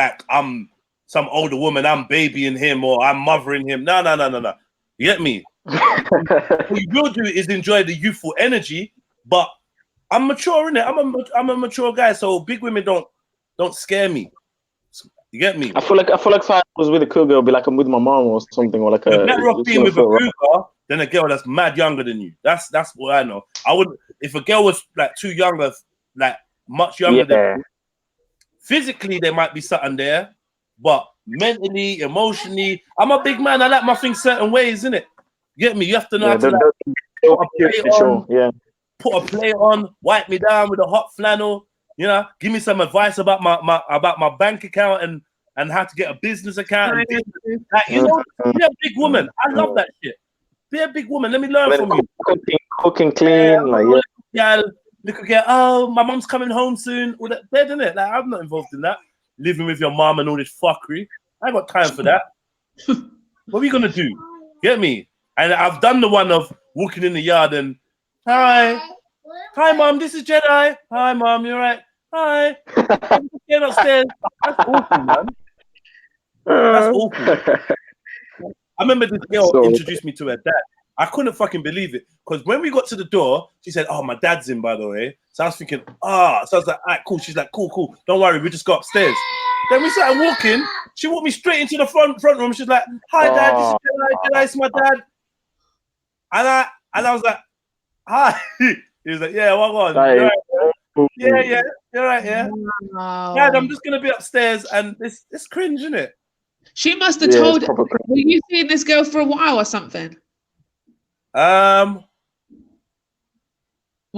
some older woman, I'm babying him or I'm mothering him. No. You get me? What you will do is enjoy the youthful energy, but I'm mature, innit? I'm a mature guy, so big women don't scare me. You get me? I feel like if I was with a cougar, it'd be like I'm with my mom or something, or like You're better off being with a cougar than a girl that's mad younger than you. That's what I know. I would if a girl was like too younger, like much younger than you, physically there might be something there, but mentally, emotionally, I'm a big man. I like my things certain ways, innit? You get me? You have to know how to put a play on, wipe me down with a hot flannel. You know, give me some advice about my bank account and how to get a business account. And like, you know, be a big woman. I love that shit. Be a big woman. Let me learn from you. Cooking clean, like yeah. Look again. Oh, my mom's coming home soon. All that dead, isn't it? Like I'm not involved in that. Living with your mom and all this fuckery. I ain't got time for that. What are we gonna do? Get me? And I've done the one of walking in the yard and hi, mom. This is Jedi. Hi, mom. You're right. Hi. Get upstairs. That's awful, man. That's awful. I remember this girl introduced me to her dad. I couldn't fucking believe it because when we got to the door, she said, "Oh, my dad's in, by the way." So I was thinking, So I was like, "All right, cool." She's like, "Cool. Don't worry, we just go upstairs." Then we started walking. She walked me straight into the front room. She's like, "Hi, Dad. This is Jedi. It's my dad." And I was like, "Hi." He was like, "Yeah, what on?" You're right, yeah, you're right, yeah. Wow. Dad, I'm just gonna be upstairs, and it's cringe, isn't it? She must have told. Were you seeing this girl for a while or something? One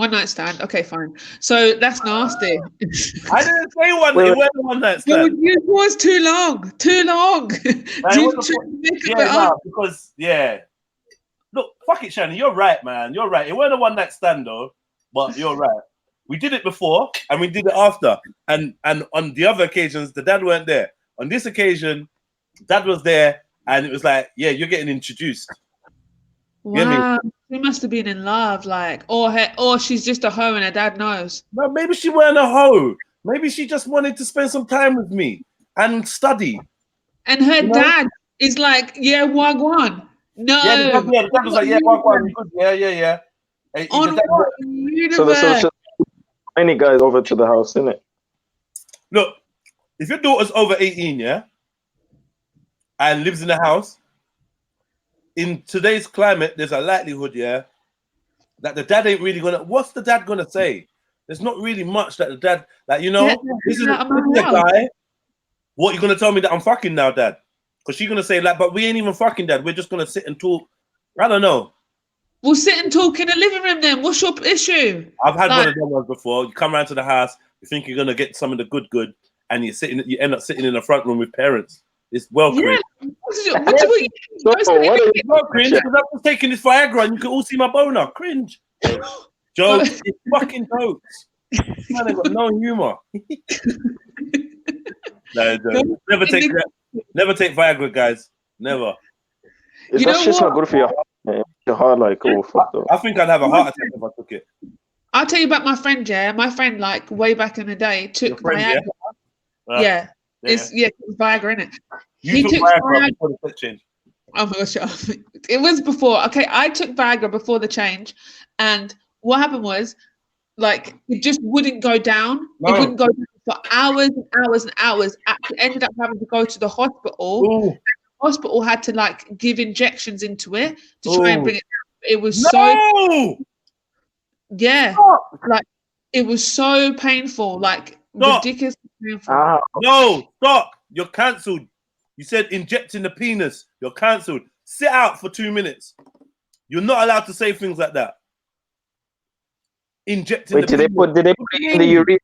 night stand. Okay, fine. So that's nasty. I didn't say one. It wasn't one night stand. It was too long. Too long. Because look, fuck it, Shannon. You're right, man. You're right. It wasn't a one night stand though, but you're right. We did it before and we did it after. And on the other occasions, the dad weren't there. On this occasion, dad was there, and it was like, yeah, you're getting introduced. Wow, she must have been in love, like, or she's just a hoe and her dad knows. No, maybe she weren't a hoe. Maybe she just wanted to spend some time with me and study. And her dad is like, yeah, wagwan. No. Yeah, the dad was like, yeah, wagwan. Yeah. Hey, on what universe? So any guys over to the house, innit? Look, if your daughter's over 18, yeah, and lives in the house, in today's climate, there's a likelihood, yeah, that the dad ain't really gonna. What's the dad gonna say? There's not really much that the dad, like, you know, this is a guy. What, you gonna tell me that I'm fucking now, dad? Because she's gonna say, like, but we ain't even fucking, dad. We're just gonna sit and talk. I don't know. We'll sit and talk in the living room then. What's your issue? I've had one of them ones before. You come around to the house, you think you're gonna get some of the good, and you end up sitting in the front room with parents. It's well cringe. What cringe? Because I'm just taking this Viagra and you can all see my boner. Cringe. Jokes. It's fucking jokes. Man, they got no humor. No, never take Viagra, guys. Never. That's just not good for your heart. Man. Your heart, like, oh, fuck though. I think I'd have a heart attack if I took it. I'll tell you about my friend, My friend, like, way back in the day, took Viagra. Yeah. It's Viagra, innit? You took Viagra before the sex change. Oh my gosh, it was before. Okay, I took Viagra before the change, and what happened was, like, it just wouldn't go down. No. It wouldn't go down for hours and hours and hours. I ended up having to go to the hospital. Ooh. The hospital had to, like, give injections into it to try and bring it down. It was like, it was so painful, like, ridiculously painful. No, stop. You're cancelled. You said injecting the penis. You're cancelled. Sit out for 2 minutes. You're not allowed to say things like that. Injecting the penis. Did they put it in the urine?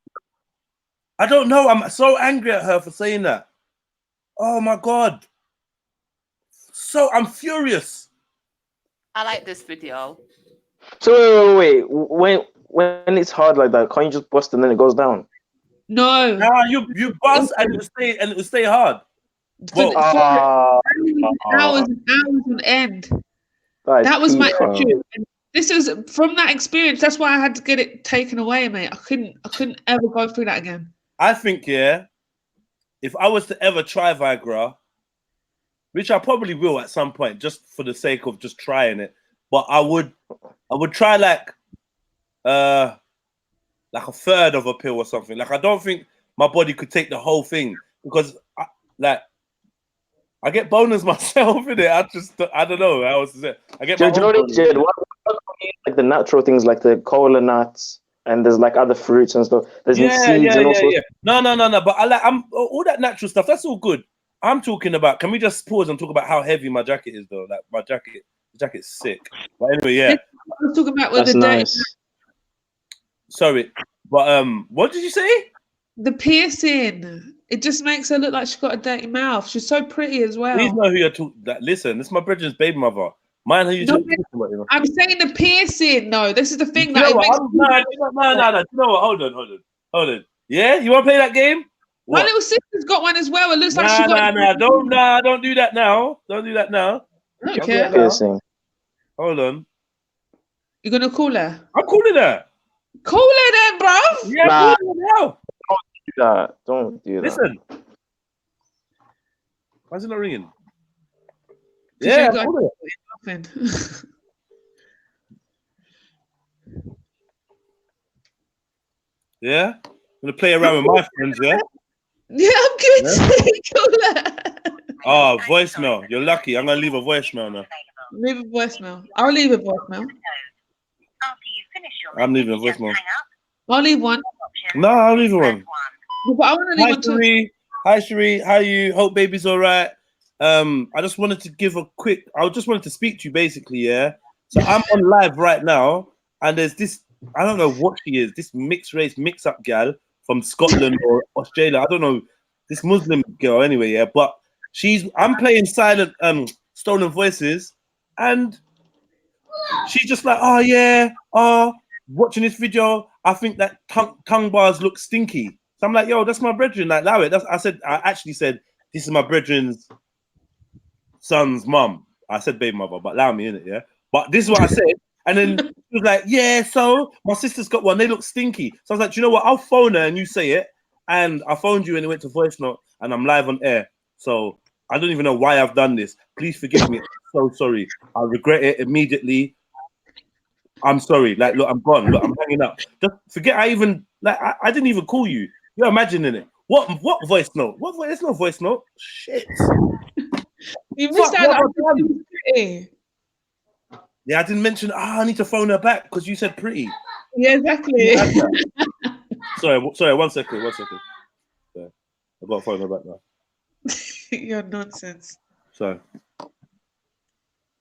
I don't know. I'm so angry at her for saying that. Oh my God. So I'm furious. I like this video. So wait. When it's hard like that, can't you just bust and then it goes down? No. Nah, you bust and it will stay hard. Hours and hours on end. That was my issue. And this is from that experience. That's why I had to get it taken away, mate. I couldn't ever go through that again. I think, if I was to ever try Viagra, which I probably will at some point, just for the sake of just trying it, but I would try like a third of a pill or something. Like, I don't think my body could take the whole thing because I get boners myself in it. I don't know how else to say. I get. What like the natural things like the cola nuts and there's like other fruits and stuff. There's seeds and all sorts. No. But I'm all that natural stuff. That's all good. I'm talking about. Can we just pause and talk about how heavy my jacket is though? Like my jacket's sick. But anyway, yeah. I was talking about with that's the nice. Sorry, but what did you say? The piercing. It just makes her look like she's got a dirty mouth. She's so pretty as well. Please know who you're talking. Listen, this is my brethren's baby mother. Mind who you No, talking about. You know? I'm saying the piercing. No, this is the thing You that know it what? makes. No. You know what? Hold on. Yeah, you want to play that game? My What? little sister's got one as well. It looks like she got. Don't do that now. Don't do that now. I don't Don't do care. that now. Piercing. Hold on. You're gonna call her. I'm calling her. Call her then, bruv. Yeah, Nah. I'm calling her now. Do that. Don't do that. Listen. Why is it not ringing? 'Cause Yeah, you I'm got calling her. nothing. Yeah? I'm going to play around with my friends, yeah? Yeah, I'm good. Yeah? Call her. Oh, voicemail. You're lucky. I'm going to leave a voicemail now. Leave a voicemail. I'll leave a voicemail. I'm leaving a voicemail. I'll leave one. No, I'll leave one. But I want to leave Hi, one too. Cherie. Hi, Cherie. How are you? Hope baby's all right. I just wanted to give a quick. I just wanted to speak to you, basically. Yeah. So I'm on live right now, and there's this. I don't know what she is. This mixed race, mix-up gal from Scotland or Australia. I don't know. This Muslim girl, anyway. Yeah, but I'm playing silent, stolen voices, and she's just like, oh yeah, watching this video. I think that tongue bars look stinky. So I'm like, yo, that's my brethren. Like, allow it. I actually said, this is my brethren's son's mum. I said baby mother, but allow me in it, yeah. But this is what I said, and then she was like, yeah. So my sister's got one. They look stinky. So I was like, do you know what? I'll phone her and you say it. And I phoned you and it went to voice note, and I'm live on air. So I don't even know why I've done this. Please forgive me. I'm so sorry. I regret it immediately. I'm sorry. Like, look, I'm gone. Look, I'm hanging up. Just forget I even I didn't even call you. You're imagining it. What voice note? What voice? There's no voice note. Shit. You missed out on pretty. Yeah, I didn't mention. I need to phone her back because you said pretty. Yeah, exactly. Sorry. 1 second. 1 second. Yeah, I've got to phone her back now. You're nonsense. So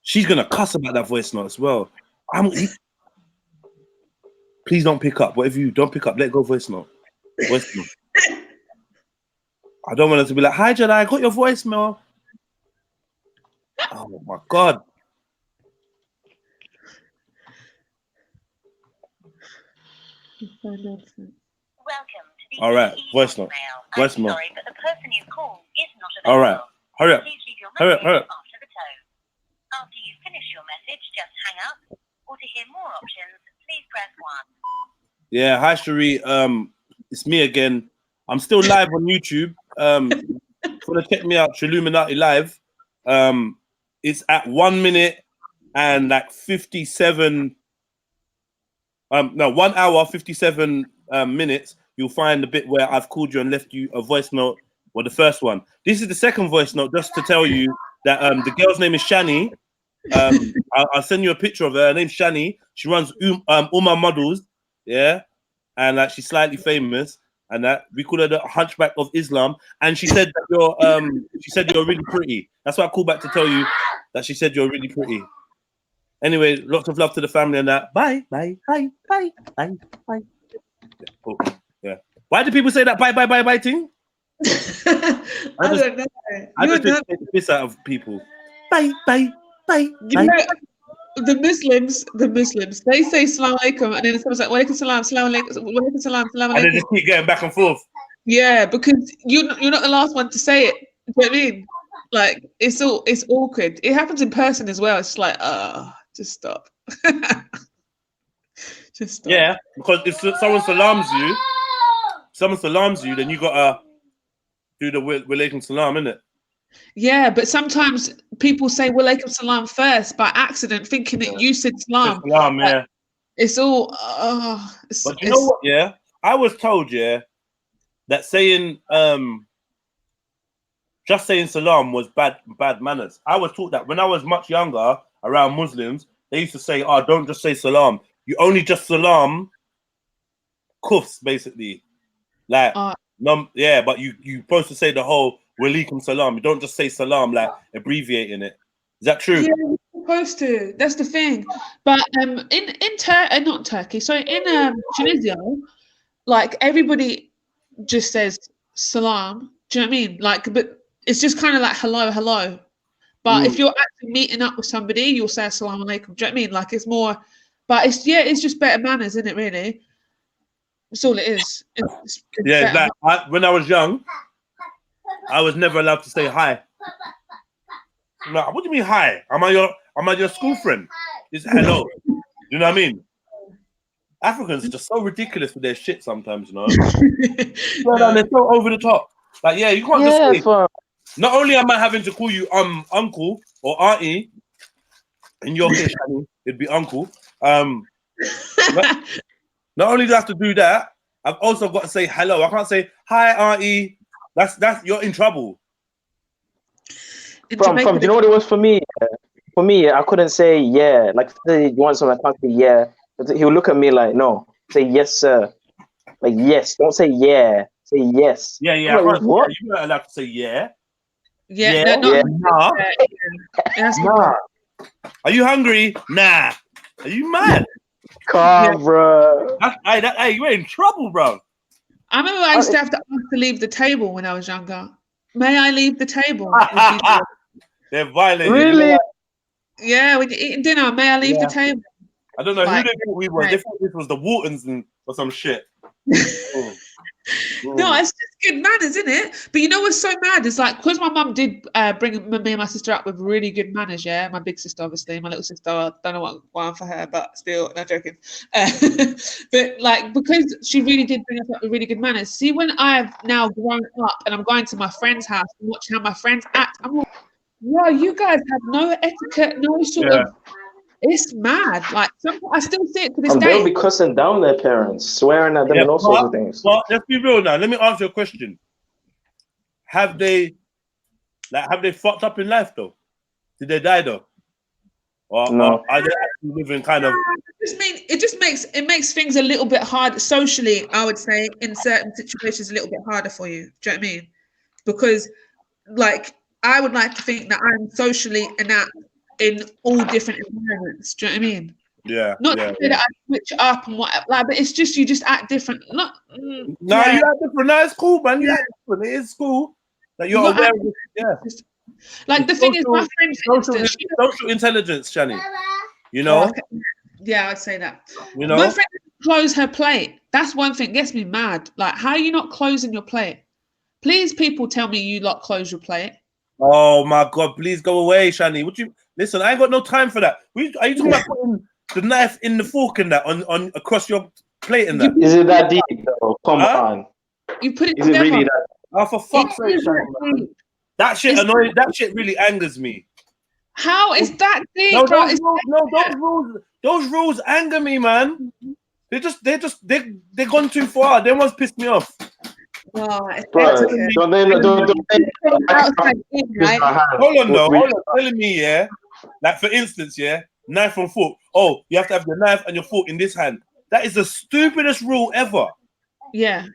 she's gonna cuss about that voice note as well. Please don't pick up. Whatever you don't pick up, let go voice note. Voice note. I don't want her to be like, hi Jedi, I got your voicemail. Oh my god. All right, voice note. Voice note. All right, hurry up. Hurry up. After you finish your message, just hang up. Or to hear more options, please press 1. Yeah, hi Cherie. It's me again. I'm still live on YouTube. If you want to check me out, Triluminati Live. It's at 1 minute and like 57. 1 hour 57 minutes. You'll find the bit where I've called you and left you a voice note. Well, the first one. This is the second voice note, just to tell you that the girl's name is Shani. I'll send you a picture of her. Her name's Shani. She runs Uma Models, yeah, and like she's slightly famous, and that we call her the Hunchback of Islam. And she said that you're really pretty. That's why I called back to tell you that she said you're really pretty. Anyway, lots of love to the family and that. Bye. Yeah, cool. Yeah. Why do people say that bye thing? I don't know. I just take the piss out of people. Bye. You know, the Muslims, they say Salaam Alaikum, and then someone's like, Walaikum Salam, Salam Alaikum, Salam And they just keep getting back and forth. Yeah, because you're not the last one to say it. Do you know what I mean? Like, it's awkward. It happens in person as well. It's like, just stop. Just stop. Yeah, because if someone salams you, then you gotta do the walaikum salam, innit? Yeah, but sometimes people say Walaikum Salam first by accident, thinking that you said Salam. Salam, yeah. It's all. But you know what? Yeah, I was told, yeah, that saying just saying salam was bad manners. I was taught that when I was much younger around Muslims. They used to say, "Oh, don't just say salam. You only just salam kuffs, basically." Like, yeah, but you supposed to say the whole walaikum salam. You don't just say salam, like abbreviating it. Is that true? Yeah, you're supposed to. That's the thing. But in not Turkey, sorry, in Tunisia, like everybody just says salam, Do you know what I mean? Like, but it's just kind of like hello, hello. But if you're actually meeting up with somebody, you'll say assalamu alaikum. Do you know what I mean? Like it's more, but it's just better manners, isn't it? Really, that's all it is. It's Yeah, better like when I was young, I was never allowed to say hi. Like, what do you mean hi? Am I your school friend? It's hello. You know what I mean? Africans are just so ridiculous with their shit sometimes, you know. No. They're so over the top. Like, yeah, you can't Yeah, just say. Not only am I having to call you uncle or auntie, in your case, it'd be uncle. Not only do I have to do that, I've also got to say hello. I can't say hi, auntie. That's you're in trouble. From do you know what it was for me? For me, I couldn't say yeah. Like, say you want something, I can't say yeah. He'll look at me like, no, say yes, sir. Like, yes, don't say yeah. Say yes. Yeah. I'm like, what? You're not allowed to say yeah. Yeah, Yeah. no, Nah. Nah. Are you hungry? Nah. Are you mad? Calm, bro. Hey, you're in trouble, bro. I remember I used to have to ask to leave the table when I was younger. May I leave the table? They're violating. Really? Yeah, when you're eating dinner, may I leave the table? I don't know Like, who they thought we were. They thought this was the Waltons or some shit. No, it's just good manners, isn't it? But you know what's so mad? It's like, because my mum did bring me and my sister up with really good manners, yeah? My big sister, obviously. My little sister, I don't know why I'm for her, but still, no joking. But like, because she really did bring us up with really good manners. See, when I've now grown up and I'm going to my friend's house and watching how my friends act, I'm like, wow, you guys have no etiquette, no sort of... It's mad. Like, I still see it to this And day. they'll be cussing down their parents, swearing at them and all sorts of things. Well, let's be real now. Let me ask you a question. Have they fucked up in life though? Did they die though? Or are they actually living kind of? It makes things a little bit harder socially. I would say in certain situations a little bit harder for you. Do you know what I mean? Because like I would like to think that I'm socially inept in all different environments. Do you know what I mean? Yeah. Not to say that I switch up and whatever, like, but it's just you just act different. You act different. No, it's cool, man. You act different. It is cool that you're aware of it. Yeah. Like the thing is, my friend, social intelligence, Shani. You know. Yeah, I'd say that. You know, my friend didn't close her plate. That's one thing gets me mad. Like, how are you not closing your plate? Please, people, tell me you lot close your plate. Oh my God! Please go away, Shani. Would you listen? I ain't got no time for that. Are you talking about putting the knife in the fork and that on across your plate and that? Is it that deep though? Come on. You put it Is together. it really that? Oh, for fuck's sake, Shani, that shit annoys. That shit really angers me. How is that deep, No, bro? Those rules anger me, man. They're gone too far. Them ones pissed me off. Oh, Hold on, telling me, yeah, like for instance, yeah, knife and fork. Oh, you have to have your knife and your fork in this hand. That is the stupidest rule ever. Yeah.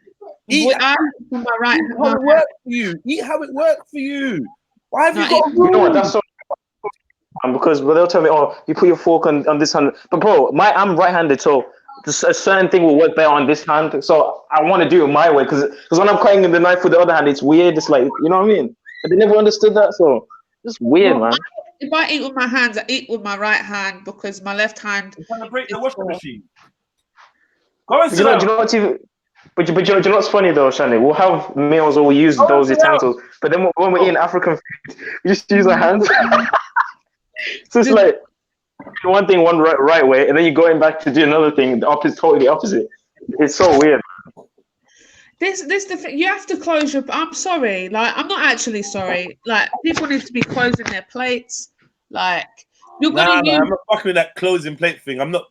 Eat how it works for you. Eat how it works for you. Why have you got a rule? You know what? That's so because they'll tell me, oh, you put your fork on this hand. But bro, I'm right-handed, so a certain thing will work better on this hand. So I want to do it my way because when I'm cutting the knife with the other hand, it's weird. It's like, you know what I mean? But they never understood that, so it's weird, man. If I eat with my hands, I eat with my right hand because my left hand. You're trying to break the washing machine. Do you know what's even? But you know what's funny though, Shani? We'll have meals or we'll use those utensils, but then when we're eating African food, we just use our hands. So it's like one thing one right way, and then you're going back to do another thing, the opposite, totally opposite. It's so weird. This the thing. You have to close your. I'm sorry. Like, I'm not actually sorry. Like, people need to be closing their plates. Like, you're gonna use. I'm not fucking with that closing plate thing. I'm not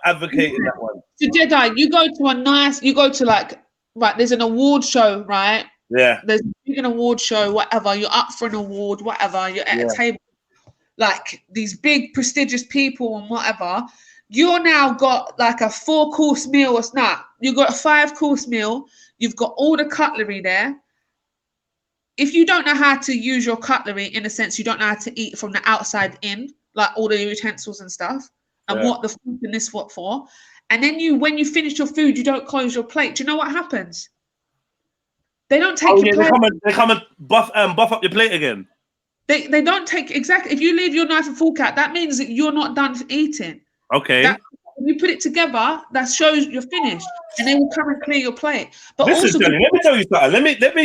advocating that one. So Jedi, you go to like, right, there's an award show, right? Yeah. There's an award show, whatever. You're up for an award, whatever. You're at a table, like these big prestigious people and whatever. You're now got like a 4-course meal or snack. You've got a 5-course meal. You've got all the cutlery there. If you don't know how to use your cutlery, in a sense, you don't know how to eat from the outside in, like all the utensils and stuff, and what the food and this what for. And then when you finish your food, you don't close your plate. Do you know what happens? They don't take Oh your yeah, plate. they come and buff up your plate again. They don't take exactly. If you leave your knife and fork out, that means that you're not done eating. Okay. That when you put it together, that shows you're finished, and they will come and clear your plate. But Listen, also, Johnny, let me tell you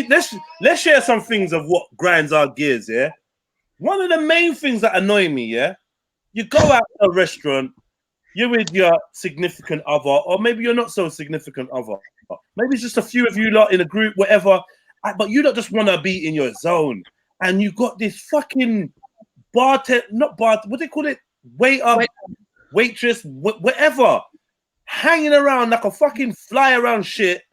something. Let's share some things of what grinds our gears. Yeah. One of the main things that annoy me. Yeah. You go out to a restaurant, you're with your significant other, or maybe you're not so significant other. Maybe it's just a few of you lot in a group, whatever. But you don't just want to be in your zone, and you got this fucking what do they call it? Waiter, waitress, whatever, hanging around like a fucking fly around shit,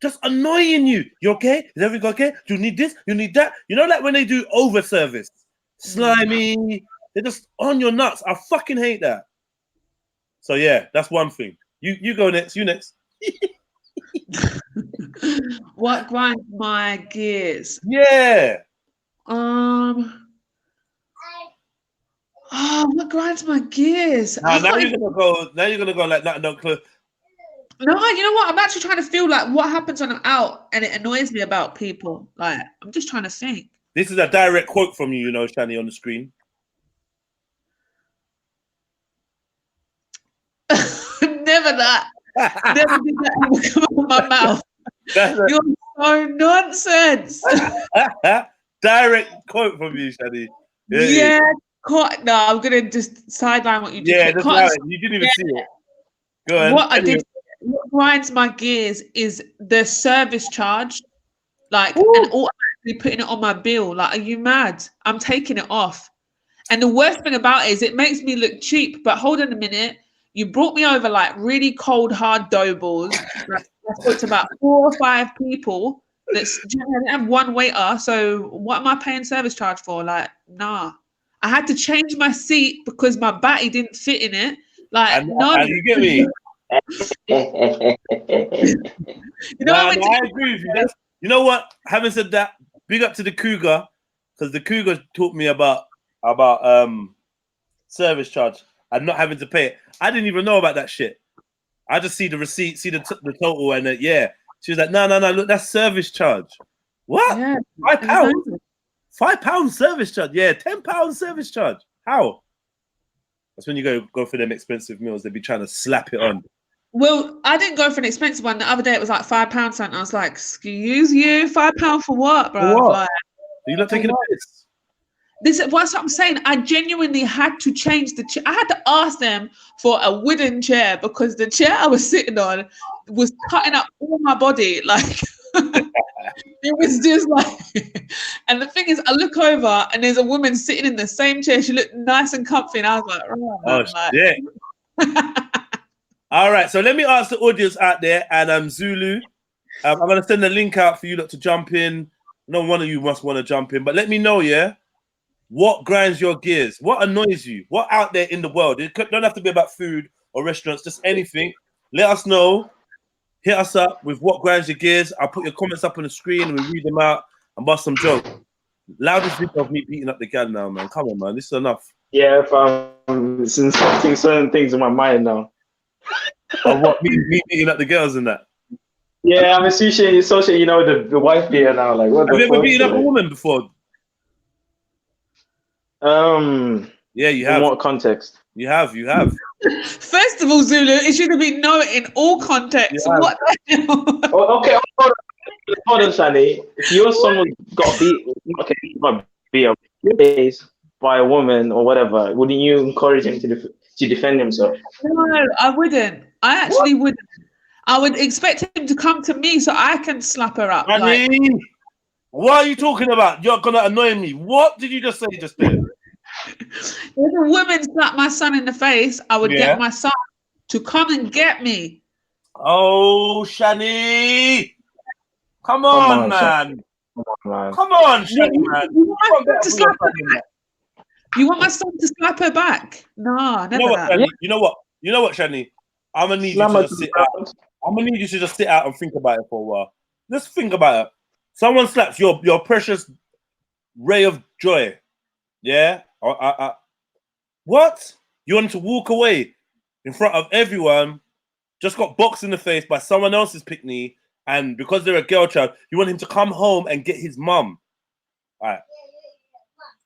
just annoying you. You okay? Is everything okay? Do you need this? You need that? You know, like when they do over service, slimy. They're just on your nuts. I fucking hate that. So yeah, that's one thing. You go next. You next. what grinds my gears? Yeah. What grinds my gears? Now you're gonna go. Now you're gonna go like that. No clue. No, you know what? I'm actually trying to feel like what happens when I'm out, and it annoys me about people. Like I'm just trying to think. This is a direct quote from you, Shani, on the screen. Never that. Never did that ever come out of my mouth. You're so nonsense. Direct quote from you, Shani. Yeah. No, I'm gonna just sideline what you just said. You didn't even see it. Go on. What grinds my gears is the service charge, like, and automatically putting it on my bill. Like, are you mad? I'm taking it off. And the worst thing about it is it makes me look cheap. But hold on a minute, you brought me over like really cold, hard dough balls. Like, I spoke to about 4 or 5 people. I didn't have one waiter. So what am I paying service charge for? Like, nah. I had to change my seat because my batty didn't fit in it. Like, no. You get me? I agree with you. You know what? Having said that, big up to the Cougar, because the Cougar taught me about service charge and not having to pay it. I didn't even know about that shit. I just see the receipt, see the total, and she was like, no, look, that's service charge. What? Yeah, £5? £5 service charge? Yeah, £10 service charge. How? That's when you go for them expensive meals. They'd be trying to slap it on. Well, I didn't go for an expensive one. The other day it was like £5 something. I was like, excuse you, £5 for what, bro? For what? Like, are you not taking a piss? What's what I'm saying. I genuinely had to change the chair. I had to ask them for a wooden chair because the chair I was sitting on was cutting up all my body. Like it was just like, and the thing is, I look over and there's a woman sitting in the same chair. She looked nice and comfy, and I was like, shit. All right, so let me ask the audience out there, and Zulu, I'm gonna send a link out for you lot to jump in. No one of you must want to jump in, but let me know, what grinds your gears? What annoys you? What out there in the world? It don't have to be about food or restaurants, just anything. Let us know. Hit us up with what grinds your gears. I'll put your comments up on the screen and we read them out and bust some jokes. Loudest video of me beating up the gal now, man. Come on, man. This is enough. Yeah, it's inserting certain things in my mind now. Or what? Me beating up the girls and that? Yeah, I'm associating the wife beater now. Like, what? Have you ever beaten up a woman before? Yeah, you have. In what context? You have. First of all, Zulu, it should have been no in all contexts. What the hell? Okay, hold on, Shani. If your son got beat by a woman or whatever, wouldn't you encourage him to defend himself? No, I wouldn't. I actually wouldn't. I would expect him to come to me so I can slap her up. What are you talking about? You're gonna annoy me. What did you just say just then? If a woman slapped my son in the face, I would get my son to come and get me. Oh, Shani. Come on, man. Come on, Shani, man. You want my son to slap her back? No, never You know what, Shani? I'm gonna need you to just sit out. I'm gonna need you to just sit out and think about it for a while. Just think about it. Someone slaps your precious ray of joy. Yeah? What? You want to walk away in front of everyone, just got boxed in the face by someone else's pickney, and because they're a girl child, you want him to come home and get his mum. All right.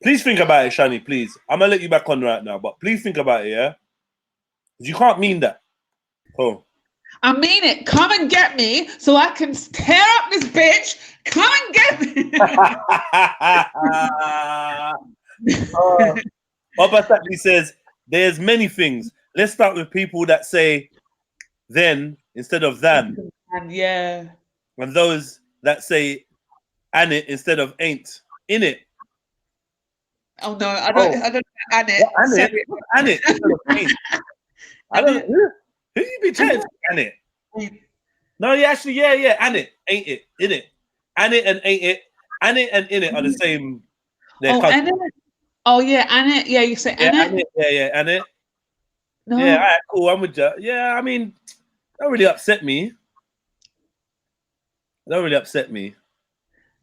Please think about it, Shani, please. I'm going to let you back on right now, but please think about it, yeah? You can't mean that. Oh. I mean it. Come and get me so I can tear up this bitch. Come and get me. Obasaki says, there's many things. Let's start with people that say then instead of than. And yeah. And those that say and it instead of ain't. In it. Oh no, I don't and it. And it. And it instead of ain't. I don't know. Who you be chatting to? And it. No, yeah, actually, yeah. And it, ain't it, in it. And it and ain't it. And it and in it are the same. And it. Oh yeah, and it. Yeah, you say and it. Yeah, and it. No. Yeah, all right, cool. I'm with you. Yeah, I mean, that really upset me.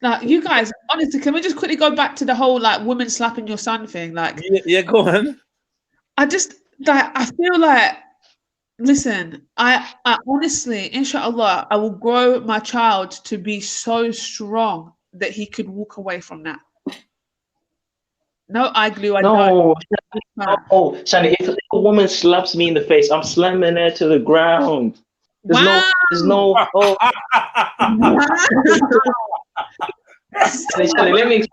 Now, you guys, honestly, can we just quickly go back to the whole like woman slapping your son thing? Like, yeah, go on. I just like I feel like. Listen, I honestly, inshallah, I will grow my child to be so strong that he could walk away from that. No eye glue. No, Shani, if a woman slaps me in the face, I'm slamming her to the ground. There's no. Oh. Shani, let me.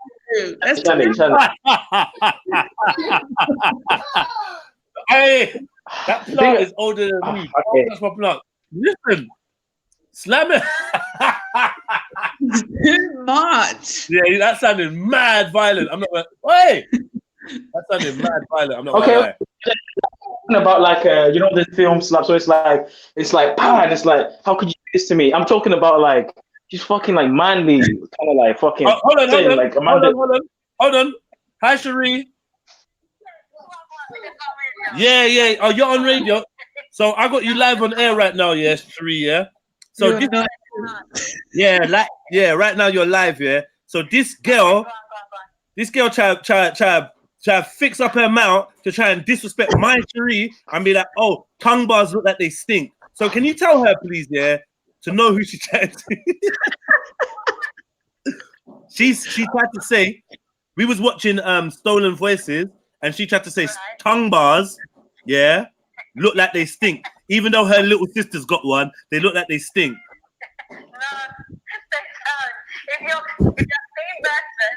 Shani. Hey, that plant is older than me. Okay. That's my plant. Listen, slam it. Too much. Yeah, that sounded mad violent. I'm not. Hey, that sounded mad violent. I'm not. Okay. About like you know the film slap, so it's like pow, and it's like how could you do this to me? I'm talking about like she's fucking like manly, kind of like fucking. Hold on. Hi, Cherie. Yeah. Oh, you're on radio. So I got you live on air right now, yeah, Cherie, yeah. So right now you're live, yeah. So this girl try fix up her mouth to try and disrespect my Cherie and be like, oh, tongue bars look like they stink. So can you tell her, please, yeah, to know who she tried to? She tried to say, we was watching Stolen Voices, and she tried to say tongue bars, yeah, look like they stink. Even though her little sister's got one, they look like they stink. No, if you're the same person.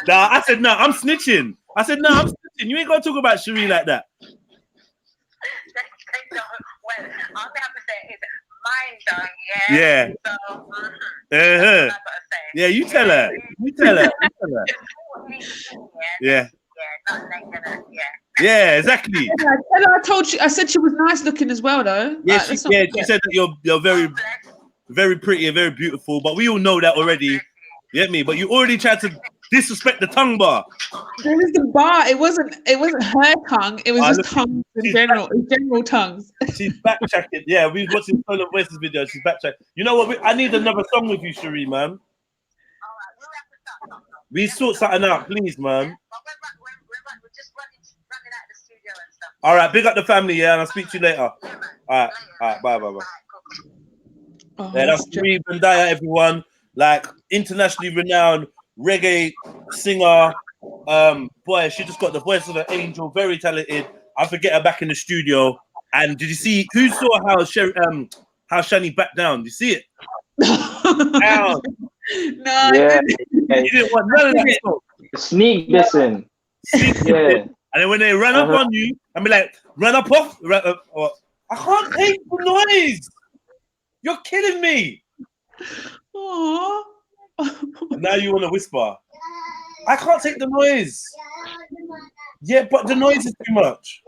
Nah, I said no, I'm snitching. You ain't gonna talk about Cherie like that. Well, all they have to say is mine done, yeah. So, yeah, you tell her. Yeah. Yeah, exactly. I said she was nice looking as well, though. Yeah, she said that you're very, very pretty and very beautiful, but we all know that already. You get me? But you already tried to disrespect the tongue bar. There was the bar. It wasn't her tongue. It was just tongues in general tongues. She's backtracking. Yeah, we was watching Stolen Voices video. She's backtracking. You know what? I need another song with you, Cherie, man. We sort something out, please, man. We're just running out the studio and stuff. All right, big up the family, yeah, and I'll speak to you later. All right, bye. Oh, yeah, that's Cherie Bandaya, everyone. Like internationally renowned reggae singer. Boy, she just got the voice of an angel. Very talented. I forget her back in the studio. And did you see who saw how Shani backed down? Did you see it? Down. No, yeah. You didn't want none of that stuff. Sneak dissing. Yeah. And then when they run up on you, and be like, run up off. I can't take the noise. You're kidding me. Aww. And now you want to whisper. I can't take the noise. Yeah, but the noise is too much.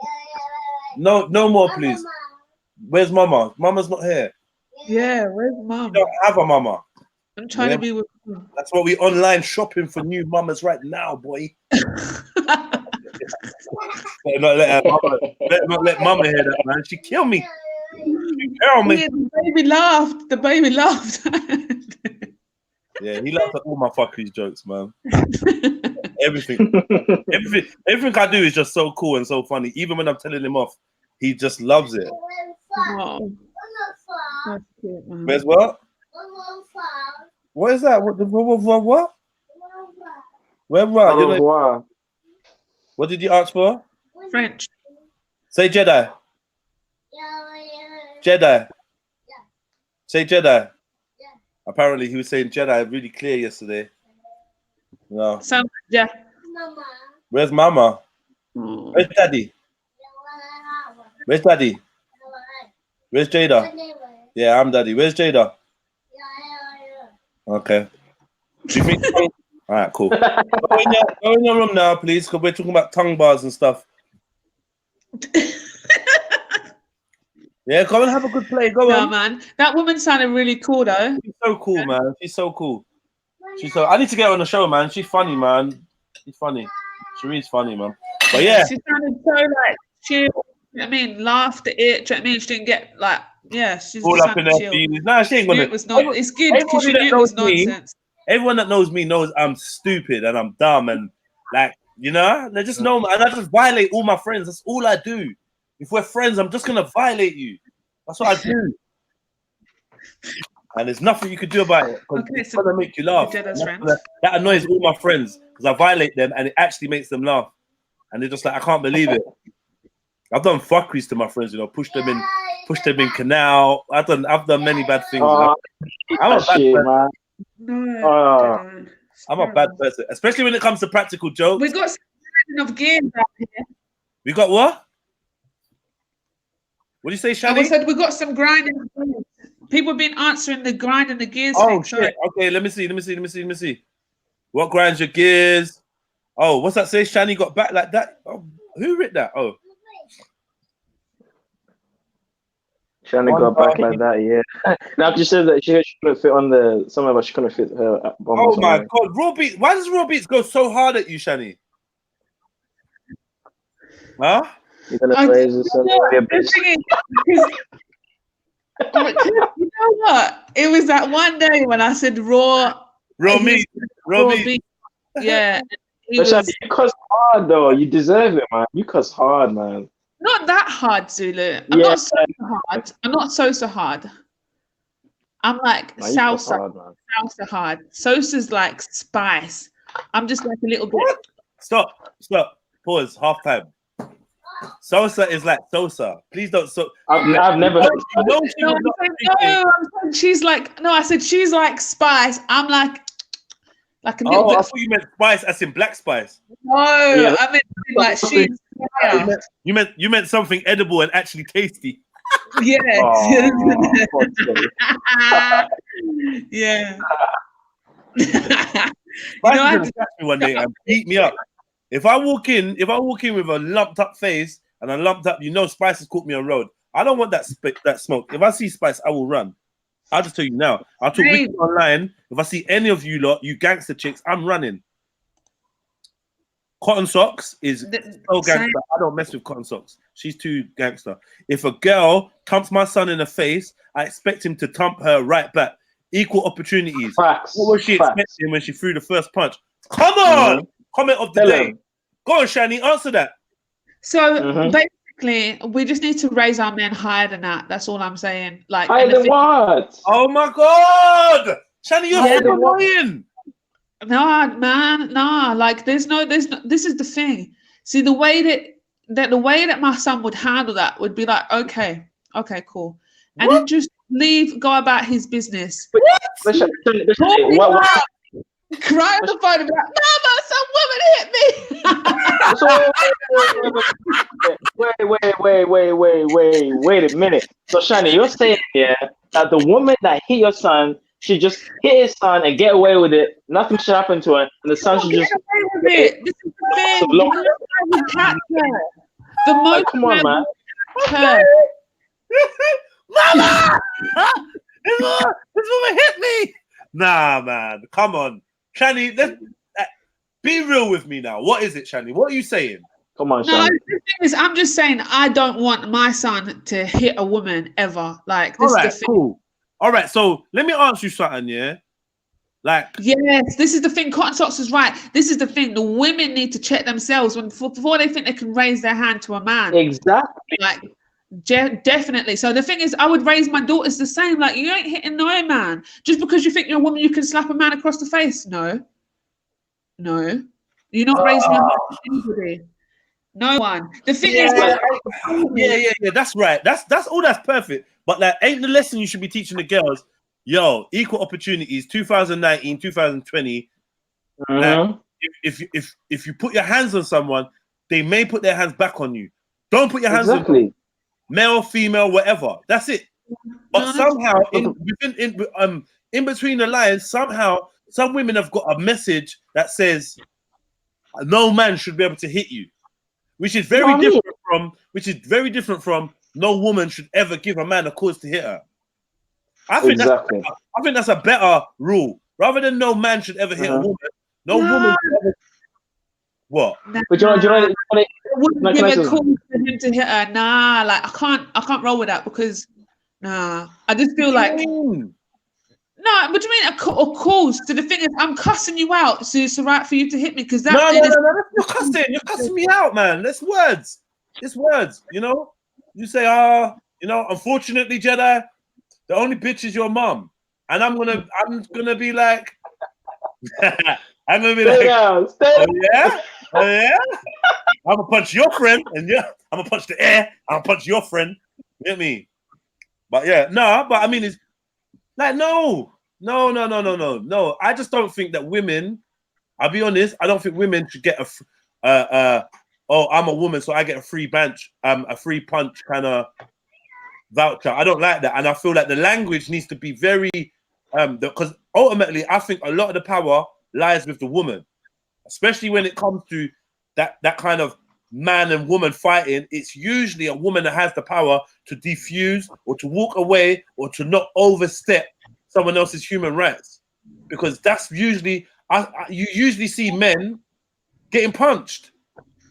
No more, please. Where's Mama? Mama's not here. Yeah, where's Mama? You don't have a Mama. I'm trying to be with you. That's why we online shopping for new mamas right now, boy. Better not let Mama hear that, man. She kill me. Yeah, the baby laughed. Yeah, he laughs at all my fuckery jokes, man. Everything, everything I do is just so cool and so funny. Even when I'm telling him off, he just loves it. Oh, that's cute, man. Where's what? What is that? What? Where? Au You know, revoir. what did you ask for? French. Say Jedi. Jedi. Say Jedi. Apparently, he was saying Jedi really clear yesterday. No. So yeah. Where's Mama? Oh. Where's Daddy? Where's Daddy? Where's Jada? Yeah, I'm Daddy. Where's Jada? Okay. Do you think? All right, cool. Go in your room now, please, because we're talking about tongue bars and stuff. Yeah, come and have a good play. Go No, on. man. That woman sounded really cool, though. She's so cool, man. She's so cool. I need to get her on the show, man. She's funny, man. She's funny. She's funny, man. But yeah. She sounded so like chill. I mean, laughed at it. Do you know what I mean? She didn't get like, yeah, she's All just up in sounded her chill. feelings. Nah, she ain't gonna. It was not. It's good because she Everybody knew that it was knows me- nonsense. Everyone that knows me knows I'm stupid and I'm dumb and like, you know, they just know me and I just violate all my friends. That's all I do. If we're friends, I'm just gonna violate you. That's what I do. And there's nothing you could do about it because Okay, it's so gonna make you laugh. Jedi's And friends. that annoys all my friends because I violate them and it actually makes them laugh. And they're just like, I can't believe it. I've done fuckeries to my friends, you know, pushed them in canal. I've done many bad things. Oh, I'm a bad shit, person. man. No, Oh. Jedi. I'm a bad person, especially when it comes to practical jokes. We got some grinding of gears out here. We got what? What do you say, And we Shani? said we got some grinding of gears. People have been answering the grind and the gears Oh thing. shit! Sorry. Okay, let me see. What grinds your gears? Oh, what's that say? Shani got back like that. Oh, who wrote that? Oh, Shani got back like that, yeah. Now she said that she couldn't fit on the. Some of us she couldn't fit her bomb. oh my god! Raw Beats. Why does Raw Beats go so hard at you, Shani? Huh? You're gonna I- raise this up. The thing is, because you know what? It was that one day when I said raw meat. beef. Yeah. He But Shani, was you cuss hard though. You deserve it, man. You cuss hard, man. not that hard, Zulu. I'm Yeah. not so hard. I'm not so hard. I'm like Man, you cuss salsa. hard, man. Salsa hard. Sosa's like spice. I'm just like a little bit. What? Stop. Pause. Half time. Sosa is like Sosa. Please don't. I've never heard. No, she No, was not I'm thinking- saying she's like. No, I said she's like spice. I'm like a little Oh, I bit. thought you meant spice, as in black spice. No, Yeah. I mean like she's. Yeah. You meant something edible and actually tasty. Yeah. Oh, God's sake. Yeah. Spice I is had gonna catch me one day and beat me up. If I walk in with a lumped up face and a lumped up, Spice has caught me on road. I don't want that smoke. If I see Spice, I will run. I'll just tell you now. I'll talk Hey. with you online. If I see any of you lot, you gangster chicks, I'm running. Cotton Socks is so gangster. I don't mess with Cotton Socks. She's too gangster. If a girl thumps my son in the face, I expect him to thump her right back. Equal opportunities. Facts. What was she Facts. expecting when she threw the first punch? Come on! Mhm. Comment of the Tell day. him. Go on, Shani, answer that. So Mhm. basically, we just need to raise our men higher than that. That's all I'm saying. Like, Higher and the than what? Oh my god! Shani, you're Yeah. so annoying. No, man, no. Like, there's no. This is the thing. See, the way that my son would handle that would be like, okay, cool, and then just leave, go about his business. Listen, what? Cry on the phone and be like, Mama, some woman hit me. Wait a minute. So Shani, you're saying that the woman that hit your son should just hit his son and get away with it. Nothing should happen to her, and the son should just. Get away with it. This is the thing. So long- You know how we catch her. The most Come on, man. her. Mama! This woman hit me! Nah, man. Come on. Shani, be real with me now. What is it, Shani? What are you saying? Come on, No, Shani. the thing is, I'm just saying I don't want my son to hit a woman ever. Like, this All right, is the thing. cool. All right, so let me ask you something, yeah? Like, Yes, this is the thing. Cotton Socks is right. This is the thing. The women need to check themselves before they think they can raise their hand to a man. Exactly. Like, definitely. So the thing is, I would raise my daughters the same. Like, you ain't hitting no man just because you think you're a woman. You can slap a man across the face. No, you're not raising your hand to anybody. No one. The thing is, yeah. That's right. That's all. That's perfect. But like, ain't the lesson you should be teaching the girls? Yo, equal opportunities, 2019, 2020. Like, if you put your hands on someone, they may put their hands back on you. Don't put your hands on them. Male, female, whatever. That's it. But somehow, in between the lines, somehow some women have got a message that says no man should be able to hit you, which is very different from no woman should ever give a man a cause to hit her. I think that's a better rule rather than no man should ever hit a woman. No woman should ever. What? But you know, I wouldn't give a call for him to hit her. Nah, like I can't roll with that because I just feel like no. What do you mean a cause? So the thing is, I'm cussing you out, so it's right for you to hit me because that. No. You're cussing me out, man. That's words. It's words. You know. You say, unfortunately, Jedi, the only bitch is your mom, and I'm gonna be like, I'm gonna punch your friend, and I'm gonna punch the air. I'm gonna punch your friend. You get me? But but I mean, it's like no. I just don't think that women. I'll be honest. I don't think women should get I'm a woman, so I get a free punch kind of voucher. I don't like that, and I feel like the language needs to be very, because ultimately, I think a lot of the power lies with the woman, especially when it comes to that kind of man and woman fighting. It's usually a woman that has the power to defuse or to walk away or to not overstep someone else's human rights, because that's usually you usually see men getting punched.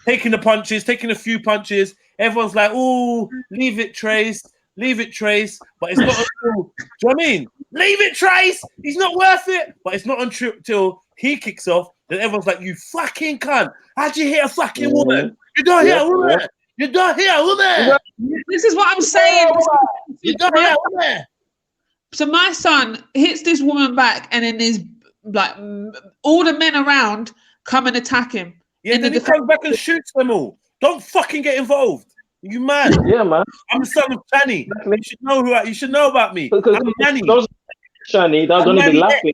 Taking a few punches. Everyone's like, "Oh, leave it, Trace. But it's not until, do you know what I mean? Leave it, Trace. He's not worth it. But it's not until he kicks off that everyone's like, "You fucking cunt. How'd you hit a fucking woman? You don't hit a woman. You don't hit a woman." This is what I'm saying. You don't hit a woman. So my son hits this woman back, and then there's like all the men around come and attack him. Yeah, then he comes back and shoots them all. Don't fucking get involved. You mad? Yeah, man. I'm the son of Shani. You should know about me. Because I'm Shani. Shani, that's only be laughing.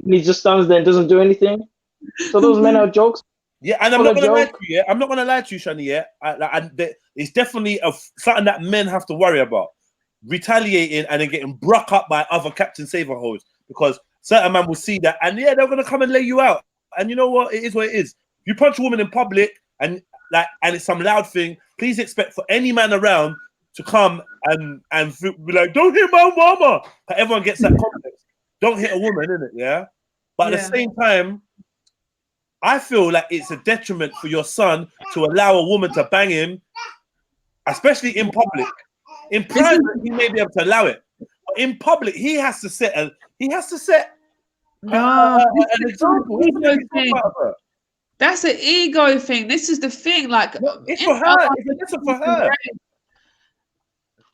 He just stands there and doesn't do anything. So those men are jokes. Yeah, and I'm not gonna lie to you. Yeah, I'm not gonna lie to you, Shani. Yeah, it's definitely something that men have to worry about. Retaliating and then getting broke up by other Captain Saver hoes, because certain men will see that and they're gonna come and lay you out. And you know what? It is what it is. You punch a woman in public and it's some loud thing. Please expect for any man around to come and be like, "Don't hit my mama." But everyone gets that complex. Don't hit a woman, innit? Yeah. But at the same time, I feel like it's a detriment for your son to allow a woman to bang him, especially in public. In private, he may be able to allow it, but in public, he has to set an example. That's an ego thing. This is the thing. Like, it's for her. It's for her.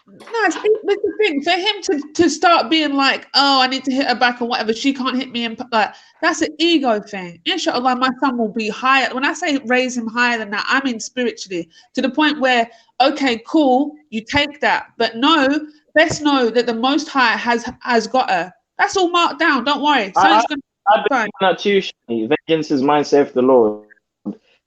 No, it's the thing. For him to start being like, "Oh, I need to hit her back or whatever. She can't hit me," and like that's an ego thing. Inshallah, my son will be higher. When I say raise him higher than that, I mean spiritually, to the point where, okay, cool, you take that, but no, best know that the Most High has got her. That's all marked down. Don't worry. I believe that too. Vengeance is mine, saith the Lord.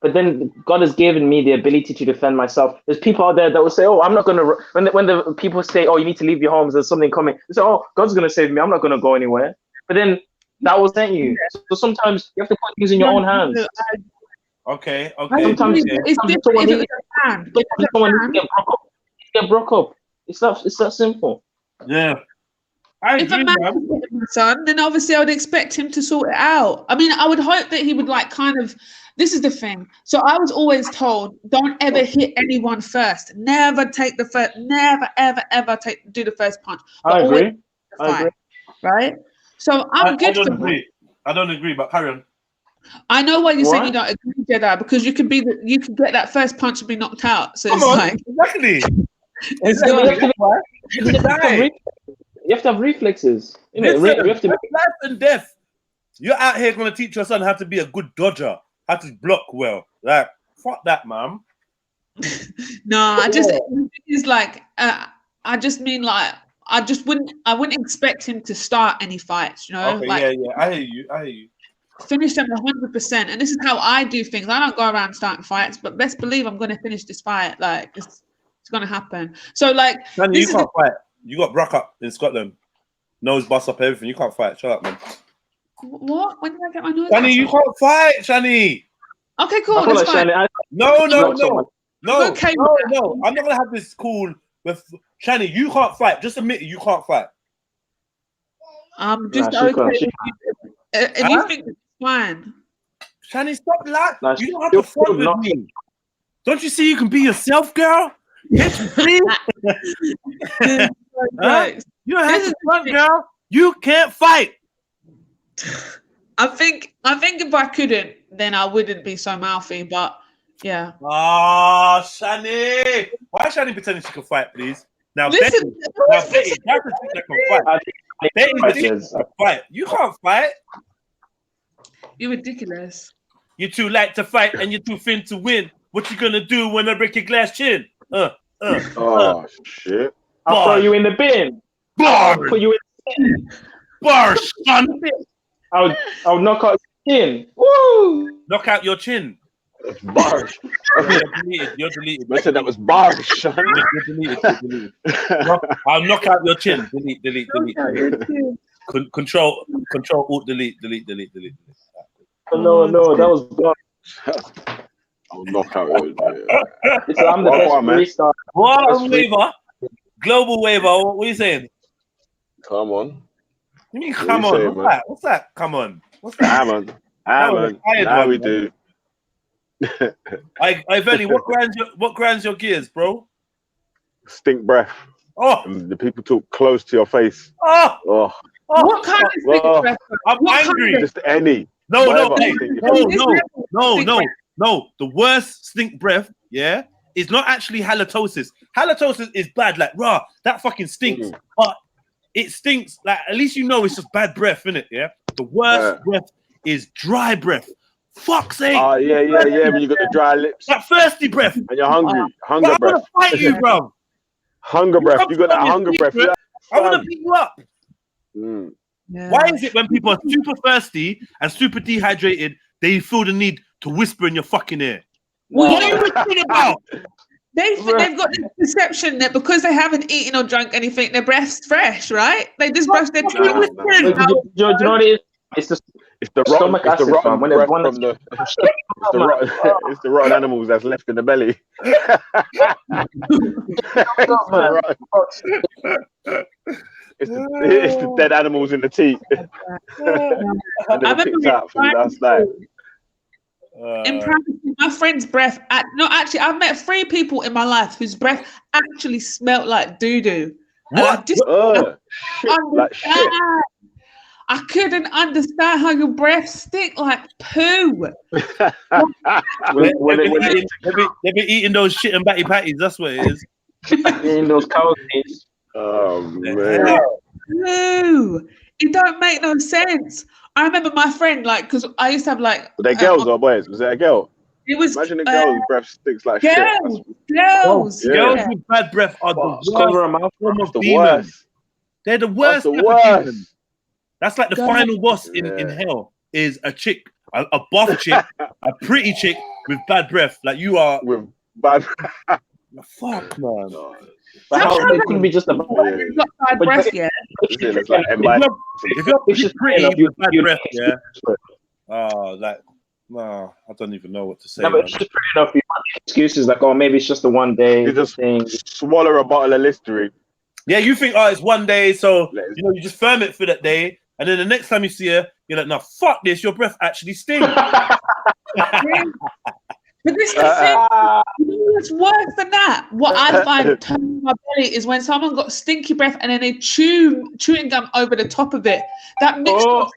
But then God has given me the ability to defend myself. There's people out there that will say, "Oh, I'm not going to." When the people say, "Oh, you need to leave your homes," there's something coming. They say, "Oh, God's going to save me. I'm not going to go anywhere." But then that will send you. So sometimes you have to put things in your own hands. Okay. Sometimes someone needs to get broke up. It's that simple. Yeah. If a man was my son, then obviously I would expect him to sort it out. I mean, I would hope that he would this is the thing. So I was always told, don't ever hit anyone first. Never take the first, never, ever do the first punch. I agree. Right? So I'm good for that. I don't agree, but carry on. I know why you're saying What? you don't agree, Jedi, because you could get that first punch and be knocked out. So Come it's on, like exactly. it's Yeah, but gone. you have to have reflexes. You know, Listen, you have to. that's life and death. You're out here going to teach your son how to be a good dodger, how to block well. Like, fuck that, man. No, I just it's like I just mean like I wouldn't expect him to start any fights, you know. Okay, like yeah. I hear you. finish them 100%. And this is how I do things. I don't go around starting fights, but best believe I'm going to finish this fight. Like it's going to happen. So like, Shani, you this can't fight. You got Brock up in Scotland. Nose bust up everything. You can't fight. Shut up, man. What? When did I get my nose? Shani, you can't fight, Shani. Okay, cool. I feel That's like fine. Shani, No. Okay. No. I'm not gonna have this cool with Shani. You can't fight. Just admit it, you can't fight. I'm just Nah, she can't. okay. She If you think it's fine. Shani, stop lying. Nah, You don't have she'll to front with not- me. Don't you see you can be yourself, girl? Yes, you see? Huh? You don't have to front, girl. You can't fight. I think if I couldn't, then I wouldn't be so mouthy. But yeah. Oh, Shani. Why is Shani pretending she can fight, please? Now, Listen, Betty, that's the thing that can fight. Betty's the thing that can fight. You can't fight. You're ridiculous. You're too light to fight and you're too thin to win. What you gonna do when I break your glass chin? Oh shit! I'll throw you in the bin. Bars. Put you in. Bars, son. I'll knock out your chin. Woo! Knock out your chin. Bars. You're deleted. I said that was bars, son. You're deleted. I'll knock out your chin. Delete. Control, alt, delete. No, that was gone. I'll knock out. Listen, I'm the best freestyle. What waiver? Global waiver. What are you saying? Come on. You mean What come you on? saying, What's that? Come on. What's that? Hammond. Now we do. I Velly, what grinds your gears, bro? Stink breath. Oh, And the people talk close to your face. oh. What kind of stink breath? I'm angry. Just any. No. Whatever. No. The worst stink breath, yeah, is not actually halitosis. Halitosis is bad, like raw. That fucking stinks. But it stinks. Like at least you know it's just bad breath, innit? Yeah. The worst breath is dry breath. Fuck's sake. Oh yeah. When you got the dry lips That thirsty breath. and you're hungry. Hunger I'm breath. gonna fight you, bro. Hunger breath. You got that hunger breath. Yeah. I want to beat you up. Yeah. Why is it when people are super thirsty and super dehydrated, they feel the need to whisper in your fucking ear? What are you whispering about? They've got this perception that because they haven't eaten or drunk anything, their breath's fresh, right? They just brush their teeth. Do you know what it is? It's just It's the stomach rotten acid, fam. When there's breath one from the it's the rotten animals that's left in the belly. It's the dead animals in the teeth. And I then it remember picks out from last night. in practice, my friend's breath. I've met 3 people in my life whose breath actually smelled like doo doo. What? Like shit. I couldn't understand how your breath stink like poo. They've been eating those shit and batty patties. That's what it is. in those cow things. Oh man. No, it don't make no sense. I remember my friend, like, because I used to have like. Were they girls or boys? Was it a girl? It was. Imagine a girl's breath stinks like girls, shit. girls. Yeah. Girls with bad breath are Cover them up. form of The demons. worst. They're the worst. That's the type of worst. demon. That's like the final boss in hell is a chick, a buff chick, a pretty chick with bad breath. Like you are with bad. Fuck, man. But how it could be just a You've got bad breath, yeah. It's like If you're It's just pretty you- with bad you- breath, yeah. Oh, like no, I don't even know what to say. No, but it's just pretty enough. You make excuses like, oh, maybe it's just a one day You just thing. swallow a bottle of Listerine. Yeah, you think, oh, it's one day, so you know, you just firm it for that day, and then the next time you see her, you're like, no, fuck this, your breath actually stinks. But this is the thing. You know what's worse than that? What I find turning my belly is when someone got stinky breath and then they chew chewing gum over the top of it. That mixture of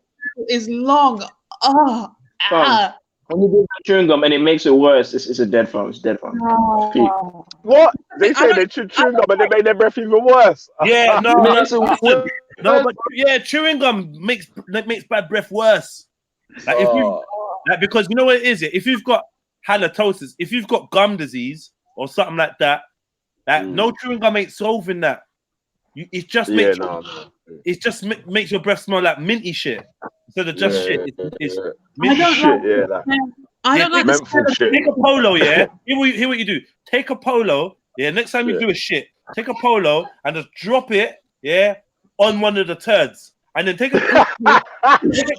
is long. Oh, Fam, when you do chewing gum and it makes it worse, it's a dead fam. It's dead fam. no. What? They I say don't- they chew chewing gum and they made their breath even worse. Yeah, no, It makes it listen, worse. no, but yeah, chewing gum makes bad breath worse. Like if you like, because you know what it is, if you've got halitosis, if you've got gum disease or something like that, no chewing gum ain't solving that. It just makes makes your breath smell like minty shit instead of just shit. It's minty shit. I don't like the smell of Take a polo, yeah. Hear what you do. Take a polo, yeah. Next time you do a shit, take a polo and just drop it, yeah, on one of the turds, and then take a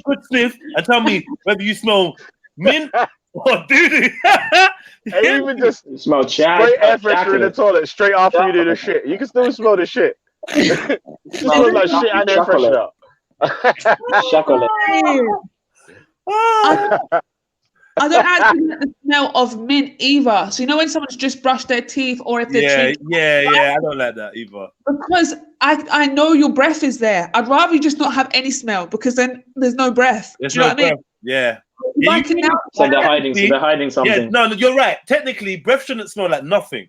good sniff and tell me whether you smell mint or doo-doo. And even just smell straight air freshener in the toilet straight after you do the shit. You can still smell the shit. It smells like shit and air freshener. Chocolate. I don't actually like the smell of mint either. So you know when someone's just brushed their teeth, or if they're I don't like that either. Because I know your breath is there. I'd rather you just not have any smell, because then there's no breath. Do you know what I mean? Yeah. So they're hiding. So they're hiding something. Yeah, no, you're right. Technically, breath shouldn't smell like nothing.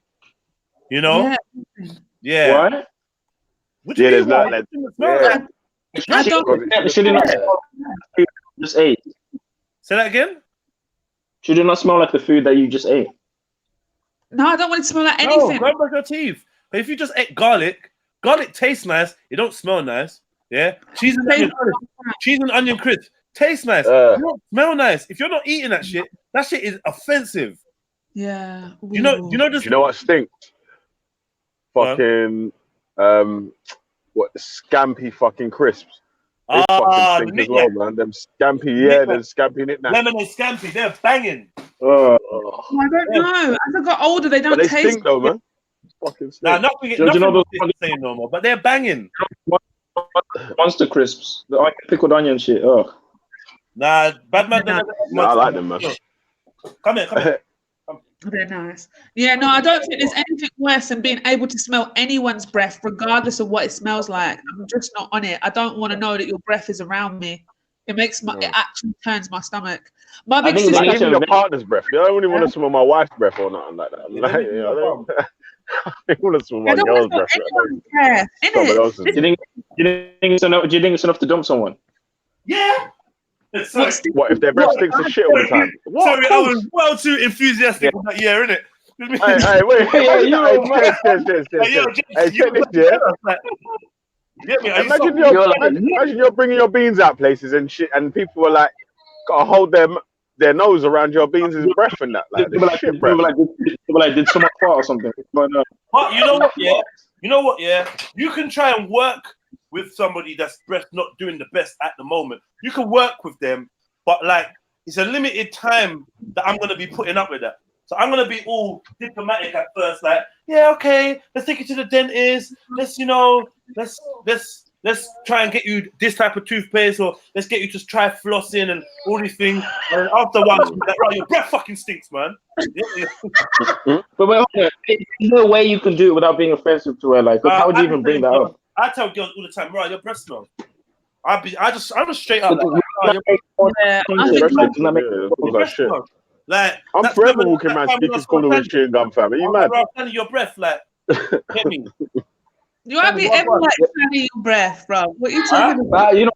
You know? Yeah. What? What do you there's mean, not why? like. I don't. Should it not smell like the food you just ate? Say that again? Should it not smell like the food that you just ate? No, I don't want it to smell like No, anything. go and brush your teeth. But if you just ate garlic tastes nice. It don't smell nice. Yeah. Cheese and onion crisp tastes nice. It don't smell nice. If you're not eating that shit is offensive. Yeah. You know Do you know what stinks? Fucking what scampy fucking crisps. They fucking stink as well, man. Them scampi, them scampi knick-knack. Lemonade scampi, they're banging. I don't know. As I got older, they don't But they taste. stink though, man. Fucking stink. Nah, nothing saying no more, but they're banging. Monster crisps, the pickled onion shit. Oh, nah, bad man. No, I like them, man. Come here. They're nice. Yeah, no, I don't think there's anything worse than being able to smell anyone's breath, regardless of what it smells like. I'm just not on it. I don't want to know that your breath is around me. It makes it actually turns my stomach. My big sister, like even your partner's breath. You don't really want to smell my wife's breath or nothing like that. Like, I don't want to smell my girl's breath. Do you think it's enough? Do you think it's enough to dump someone? Yeah. What if their breath stinks of shit all the time? Sorry, I was well too enthusiastic on that year, innit? Hey, wait. Imagine you're bringing your beans out places and shit, and people are like, gotta hold their nose around your beans' breath and that. Like, shit breath. Did someone fart or something? But you know what? Yeah, you can try and work with somebody that's breath not doing the best at the moment. You can work with them, but like it's a limited time that I'm gonna be putting up with that. So I'm gonna be all diplomatic at first, like, yeah, okay, let's take you to the dentist. Let's try and get you this type of toothpaste, or let's get you to try flossing and all these things. And after once, like, oh, your breath fucking stinks, man. But there's no way you can do it without being offensive to her. Like, how would you even bring that up? I tell girls all the time, right, your breath smells. I'm just straight up. Like, I'm forever walking around speakers calling with chewing gum, fam. Are you mad? Your breath, like, get me. You might be ever like smelling your breath, bro. What are you talking about? I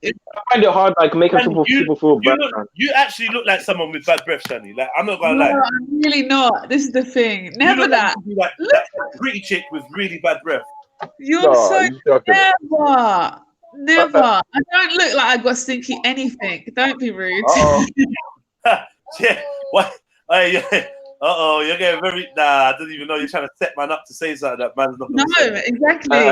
find it hard, like making people feel bad. You actually look like someone with bad breath, Shani. Like, I'm not gonna lie. No, I'm really not. This is the thing. Never that. Like that pretty chick with really bad breath. Never. I don't look like I got stinky anything. Don't be rude. Yeah. What? You're getting very. Nah, I didn't even know you're trying to set man up to say something that man's not. No, exactly.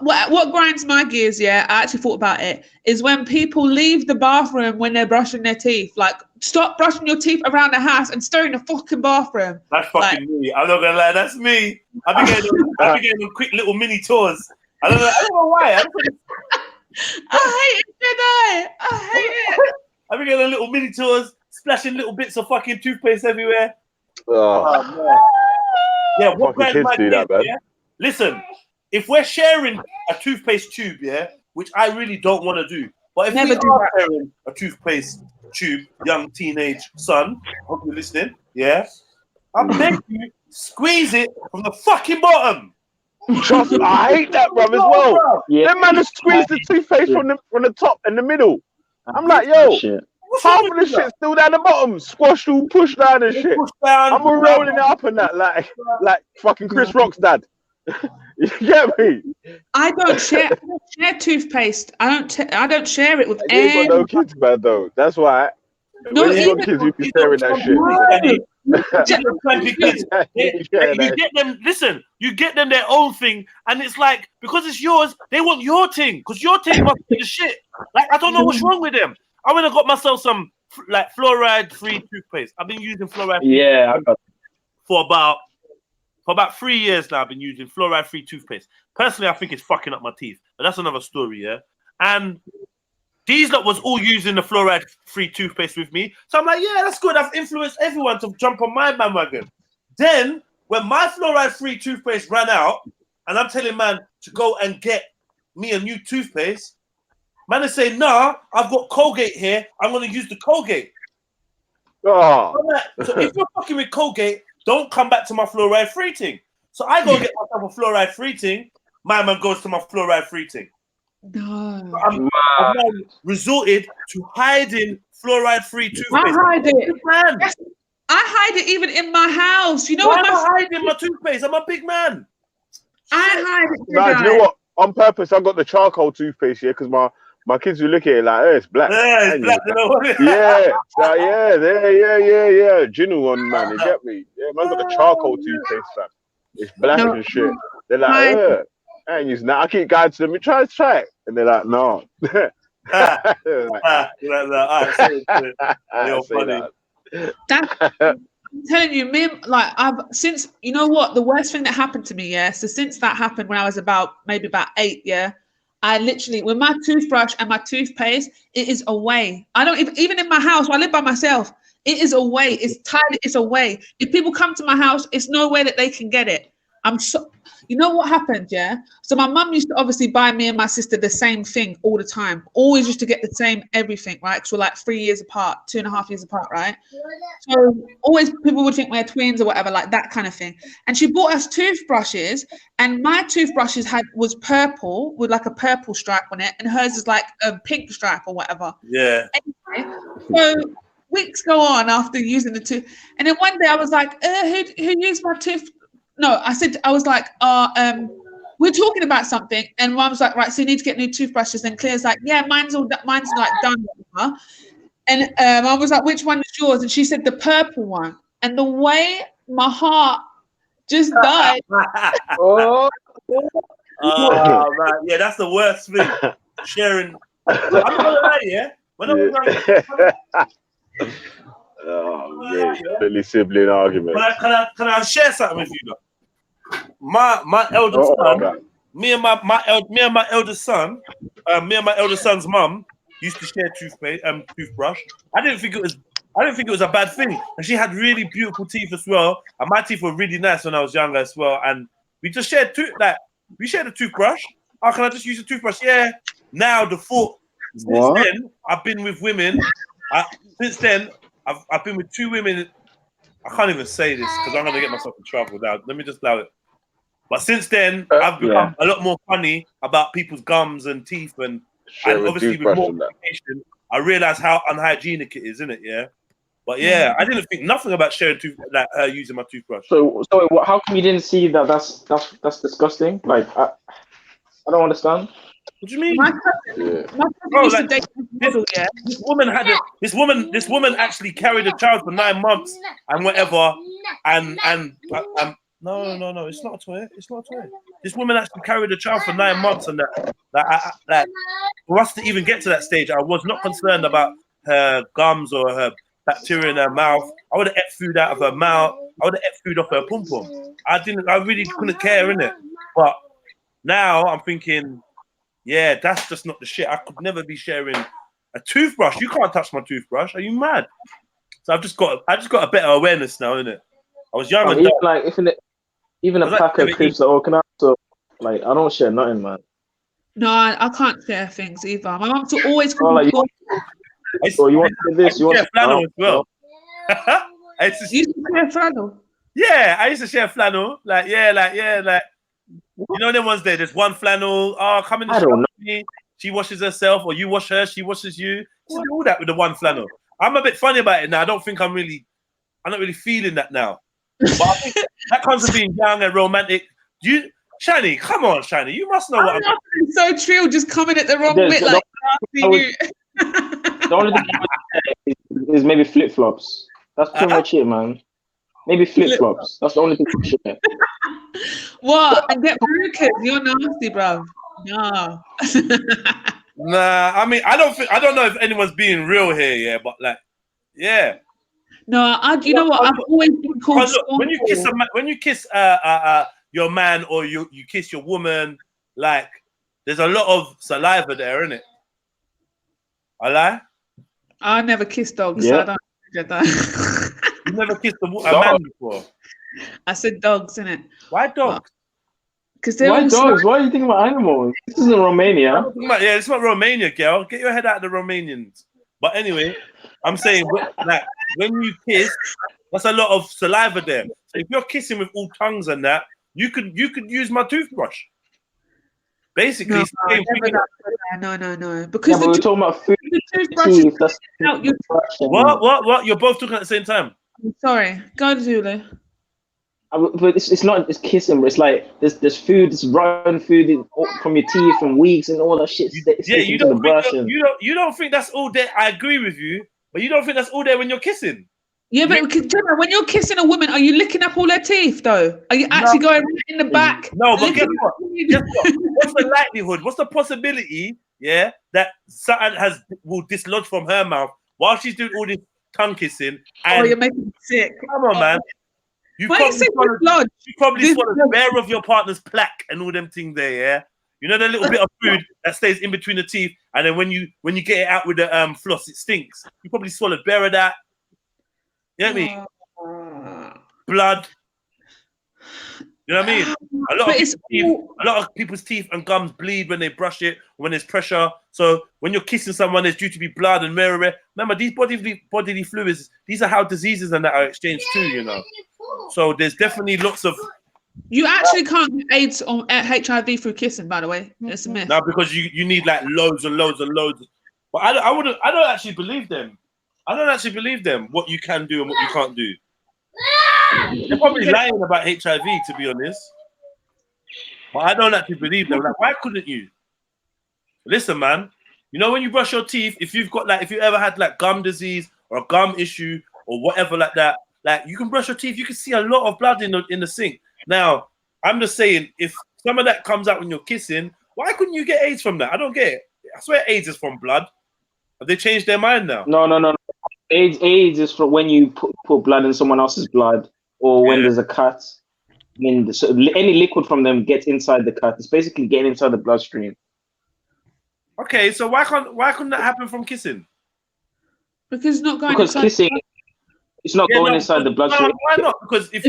What grinds my gears? Yeah, I actually thought about it. Is when people leave the bathroom when they're brushing their teeth. Like, stop brushing your teeth around the house and stay in the fucking bathroom. That's fucking me. I'm not gonna lie. That's me. I've been getting them quick little mini tours. I don't know why. I hate it, I hate it. I've been getting little mini tours, splashing little bits of fucking toothpaste everywhere. Yeah, what kids do that, man. Yeah? Listen, if we're sharing a toothpaste tube, yeah, which I really don't want to do, But if Never we do are that. sharing a toothpaste tube, young teenage son, hope you're listening, yeah, I beg you, squeeze it from the fucking bottom. Trust me, I hate that, bruv, as No, well. bruv. Yeah. Them man just squeeze the toothpaste from the top and the middle. I'm like, That yo, shit. What's wrong half with of the you, shit's still down the bottom, squashed all, pushed down and bruv? shit. Push down, I'm rolling it up and that, like fucking Chris Rock's dad. You get me? I don't share toothpaste. I don't share it with You ain't got no anyone. kids, man, though. That's why. No, When you got even kids, you be These sharing little that shit. These little twenty kids, You sharing you that get them. Listen, you get them their own thing, and it's like because it's yours, they want your thing because your thing must be the shit. Like I don't know what's wrong with them. I went and got myself some like fluoride-free toothpaste. I've been using fluoride-free Yeah, I got for about 3 years now. I've been using fluoride-free toothpaste. Personally, I think it's fucking up my teeth, but that's another story, yeah. And these lot was all using the fluoride-free toothpaste with me, so I'm like, yeah, that's good. I've influenced everyone to jump on my bandwagon. Then, when my fluoride-free toothpaste ran out, and I'm telling man to go and get me a new toothpaste, man is saying, nah, I've got Colgate here. I'm gonna use the Colgate. Oh. I'm like, so if you're fucking with Colgate, don't come back to my fluoride-free thing. So I go get myself a fluoride-free thing. My man goes to my fluoride-free thing. No. I've now resorted to hiding fluoride-free toothpaste. I hide it. Man. Yes, I hide it even in my house. You know Why what? am I hiding my toothpaste? I'm a big man. I hide it. Nah, do you know what? On purpose, I got the charcoal toothpaste here because my kids will look at it like, oh, it's black. Yeah, it's black. You know what? Yeah, yeah. Ginu one, man. You get me? Yeah, man got the charcoal toothpaste, fam. It's black and shit. They're like, I ain't using that. I keep guiding to them. You try it. And they're like, no. You're funny. I'm telling you, I've since you know what the worst thing that happened to me, yeah. So since that happened when I was maybe about 8, yeah, I literally with my toothbrush and my toothpaste, it is away. I don't even in my house. I live by myself. It is away. It's tied. It's away. If people come to my house, it's no way that they can get it. You know what happened, yeah? So my mum used to obviously buy me and my sister the same thing all the time. Always used to get the same everything, right? Because we're like 3 years apart, 2.5 years apart, right? So always people would think we're twins or whatever, like that kind of thing. And she bought us toothbrushes, and my toothbrushes was purple with like a purple stripe on it, and hers is like a pink stripe or whatever. Yeah. Anyway, so weeks go on after using the tooth, and then one day I was like, who used my tooth? No, I was like, we're talking about something, and Mum was like, right, so you need to get new toothbrushes. And Claire's like, yeah, mine's like done. And I was like, which one is yours? And she said the purple one. And the way my heart just died. Oh, man. Yeah, that's the worst thing. Sharing. I'm not gonna lie, yeah. When I was young, oh, great. Silly sibling argument. Can I share something with you, though? My eldest son, me and my eldest son, me and my eldest son's mum used to share toothbrush. I didn't think it was a bad thing, and she had really beautiful teeth as well, and my teeth were really nice when I was younger as well. And we just shared we shared a toothbrush. Oh, can I just use a toothbrush? Yeah. Now the thought. Since then, I've been with women. Since then, I've been with 2 women. I can't even say this because I'm gonna get myself in trouble now. Let me just allow it. But since then, I've become a lot more funny about people's gums and teeth, and obviously with more communication, I realize how unhygienic it is, isn't it? Yeah. But yeah, I didn't think nothing about sharing her using my toothbrush. So how come you didn't see that? That's disgusting. Like I don't understand. What do you mean? My cousin used to date this model, yeah. This woman actually carried a child for 9 months and whatever, and no, it's not a toy. It's not a toy. This woman actually carried a child for 9 months, and that for us to even get to that stage, I was not concerned about her gums or her bacteria in her mouth. I would have ate food out of her mouth. I would have ate food off her pum pum. I really couldn't care, innit? But now I'm thinking, yeah, that's just not the shit. I could never be sharing a toothbrush. You can't touch my toothbrush. Are you mad? So I just got a better awareness now, innit? I was young and even a pack of crisps or can I? So like I don't share nothing, man. No, I can't share things either. My mum's always Oh, like, called. you want to do this? You want share to flannel as well. I used to, You share flannel. yeah, I used to share flannel. Like, you know, them ones there. There's one flannel. Oh, come in the I shower don't know. with me. She washes herself, or you wash her. She washes you. She do all that with the one flannel. I'm a bit funny about it now. I don't think I'm not really feeling that now. But I think that comes from being young and romantic. Shani, come on, Shani. You must know what I'm. It's so trill, just coming at the wrong There's- bit, the- like I would- you. The only thing I would say is maybe flip flops. That's pretty much it, man. Maybe flip flops. That's the only thing I should say. What? And get broken. You're nasty, bro. No. Nah, I mean, I don't know if anyone's being real here, yeah, but like, yeah. No, you know what? I've always been called. Look, when you kiss your man or you kiss your woman, like, there's a lot of saliva there, isn't it? I lie? I never kissed dogs, so I don't get that. You never kissed a man before? I said dogs, innit? Why dogs? Because they're Why all dogs? Why are you thinking about animals? This isn't Romania. Yeah, it's not Romania, girl. Get your head out of the Romanians. But anyway, I'm saying, like, when you kiss, that's a lot of saliva there. So if you're kissing with all tongues and that, you could use my toothbrush. Basically, No, it's the same thing. no. Because we're talking about food. the toothbrush is out your. What? You're both talking at the same time. Sorry, go on, Zulu. But it's not just kissing. It's like there's food, this rotten food from your teeth from weeks and all that shit. You don't think that's all there. I agree with you, but you don't think that's all there when you're kissing. Yeah, but when you're kissing a woman, are you licking up all her teeth though? Are you actually going right in the back? No, but guess what? What's the likelihood? What's the possibility? Yeah, that something will dislodge from her mouth while she's doing all this tongue kissing. And you're making me sick. Come on, man. You probably swallowed bare of your partner's plaque and all them things there, yeah? You know the little bit of food that stays in between the teeth, and then when you get it out with the floss, it stinks. You probably swallowed bare of that. You know what I mean? Blood. You know what I mean? A lot of people's teeth and gums bleed when they brush it, when there's pressure. So when you're kissing someone, there's due to be blood and rare. Remember, these bodily fluids, these are how diseases and that are exchanged too, you know. So there's definitely lots of. You actually can't get AIDS or HIV through kissing, by the way. It's a myth. No, because you need like loads and loads and loads. But I don't actually believe them. I don't actually believe them. What you can do and what you can't do. They're probably lying about HIV, to be honest. But I don't actually believe them. Like, why couldn't you? Listen, man. You know when you brush your teeth, if you ever had like gum disease or a gum issue or whatever like that, like you can brush your teeth, you can see a lot of blood in the sink. Now, I'm just saying, if some of that comes out when you're kissing, why couldn't you get AIDS from that? I don't get it. I swear AIDS is from blood. Have they changed their mind now? No. AIDS is for when you put blood in someone else's blood or when there's a cut. I mean, so any liquid from them gets inside the cut. It's basically getting inside the bloodstream. Okay, so why couldn't that happen from kissing? Because it's not going inside. Kissing, it's not going inside the bloodstream. Why not? Because if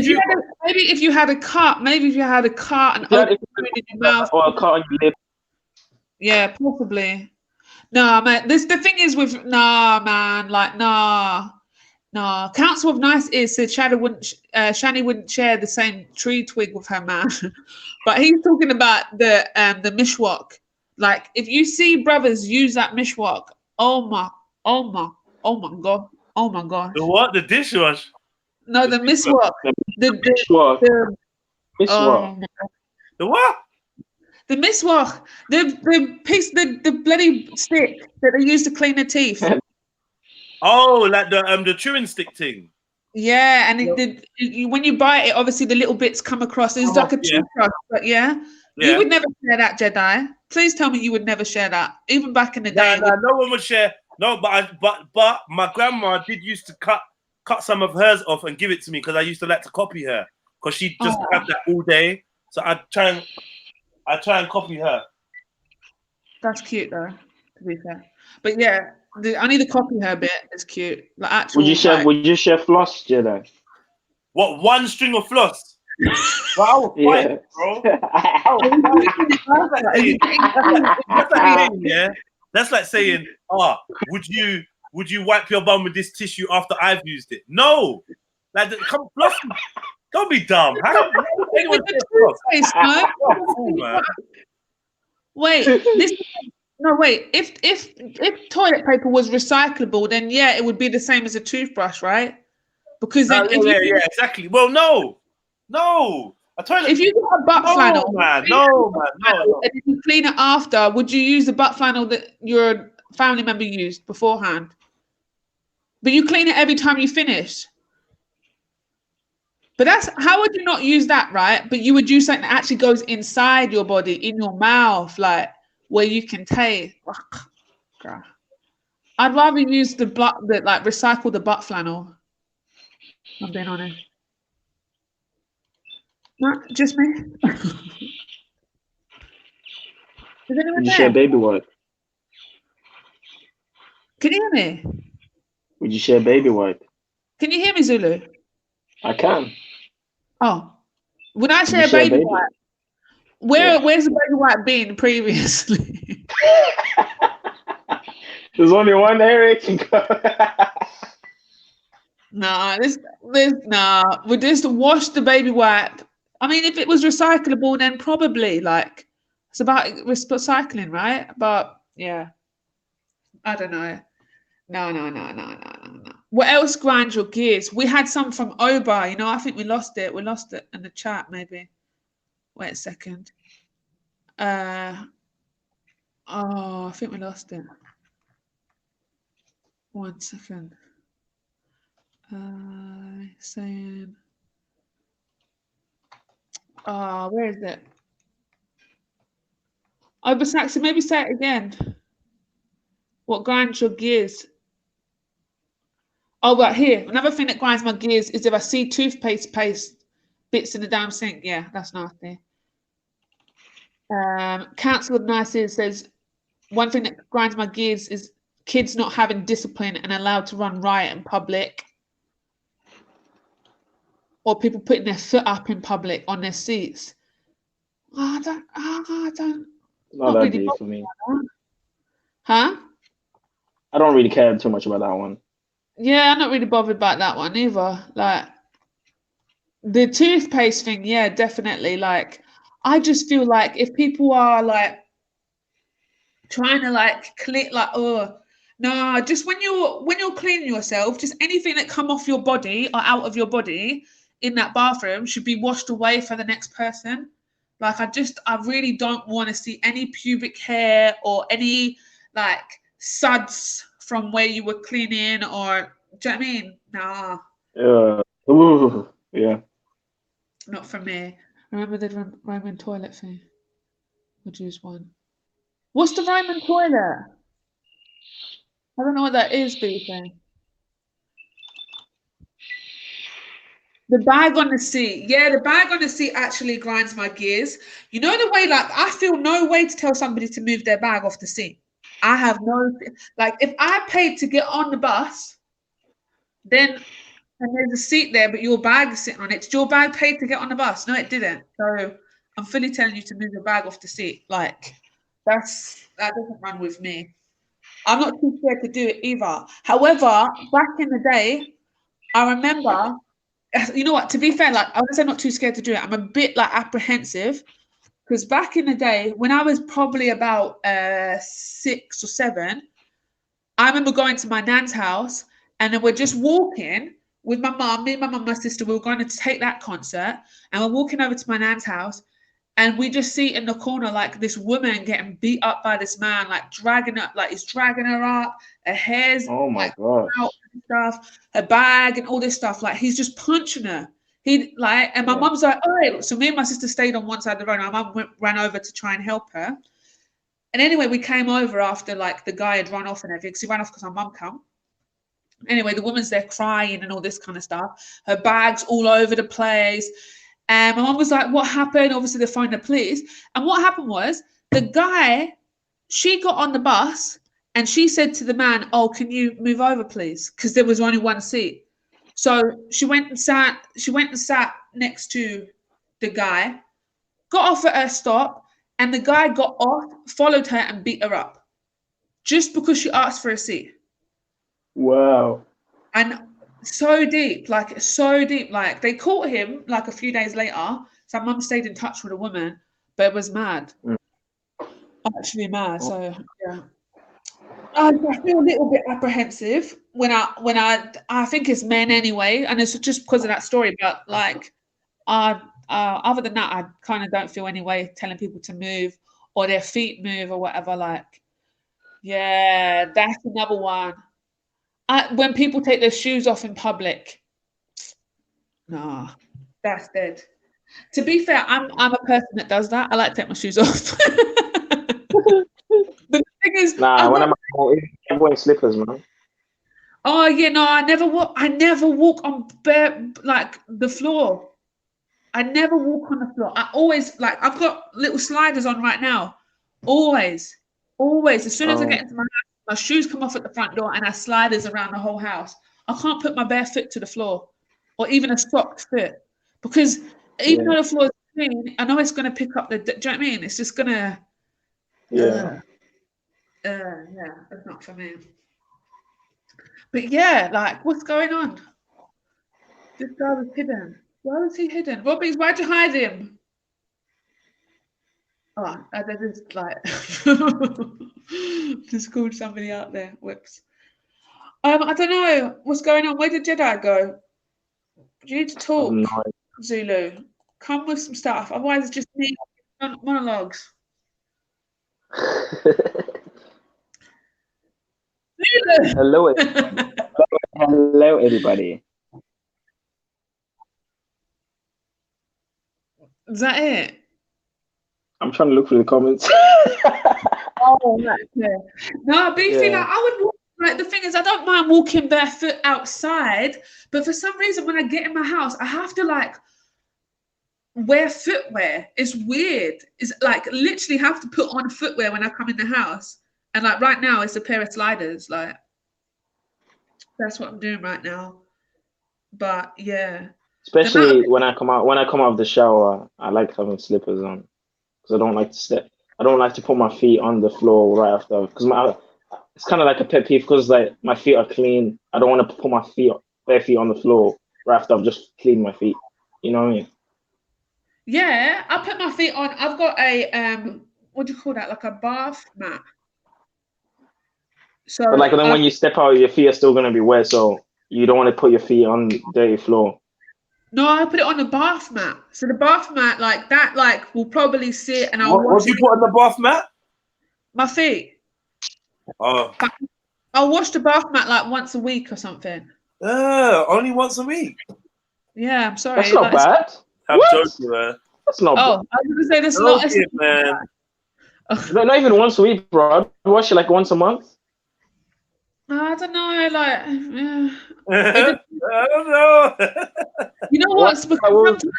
you had a cut and opened it in your mouth or a cut on your lip. Yeah, possibly. No, man. The thing is with man. Like Council of Nice said Shani wouldn't share the same tree twig with her man, but he's talking about the mishwak. Like if you see brothers use that mishwak, oh my god. The what? The dishwash? No, the mishwak. The what? The miswak, the bloody stick that they use to clean their teeth. Oh, like the chewing stick thing. Yeah, and when you bite it, obviously the little bits come across. It's like a toothbrush, but you would never share that, Jedi. Please tell me you would never share that, even back in the day. No one would share. No, but my grandma did used to cut some of hers off and give it to me because I used to like to copy her because she just had that all day. So I try and copy her. That's cute though, to be fair. But yeah, only the copy her bit is cute. Like actual. Would you share floss, Jedi? What, one string of floss? But I was Yeah. fighting, bro. I was fighting. That's like saying, yeah. That's like saying, would you wipe your bum with this tissue after I've used it? No. Like, come fluff. Don't be dumb. How anyone say fluff? Toothpaste, no? Oh, cool, man. Wait, if toilet paper was recyclable, then yeah, it would be the same as a toothbrush, right? Because then Yeah, exactly. Well, no. A toilet. If you got a butt flannel, No. and if you clean it after, would you use the butt flannel that your family member used beforehand? But you clean it every time you finish. But how would you not use that, right? But you would use something that actually goes inside your body, in your mouth, like where you can taste. Ugh. I'd rather use recycle the butt flannel. I'm being honest. Not just me. Would you share baby wipe? Can you hear me? Would you share baby wipe? Can you hear me, Zulu? I can. Oh, when I share baby wipe, where's the baby wipe been previously? There's only one area it can go. Nah, we just wash the baby wipe. I mean, if it was recyclable, then probably it's about recycling, right? But yeah, I don't know. No. What else grinds your gears? We had some from Oba, I think we lost it. We lost it in the chat, maybe. Wait a second. I think we lost it. 1 second. Saying, where is it? Oba Saxon, maybe say it again. What grinds your gears? Oh, right here. Another thing that grinds my gears is if I see toothpaste paste bits in the damn sink. Yeah, that's nasty. Council of Nices says, one thing that grinds my gears is kids not having discipline and allowed to run riot in public. Or people putting their foot up in public on their seats. I don't. Not that deep for me. Huh? I don't really care too much about that one. Yeah, I'm not really bothered about that one either. Like the toothpaste thing, yeah, definitely. I just feel like if people are trying to clean, no, just when you're cleaning yourself, just anything that come off your body or out of your body in that bathroom should be washed away for the next person. I really don't want to see any pubic hair or any suds from where you were cleaning, or do you know what I mean? Nah. Yeah. Not for me. Remember the Roman toilet thing? Would use one. What's the Roman toilet? I don't know what that is, Beefy. The bag on the seat. Yeah, the bag on the seat actually grinds my gears. You know the way, I feel no way to tell somebody to move their bag off the seat. I have no, if I paid to get on the bus, and there's a seat there, but your bag is sitting on it. Did your bag pay to get on the bus? No, it didn't. So I'm fully telling you to move your bag off the seat. That doesn't run with me. I'm not too scared to do it either. However, back in the day, I remember, you know what, to be fair, I would say not too scared to do it. I'm a bit apprehensive because back in the day, when I was probably about 6 or 7, I remember going to my nan's house and then we're just walking with my mum, me, my mum, my sister. We were going to take that concert and we're walking over to my nan's house and we just see in the corner this woman getting beat up by this man, dragging her, he's dragging her up, her hair's God, out and stuff, her bag and all this stuff. He's just punching her. And my mum's all right. So me and my sister stayed on one side of the road. My mum ran over to try and help her. And anyway, we came over after the guy had run off and everything. So he ran off because my mum come. Anyway, the woman's there crying and all this kind of stuff. Her bag's all over the place. And my mum was like, what happened? Obviously, they phoned the police. And what happened was the guy, she got on the bus and she said to the man, oh, can you move over, please? Because there was only one seat. So she went and sat next to the guy, got off at her stop, and the guy got off, followed her, and beat her up just because she asked for a seat. Wow. And so deep, like they caught him like a few days later. So mum stayed in touch with a woman, but it was mad. Actually mad. So yeah. I feel a little bit apprehensive when I think it's men anyway, and it's just because of that story. But like, other than that, I kind of don't feel any way telling people to move or their feet move or whatever. Like, yeah, that's another one. When people take their shoes off in public, nah, that's dead. To be fair, I'm a person that does that. I like to take my shoes off. The thing is, Nah, when I'm wearing slippers, man. oh yeah, no, I never walk on bare like the floor. I never walk on the floor. I always like I've got little sliders on right now. Always. As soon as I get into my house, my shoes come off at the front door and I sliders around the whole house. I can't put my bare foot to the floor or even a socked foot because even though the floor is clean, I know it's going to pick up the. Do you know what I mean? It's just gonna. Yeah, that's not for me. But yeah, like, what's going on? This guy was hidden. Why was he hidden? Robbie, why'd you hide him? Oh, I just like just called somebody out there. Whoops. I don't know what's going on. Where did Jedi go? You need to talk, Zulu. Come with some stuff. Otherwise, it's just me monologues. Hello, hello, everybody. Is that it? I'm trying to look through the comments. Oh, that's it. No, Beefy, like I would walk, like the thing is, I don't mind walking barefoot outside, but for some reason, when I get in my house, I have to like wear footwear. It's weird. It's like literally have to put on footwear when I come in the house. And like right now, it's a pair of sliders. Like that's what I'm doing right now. But yeah. Especially when I come out of the shower, I like having slippers on because I don't like to step. I don't like to put my feet on the floor right after because it's kind of like a pet peeve because like my feet are clean. I don't want to put my bare feet on the floor right after I've just cleaned my feet. You know what I mean? Yeah, I put my feet on. I've got a what do you call that? Like a bath mat. So but like then when you step out, your feet are still gonna be wet, so you don't want to put your feet on the dirty floor. No, I put it on the bath mat. So the bath mat, like that, like will probably sit and I'll wash what do you put on the bath mat? My feet. Oh. I'll wash the bath mat like once a week or something. Only once a week. Yeah, I'm sorry. That's not bad. I'm joking, man. That's not bad. I was gonna say that's not man. Not even once a week, bro. I wash it like once a month. I don't know, like I don't know. You know what? Because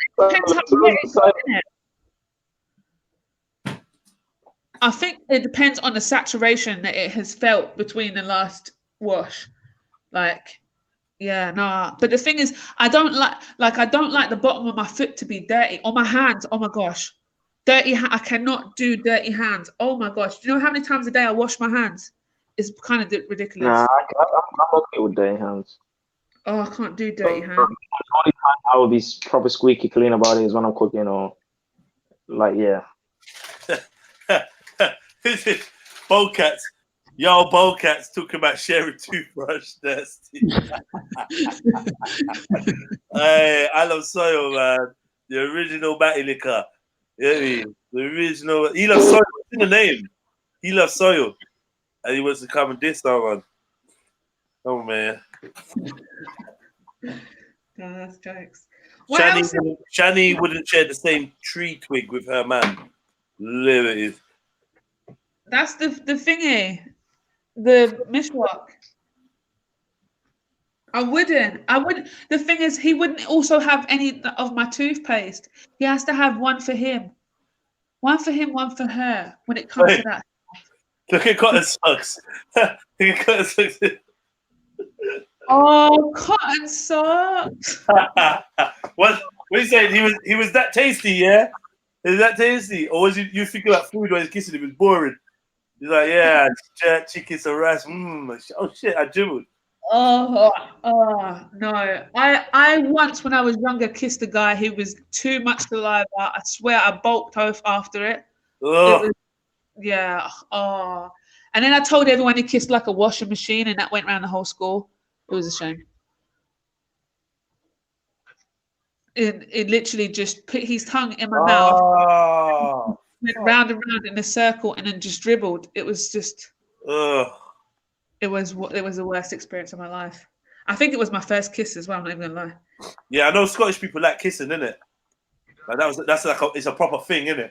I think it depends on the saturation that it has felt between the last wash. Like, yeah, no. But the thing is, I don't like the bottom of my foot to be dirty. Or my hands, oh my gosh. Dirty I cannot do dirty hands. Oh my gosh. Do you know how many times a day I wash my hands? It's kind of ridiculous. Nah, I'm okay with dirty hands. Oh, I can't do dirty hands. The only time I will be proper squeaky clean about it is when I'm cooking or like, yeah. Bowcats. Yo, Bowcats talking about sharing toothbrush. Nasty. Hey, I love Soil, man. The original Matty Liquor. Yeah, the original. He loves Soil. What's in the name? He loves Soil. And he wants to come and diss that one. Oh, man. No, that's jokes. Shani wouldn't share the same tree twig with her man. Literally. That's the thingy. The mishwak. I wouldn't. The thing is, he wouldn't also have any of my toothpaste. He has to have one for him. One for him, one for her when it comes to that. Look at Cotton Socks. Look at Cotton Socks. Oh, Cotton Socks. What are you saying? He was that tasty, yeah? Is that tasty? Or was you thinking about food when he's kissing him? It was boring. He's like, yeah, jerk, chicken, some rice. Oh shit, I dribbled. Oh no! I once, when I was younger, kissed a guy who was too much saliva. I swear, I bulked off after it. It was, yeah. Oh, and then I told everyone he kissed like a washing machine, and that went around the whole school. It was a shame. It literally just put his tongue in my mouth, went round and round in a circle, and then just dribbled. It was just. It was the worst experience of my life. I think it was my first kiss as well. I'm not even gonna lie. Yeah, I know Scottish people like kissing, innit? Like that's like it's a proper thing, innit?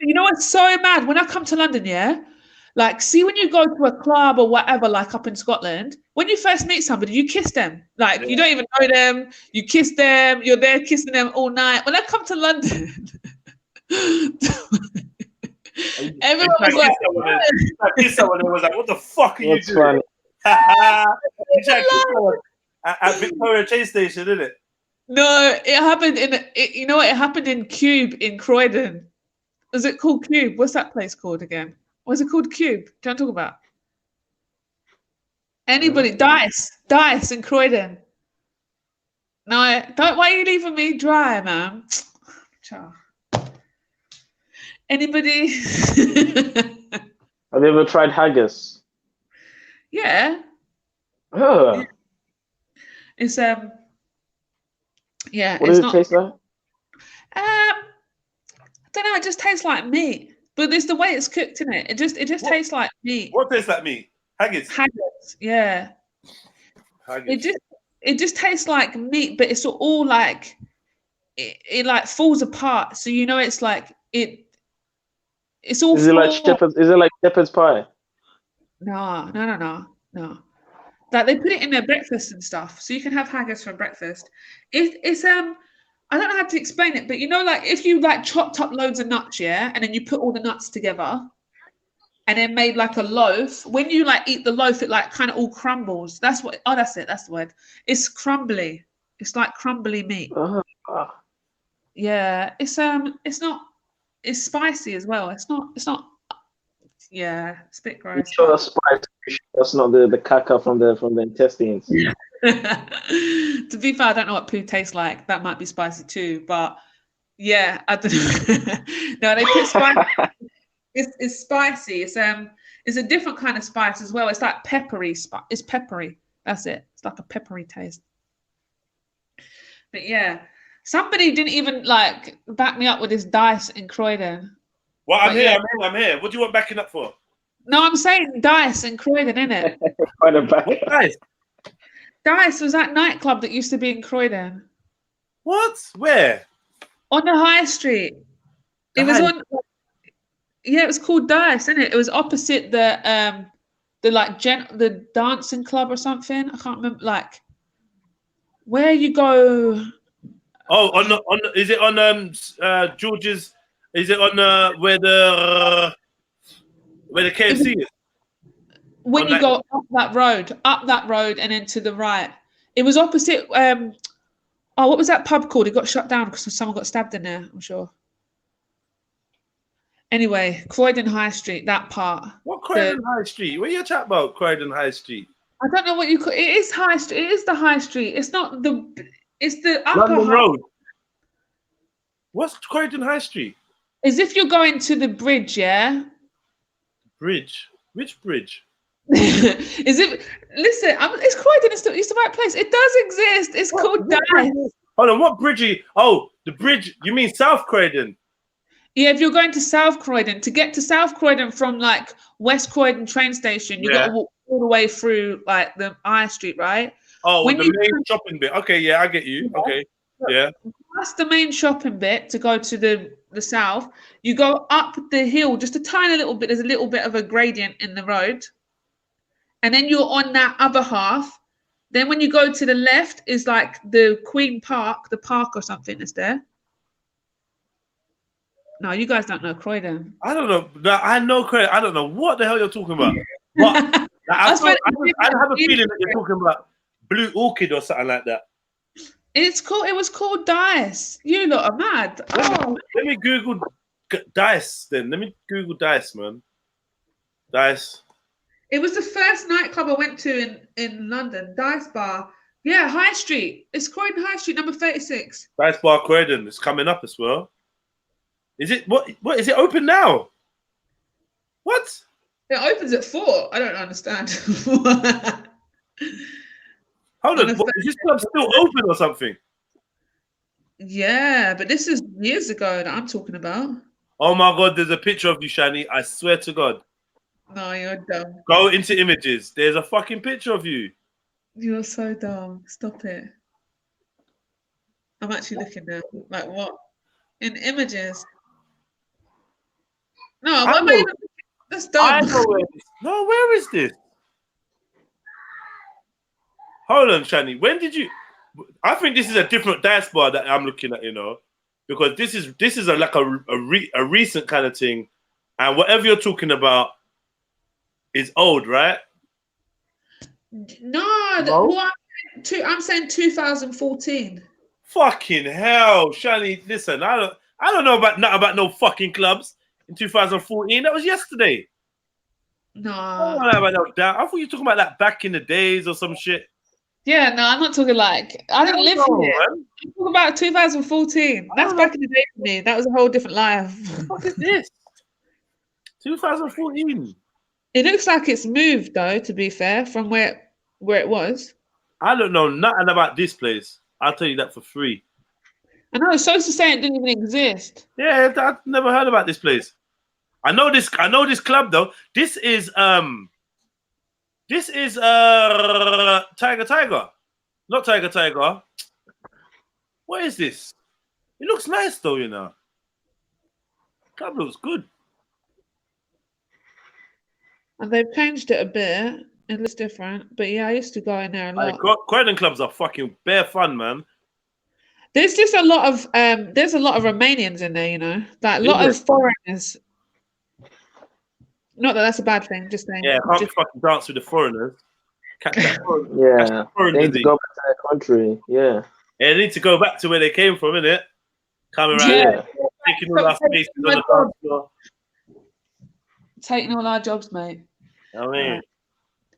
You know what's so mad? When I come to London, yeah, like see when you go to a club or whatever, like up in Scotland, when you first meet somebody, you kiss them. Like you don't even know them, you kiss them. You're there kissing them all night. When I come to London. Everyone was like, kiss someone and was like, what the fuck are you doing? You tried to kiss someone at Victoria Chase Station, didn't it? No, it happened it happened in Cube in Croydon. Is it called Cube? What's that place called again? What's it called? Cube? Do you want to talk about? Anybody? Dice in Croydon. No, don't. Why are you leaving me dry, man? Ciao. Anybody? Have you ever tried haggis? Yeah. Oh. It's yeah. What does it taste like? I don't know. It just tastes like meat, but it's the way it's cooked, isn't it? It just tastes like meat. What tastes like meat? Haggis. Haggis, yeah. Haggis. It just tastes like meat, but it's all like it like falls apart. So you know it's like it's all. Is it like shepherd's pie? No. Like they put it in their breakfast and stuff, so you can have haggis for breakfast. It's I don't know how to explain it, but you know, like if you like chopped up loads of nuts, yeah, and then you put all the nuts together, and then made like a loaf. When you like eat the loaf, it like kind of all crumbles. That's what. Oh, that's it. That's the word. It's crumbly. It's like crumbly meat. Yeah, it's not. It's spicy as well. It's not. Yeah, it's a bit gross. You sure that's spicy? That's not the caca from the intestines. To be fair, I don't know what poo tastes like. That might be spicy too, but yeah, I don't know. No, they put spicy. It's spicy. It's a different kind of spice as well. It's like peppery. It's peppery. That's it. It's like a peppery taste. But yeah, somebody didn't even like back me up with this Dice in Croydon. Well, I'm here. What do you want backing up for? No, I'm saying Dice in Croydon, innit? Dice. Dice was that nightclub that used to be in Croydon. What? Where? On the high street. It was on. Yeah, it was called Dice, isn't it? It was opposite the dancing club or something. I can't remember. Like where you go. Oh, is it on George's? Is it on where the KFC is? When you go up that road and then to the right. It was opposite what was that pub called? It got shut down because someone got stabbed in there, I'm sure. Anyway, Croydon High Street, that part. What Croydon High Street? What are you talking about, Croydon High Street? I don't know what you call it. It is High Street. It is the High Street. It's not it's the upper London Road. What's Croydon High Street? As if you're going to the bridge, yeah? Bridge? Which bridge? Is it? Listen, it's Croydon. It's the right place. It does exist. It's called Dice. Hold on, what bridge? Oh, the bridge. You mean South Croydon? Yeah, if you're going to South Croydon, to get to South Croydon from like West Croydon train station, you got to walk all the way through like the High Street, right? Oh, when the main shopping bit. Okay, yeah, I get you. Yeah. Okay, yeah. That's the main shopping bit to go to the south. You go up the hill just a tiny little bit. There's a little bit of a gradient in the road. And then you're on that other half. Then when you go to the left is like the Queen Park, the park or something is there. No, you guys don't know Croydon. I don't know. I know Croydon. I don't know what the hell you're talking about. But I have a feeling that you're talking about Blue Orchid or something like that. It's called. It was called Dice. You lot are mad. Oh, Let me Google Dice then. Let me Google Dice, man. Dice. it was the first nightclub I went to in London. Dice Bar. Yeah, High Street. It's Croydon High Street, number 36. Dice Bar Croydon. It's coming up as well. Is it what is it open now? What? It opens at 4. I don't understand. Hold on. Is this club still open or something? Yeah, but this is years ago that I'm talking about. Oh my God, there's a picture of you, Shani. I swear to God. No, you're dumb. Go into images. There's a fucking picture of you. You're so dumb. Stop it. I'm actually looking now. Like what? In images. No, what am I even looking? That's dumb. No, where is this? Hold on, Shani. When did you? I think this is a different dice bar that I'm looking at, you know, because this is a recent kind of thing, and whatever you're talking about is old, right? No, well, I'm saying 2014. Fucking hell, Shani. Listen, I don't know about no fucking clubs in 2014. That was yesterday. No. I don't know about no doubt. I thought you were talking about that back in the days or some shit. Yeah, no, I'm not talking like I didn't live here. I'm talking about 2014. That's back in the day for me. That was a whole different life. What is this? 2014. It looks like it's moved though, to be fair, from where it was. I don't know nothing about this place. I'll tell you that for free. I know, so to say it didn't even exist. Yeah, I've never heard about this place. I know this club though. This is Tiger. Not Tiger. What is this? It looks nice though, you know. Club looks good. And they've changed it a bit. It looks different. But yeah, I used to go in there a lot. Croydon clubs are fucking bare fun, man. There's just a lot of Romanians in there, you know. Like a lot of foreigners. Not that that's a bad thing, just saying. Yeah, can't fucking dance with the foreigners. Catch that Yeah, they need to go back to their country. Yeah. Yeah, they need to go back to where they came from, innit? Coming around here, taking all our spaces on the dance floor. Taking all our jobs, mate. I mean,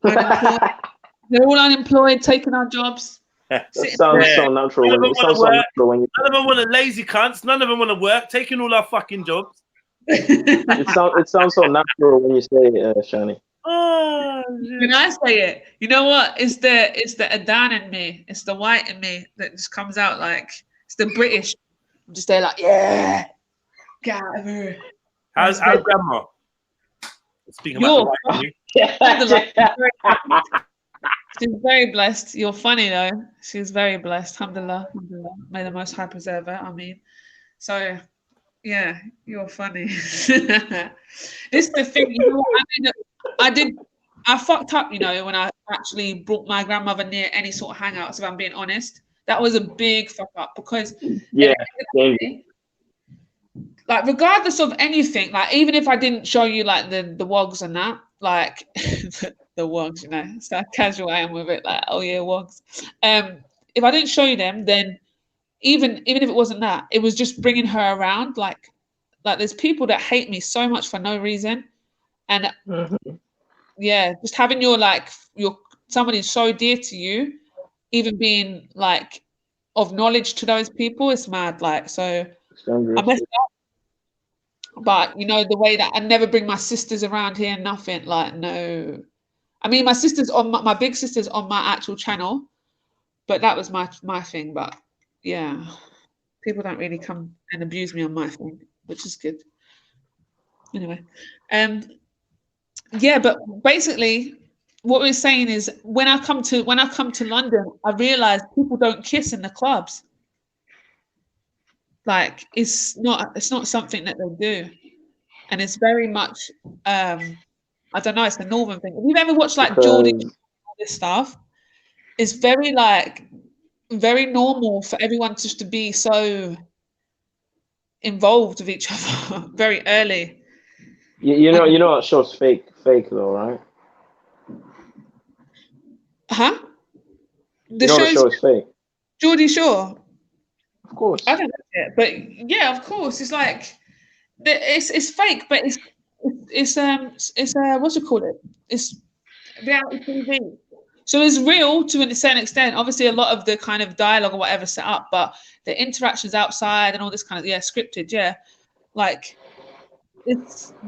they're all unemployed, taking our jobs. It sounds so natural. None of them want to lazy cunts. None of them want to work, taking all our fucking jobs. It sounds so natural when you say it, Shani. Oh, when I say it, you know what? It's the Adan in me. It's the white in me that just comes out like it's the British. I'm just there like, yeah, get out of here. How's grandma? Speaking about the white she's very blessed. You're funny though. She's very blessed. Alhamdulillah. May the Most High preserve her. I mean, so yeah, you're funny. This is the thing. You know what? I fucked up, you know, when I actually brought my grandmother near any sort of hangouts, if I'm being honest. That was a big fuck up because like regardless of anything, like even if I didn't show you like the wogs and that, like the wogs, you know, it's how casual I am with it, like, oh yeah, wogs. If I didn't show you them, then even if it wasn't that, it was just bringing her around. Like there's people that hate me so much for no reason. And yeah, just having your somebody so dear to you, even being like of knowledge to those people, it's mad. Like, so I messed up. But you know, the way that I never bring my sisters around here, nothing. Like, no. I mean, my sister's on my big sister's on my actual channel, but that was my thing. But yeah, people don't really come and abuse me on my thing, which is good. Anyway, yeah, but basically what we're saying is when I come to London, I realize people don't kiss in the clubs. Like it's not something that they do. And it's very much I don't know, it's the northern thing. If you've ever watched like Geordie and all this stuff, it's very normal for everyone just to be so involved with each other very early. You know what show's fake though, right? Huh? The show's fake. Geordie Shore. Of course. I don't know it, but yeah, of course. It's like it's fake, but it's what's it called? It's reality TV. So it's real to a certain extent. Obviously, a lot of the kind of dialogue or whatever set up, but the interactions outside and all this kind of scripted. Yeah, like but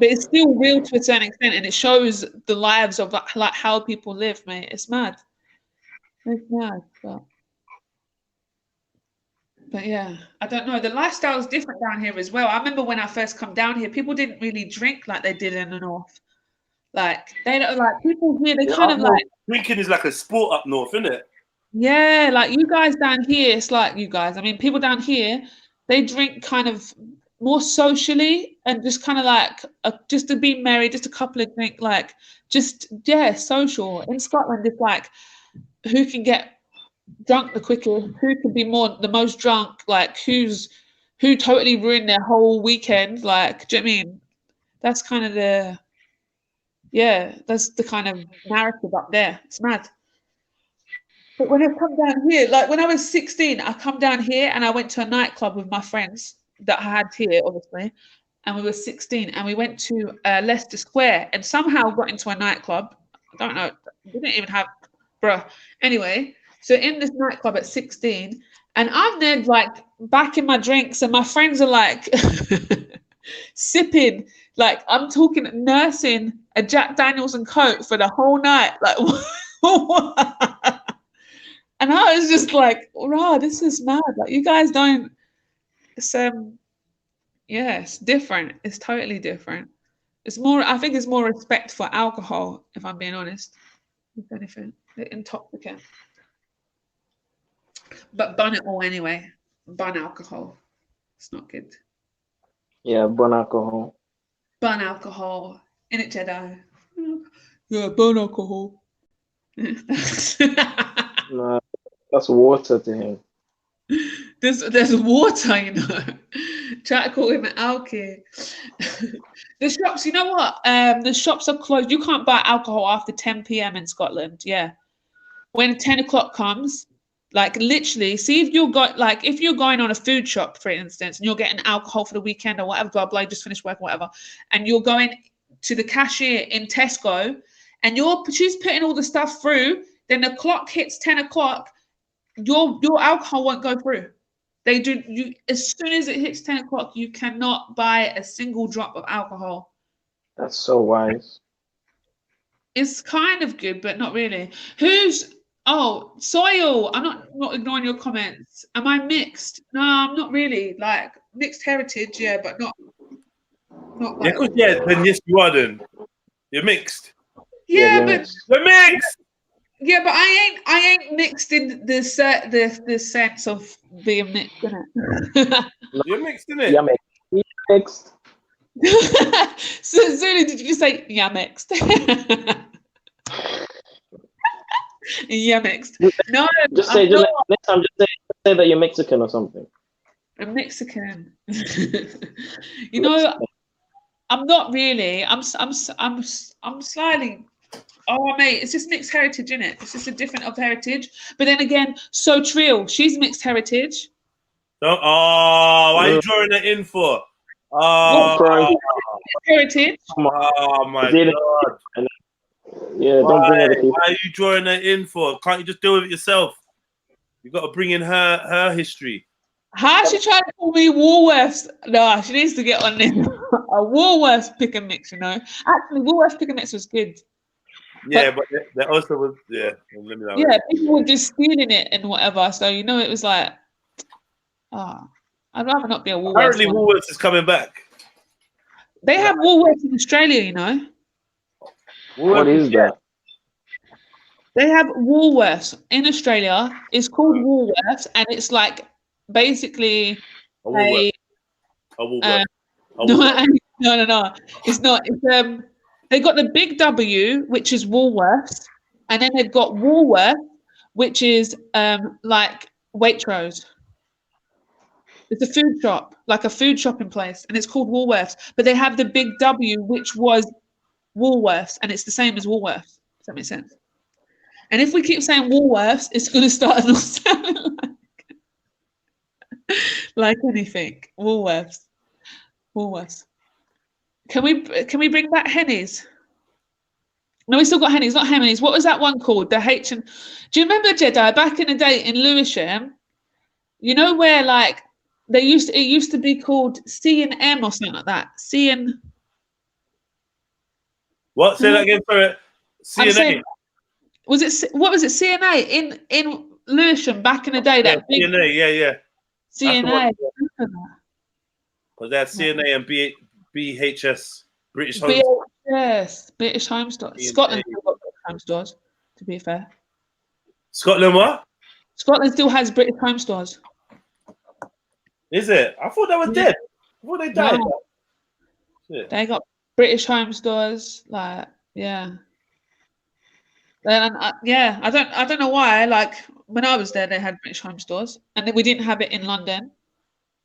it's still real to a certain extent, and it shows the lives of like how people live, mate. It's mad. It's mad, but yeah, I don't know. The lifestyle is different down here as well. I remember when I first come down here, people didn't really drink like they did in the north. Like they don't like people here. They kind of like drinking is like a sport up north, isn't it? Yeah, like you guys down here. It's like you guys. I mean, people down here, they drink kind of more socially and just kind of like just to be merry, just a couple of drink, like just social. In Scotland, it's like who can get drunk the quickest, who can be the most drunk, like who totally ruined their whole weekend. Like, do you know what I mean? That's kind of that's the kind of narrative up there. It's mad. But when I come down here, like when I was 16, I come down here and I went to a nightclub with my friends that I had here, obviously. And we were 16 and we went to Leicester Square and somehow got into a nightclub. I don't know. We didn't even have, Anyway, so in this nightclub at 16, and I'm there like back in my drinks and my friends are like sipping, like I'm talking nursing a Jack Daniels and Coke for the whole night. Like, what? And I was just like, "Wow, this is mad! Like, you guys don't." It's it's different. It's totally different. It's more. I think it's more respect for alcohol, if I'm being honest. If anything, the intoxicant. But bun it all anyway. Bun alcohol. It's not good. Yeah, bun alcohol. Bun alcohol. In it, Jedi. Yeah, bun alcohol. No, that's water to him. There's water, you know. Try to call him alky. The shops, you know what? The shops are closed. You can't buy alcohol after 10 p.m. in Scotland. Yeah. When 10 o'clock comes, like literally, see if if you're going on a food shop, for instance, and you're getting alcohol for the weekend or whatever, blah, blah, you just finished work or whatever, and you're going to the cashier in Tesco and she's putting all the stuff through, then the clock hits 10 o'clock, your alcohol won't go through. They do as soon as it hits 10 o'clock, you cannot buy a single drop of alcohol. That's so wise. It's kind of good, but not really. Soil. I'm not ignoring your comments. Am I mixed? No, I'm not really. Like mixed heritage, yeah, but not like then yes you are then. You're mixed. Yeah, but you're mixed. Yeah, but I ain't mixed in the sense of being mixed, innit? You're mixed, innit? Yeah, mixed. So Zulu, did you say yeah mixed? Yeah mixed. No, just say next time. Just say that you're Mexican or something. I'm Mexican. You know, I'm not really. I'm slightly. Oh, mate, it's just mixed heritage, isn't it? It's just a different of heritage. But then again, so Trill, she's mixed heritage. Why are you drawing that in for? Heritage. Oh my god. Yeah, don't bring other people. Why are you drawing that in for? Can't you just deal with it yourself? You got to bring in her history. How she trying to call me Woolworths? No, she needs to get on this. A Woolworths pick and mix, you know. Actually, Woolworths pick and mix was good. Yeah, but there also was let me know. Yeah, people were just stealing it and whatever. So you know, it was like, I'd rather not be a Woolworths. Apparently, Woolworths is coming back. They have Woolworths in Australia, you know. What is that? They have Woolworths in Australia. It's called Woolworths, and it's like basically a Woolworth. No. It's not. It's they got the big W, which is Woolworths, and then they've got Woolworth, which is like Waitrose. It's a food shop, like a food shopping place, and it's called Woolworths. But they have the big W, which was Woolworths, and it's the same as Woolworths. Does that make sense? And if we keep saying Woolworths, it's going to start sounding like Like anything. Woolworths. Can we bring back Henny's? No, we still got Henny's, not Henny's. What was that one called? The H and do you remember, Jedi, back in the day in Lewisham? You know where like it used to be called C&M or something like that. C and What? Say that again for it. I'm CNA. saying, what was it? CNA in Lewisham back in the day. Yeah, That big CNA. Yeah. CNA. Because they had CNA and BHS, British Home. Yes, British Home Stores. Scotland still got British Home Stores. To be fair, Scotland what? Scotland still has British Home Stores. Is it? I thought they were dead. I thought they died. No. Yeah. They got British Home Stores, like yeah. And I don't know why. Like when I was there, they had British Home Stores, and then we didn't have it in London.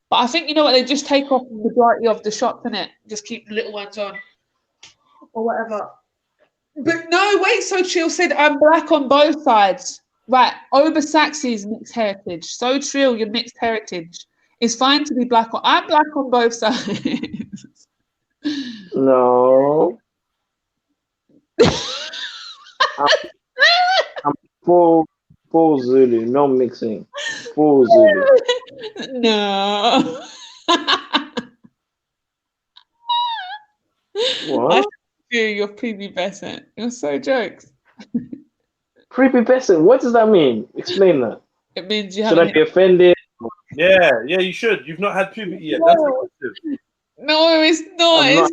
But I think you know what, they just take off the majority of the shops, innit? Just keep the little ones on, or whatever. But no, wait. So Trill said I'm black on both sides. Right, Ober Saxy's mixed heritage. So Trill, you're mixed heritage. It's fine to be black. I'm black on both sides. No. I'm full Zulu, no mixing. Full Zulu. No. What? I feel you're prepubescent. You're so jokes. Prepubescent, what does that mean? Explain that. It means you Should haven't I be offended? Yeah, you should. You've not had puberty yet. That's impressive. No, it's not. I'm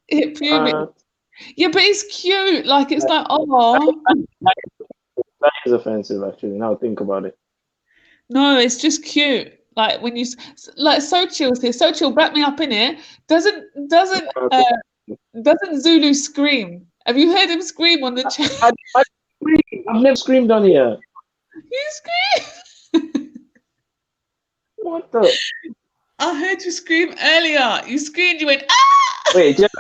It's hit puberty. Yeah, but it's cute. Like it's like, that is offensive, actually. Now think about it. No, it's just cute. Like when you like So Chill's here. So Chill, back me up in it. Doesn't Zulu scream? Have you heard him scream on the chat? I've never screamed on here. You scream. What the? I heard you scream earlier. You screamed. You went ah. Wait, Jeff,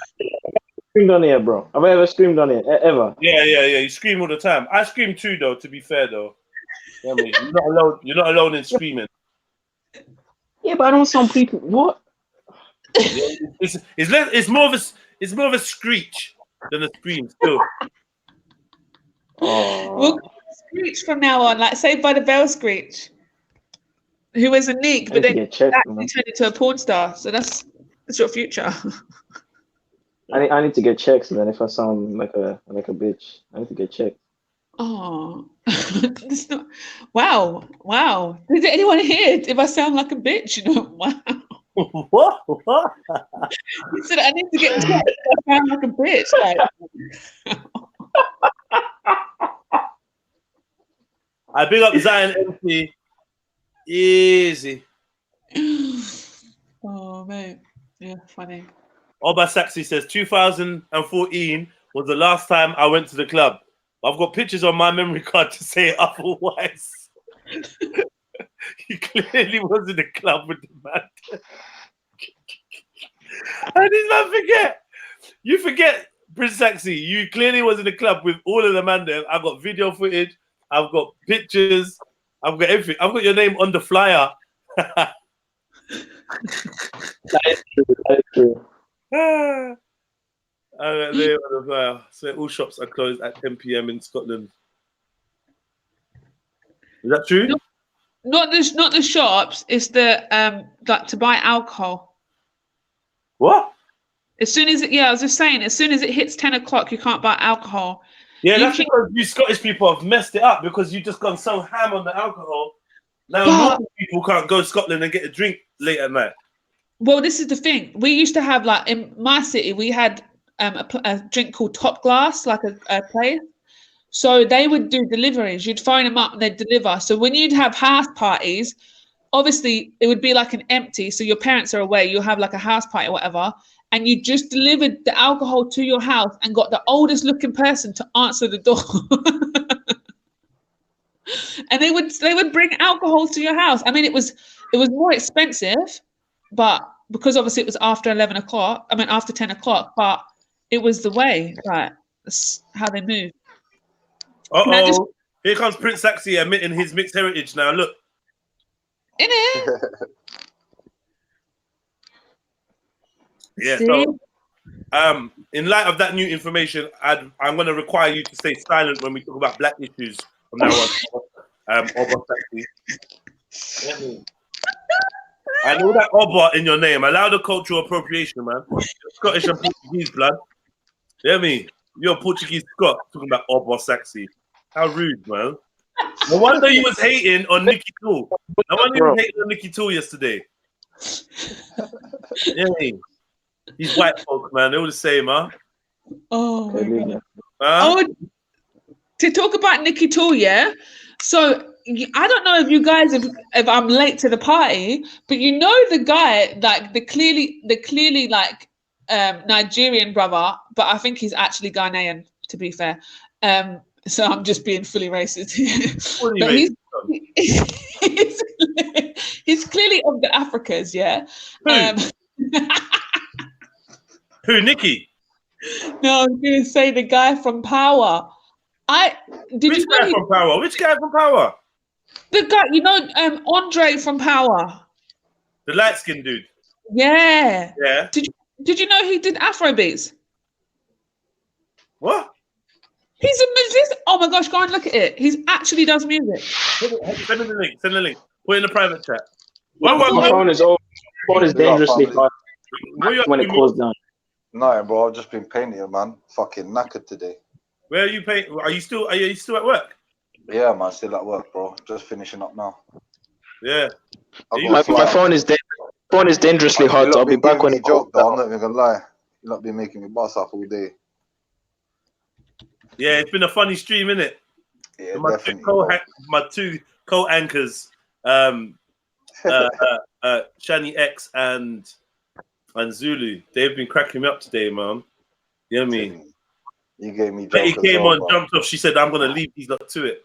screamed on here, bro. Have I ever screamed on here? Ever? Yeah. You scream all the time. I scream too, though. To be fair, though, you're not alone. You're not alone in screaming. Yeah, but I don't sound people. What? It's more of a screech than a scream. Still. Oh. We'll screech from now on, like Saved by the Bell screech. Who was a Nick, but then actually turned into a porn star. So that's your future. I need to get checked, and then if I sound like a bitch, I need to get checked. Oh, it's not. Wow. Did anyone hear it? If I sound like a bitch, you know? Wow. What? He said I need to get checked. I sound like a bitch. Like. I big up Zion MC. Easy. Oh man, yeah, funny. Oba Saxy says 2014 was the last time I went to the club. I've got pictures on my memory card to say otherwise. He clearly was in the club with the man. And this man forget. You forget, Prince Saxy. You clearly was in the club with all of the man there. I've got video footage. I've got pictures. I've got everything. I've got your name on the flyer. That is true. So all shops are closed at 10 p.m. in Scotland. Is that true? Not the shops. It's the like to buy alcohol. What? As soon as I was just saying, as soon as it hits 10 o'clock, you can't buy alcohol. Yeah, that's because you Scottish people have messed it up because you've just gone so ham on the alcohol. Now normal people can't go to Scotland and get a drink late at night. Well, this is the thing. We used to have, like, in my city, we had a drink called Top Glass, like a place. So they would do deliveries. You'd phone them up and they'd deliver. So when you'd have house parties, obviously it would be like an empty. So your parents are away. You'll have like a house party or whatever. And you just delivered the alcohol to your house and got the oldest looking person to answer the door. And they would bring alcohol to your house. I mean, it was more expensive, but because obviously it was after 11 o'clock, I mean, after 10 o'clock, but it was the way, right? That's how they move. Uh-oh. Here comes Prince Saxy admitting his mixed heritage now. Look. Innit? Yeah. See? So, in light of that new information, I'm going to require you to stay silent when we talk about black issues from now on. Obosexy. I know that Oba in your name. Allow the cultural appropriation, man. You're Scottish and Portuguese blood. Hear me? You're a Portuguese Scot talking about Obosexy. How rude, man. No wonder you was hating on Nikki Tool. No wonder you was hating on Nikki Tool yesterday. Yeah, these white folk, man, they're all the same, huh? Oh my god. Huh? Oh, to talk about Nikki Tool, yeah. So I don't know if you guys, if I'm late to the party, but you know the guy, like the clearly like Nigerian brother, but I think he's actually Ghanaian, to be fair. So I'm just being fully racist here. But he's clearly of the Africas, yeah. Who, Nikki? No, I was gonna say the guy from Power. Which guy from Power? Which guy from Power? The guy, you know, Andre from Power. The light-skinned dude. Yeah. Yeah. Did you know he did Afrobeats? What? He's a musician. Oh my gosh, go and look at it. He actually does music. Send me the link. Send the link. Put it in the private chat. My phone is old. My phone is dangerously hot when it cools down. No, bro, I've just been painting, man. Fucking knackered today. Where are you painting? Are you still at work? Yeah, man, still at work, bro. Just finishing up now. Yeah. My phone is dangerously hot. I'll be back when it cools down. I'm not even gonna lie. You'll not be making me bust up all day. Yeah, it's been a funny stream, innit? Yeah, my two co-anchors, Shani X and Zulu, they've been cracking me up today, man. You know what I mean? You gave me. Betty came on, jumped off. She said, "I'm gonna leave these lot to it."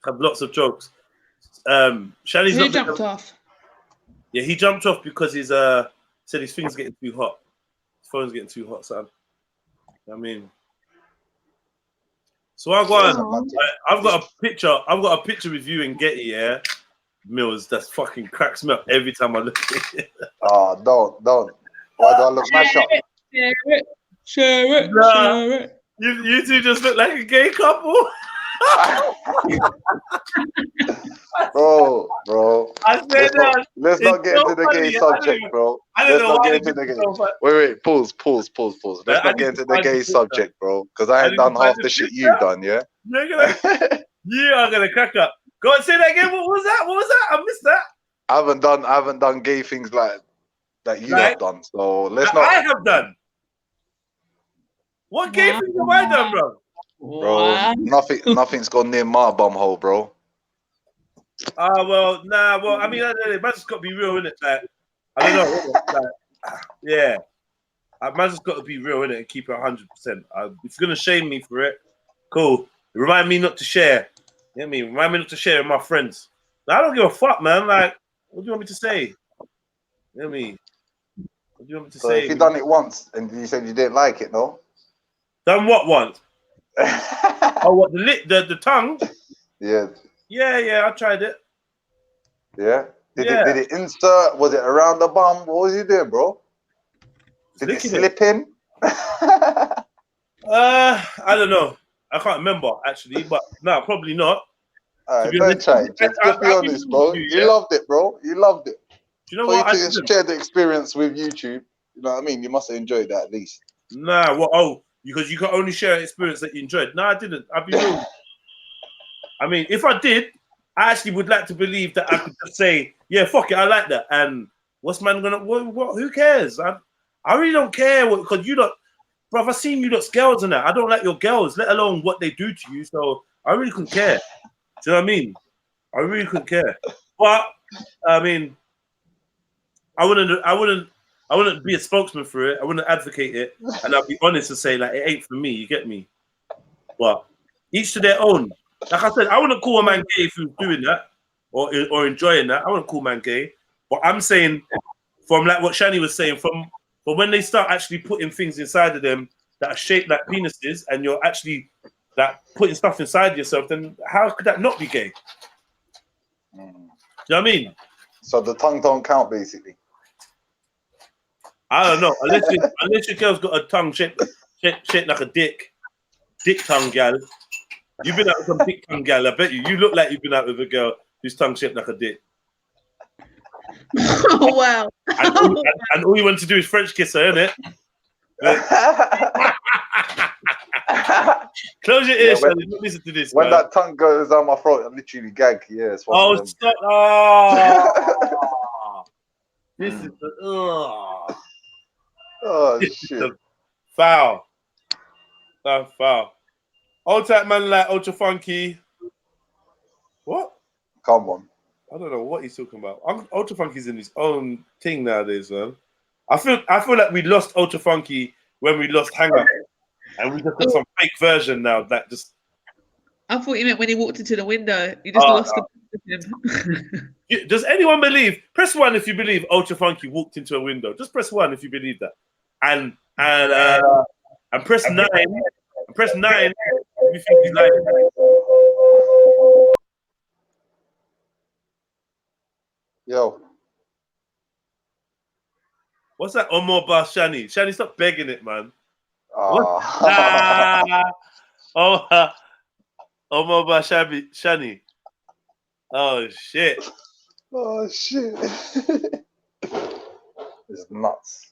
Have lots of jokes. Shani's Who jumped off? Yeah, he jumped off because his said his thing's getting too hot. His phone's getting too hot, son. I mean. So I've got a picture. I've got a picture with you and Getty, yeah, Mills. That fucking cracks me up every time I look at it. Oh, don't. Why do I look mash up? Share it. You two just look like a gay couple. bro. Let's not get into the gay subject, bro. Let's not get into the gay. Wait. Pause. Let's not get into the gay subject, bro. Because I ain't done half the shit you've done, yeah. You are gonna crack up. Go and say that again. What was that? I missed that. I haven't done gay things like that you have done. So let's not. I have done. What gay things have I done, bro? Bro, nothing's gone near my bumhole, bro. Well, I mean, man just got to be real, innit? Like, I don't know. Yeah. Man just got to be real, innit? And keep it 100%. If you're going to shame me for it, cool. Remind me not to share. You know what I mean? Remind me not to share with my friends. Now, I don't give a fuck, man. Like, what do you want me to say? You know what I mean? What do you want me to say? If you done it once and you said you didn't like it, no? Done what once? What, the tongue? Yeah. Yeah, I tried it. Yeah? Did it insert? Was it around the bum? What was you doing, bro? Did it slip in? I don't know. I can't remember, actually, but no, probably not. Don't try. Just be honest, bro. You loved it, bro. You loved it. Do you know what? You to share the experience with YouTube. You know what I mean? You must have enjoyed that at least. Nah, because you can only share an experience that you enjoyed. No, I didn't. I'll be real. I mean, if I did, I actually would like to believe that I could just say, yeah, fuck it, I like that. And what's man gonna? What? Who cares? I really don't care because you don't. Bro, I've seen you lot's girls and that. I don't like your girls, let alone what they do to you. So I really couldn't care. Do you know what I mean? I really couldn't care. But I mean, I wouldn't be a spokesman for it. I wouldn't advocate it, and I'll be honest and say like it ain't for me. You get me? But each to their own. Like I said, I wouldn't call a man gay if he was doing that or enjoying that. I wouldn't call man gay. But I'm saying, from like what Shani was saying, from when they start actually putting things inside of them that are shaped like penises, and you're actually like putting stuff inside yourself, then how could that not be gay? know what I mean? So the tongue don't count, basically. I don't know. Unless your girl's got a tongue shaped like a dick tongue gal. You've been out with some dick tongue gal. I bet you. You look like you've been out with a girl whose tongue shaped like a dick. Oh, wow. And all you want to do is French kiss her, innit? Close your ears, Shani. Don't listen to this. When man. that tongue goes down my throat, I literally gag. Yeah, it's one of them. Stop. Oh. This is the. Oh, This is shit. the foul. That's foul. Old type man like Ultra Funky. What? Come on. I don't know what he's talking about. Ultra Funky's in his own thing nowadays, man. I feel like we lost Ultra Funky when we lost Hang Up. And we just got some fake version now that just. I thought you meant when he walked into the window. You just lost him. Does anyone believe? Press 1 if you believe Ultra Funky walked into a window. Just press 1 if you believe that. And press 9. Press 9 if you think he's lying. Yo. What's that? Omar Bar Shani. Shani, stop begging it, man. Ah. Omar Bar Shani. Oh, shit. Oh, shit. It's nuts.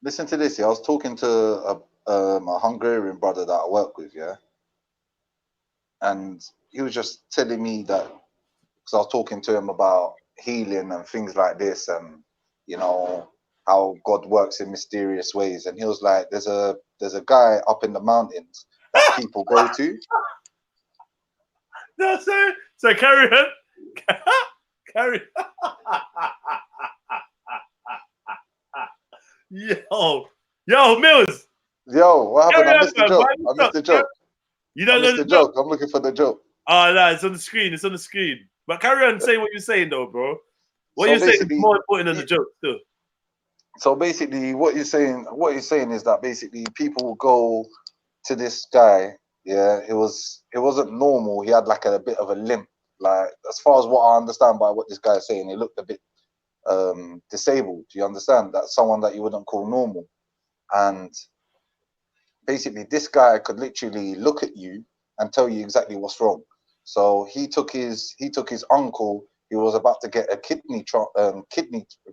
Listen to this. Yeah, I was talking to a Hungarian brother that I work with, yeah? And he was just telling me that, because I was talking to him about healing and things like this, and you know how God works in mysterious ways. And he was like, "There's a guy up in the mountains that people go to." No, sir. So carry on. Carry on. Yo, Mills. Yo, what happened? I missed the joke. I missed the joke. You don't know the joke. I'm looking for the joke. Oh, no, it's on the screen. It's on the screen. But carry on saying what you're saying, though, bro. What you're saying is more important than the joke, too. So basically, what he's saying is that basically people will go to this guy. Yeah, it wasn't normal. He had like a bit of a limp. Like, as far as what I understand by what this guy is saying, he looked a bit disabled. Do you understand? That's someone that you wouldn't call normal. And basically, this guy could literally look at you and tell you exactly what's wrong. So he took his uncle. He was about to get a kidney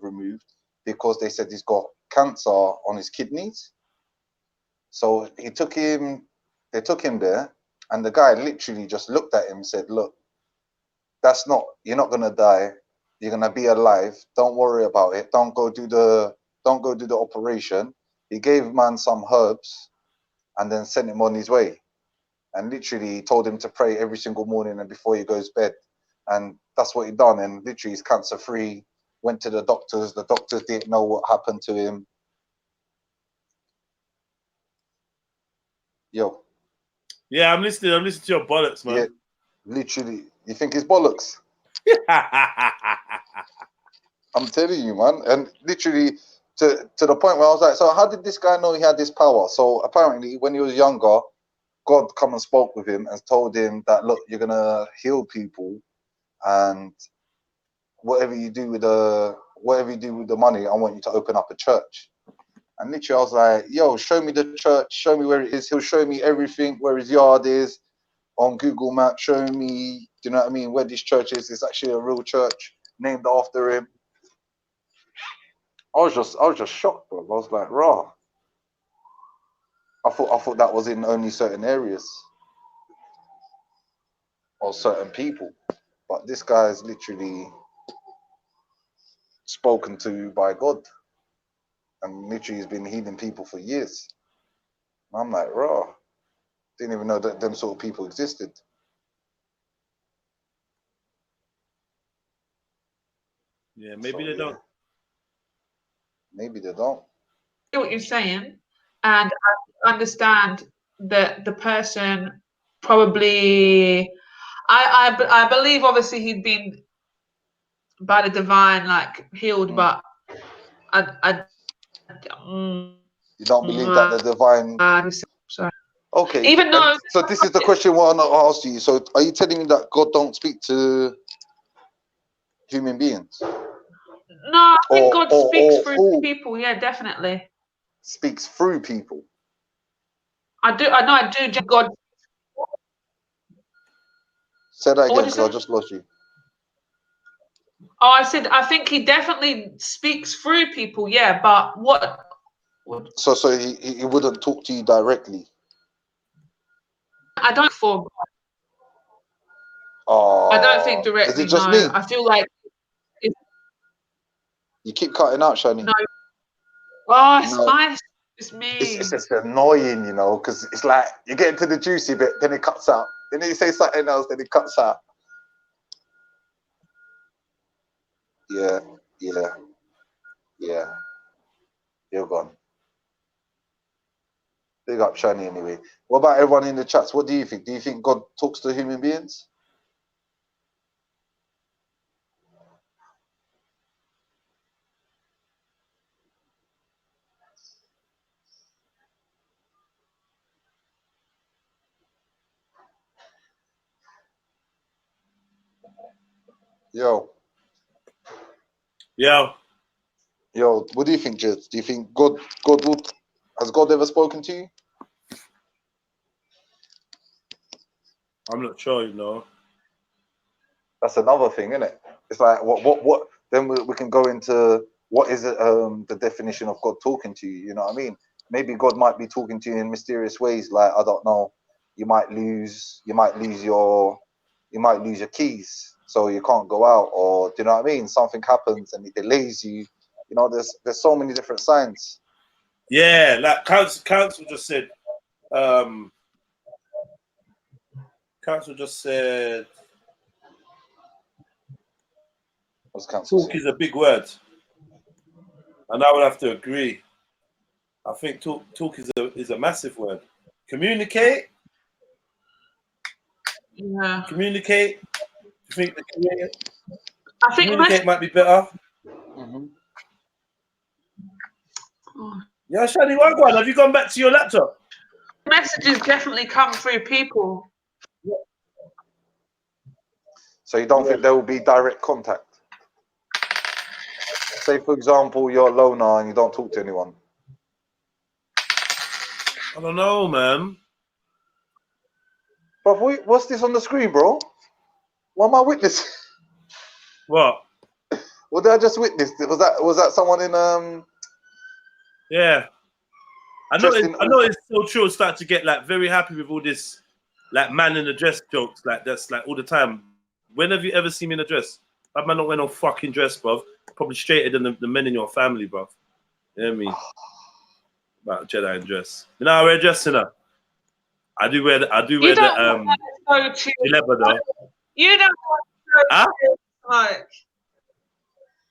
removed because they said he's got cancer on his kidneys. So they took him there, and the guy literally just looked at him and said, "Look, you're not gonna die. You're gonna be alive. Don't worry about it. Don't go do the operation." He gave man some herbs and then sent him on his way. And literally told him to pray every single morning and before he goes to bed. And that's what he done. And literally he's cancer free. Went to the doctors. The doctors didn't know what happened to him. Yo. Yeah, I'm listening. I'm listening to your bollocks, man. Yeah, literally. You think it's bollocks? I'm telling you, man. And literally to the point where I was like, so how did this guy know he had this power? So apparently when he was younger, God come and spoke with him and told him that, look, you're gonna heal people, and whatever you do with the money, I want you to open up a church. And literally I was like, yo, show me the church, show me where it is. He'll show me everything, where his yard is on Google Maps, showing me, do you know what I mean, where this church is. It's actually a real church named after him. I was just shocked, bro. I was like, rah. I thought that was in only certain areas or certain people, but this guy is literally spoken to by God, and literally has been healing people for years. And I'm like, raw. Didn't even know that them sort of people existed. Yeah, maybe they don't. Maybe they don't. I hear what you're saying, and I understand that the person probably, I believe obviously he'd been by the divine like healed, but you don't believe that the divine. Sorry. Okay. Even though So this is the question what I asked you. So are you telling me that God don't speak to human beings? no, I think God speaks through Or people. Yeah, definitely. speaks through people? I know I do. God. Say that What again did you because I say? just lost you. Oh, I said I think he definitely speaks through people. Yeah, but what? So he wouldn't talk to you directly. I don't for. Oh, I don't think is it directly. just No, me? I feel like it's You keep cutting out, Shani. no. Oh, No, it's it's me. just annoying, you know, because it's like you get into the juicy bit, then it cuts out. Then you say something else, then it cuts out. Yeah, yeah, yeah. You're gone. Big up Shani anyway. What about everyone in the chats? What do you think? Do you think God talks to human beings? Yo, Yeah, what do you think, Jed? Do you think God would has God ever spoken to you? I'm not sure, you know. That's another thing, isn't it? It's like what then we can go into what is it, the definition of God talking to you, you know what I mean? Maybe God might be talking to you in mysterious ways, like I don't know, you might lose your keys, so you can't go out, or do you know what I mean? Something happens and it delays you. You know, there's so many different signs. Yeah, like council just said. Council just said What's council talk saying? is a big word, and I would have to agree. I think talk is a massive word. Communicate. Yeah. Communicate. You think the I think communicate might be better? Mm-hmm. Yeah, Shani, one go on. Have you gone back to your laptop? messages definitely come through people. So you don't think there will be direct contact? Say, for example, you're a loner and you don't talk to anyone. I don't know, man. Bro, what's this on the screen, bro? What am I witnessing? What? What did I just witness? Was that someone in Yeah. I know dressed in it's so true. Start to get like very happy with all this like man in a dress jokes. Like that's like all the time. When have you ever seen me in a dress? That man not wear no fucking dress, bruv. Probably straighter than the men in your family, bruv. You know what I mean? About Jedi in dress. You know I wear a dress, you know? I do wear the You don't want to go Gileba though. You don't want to Huh? smoke.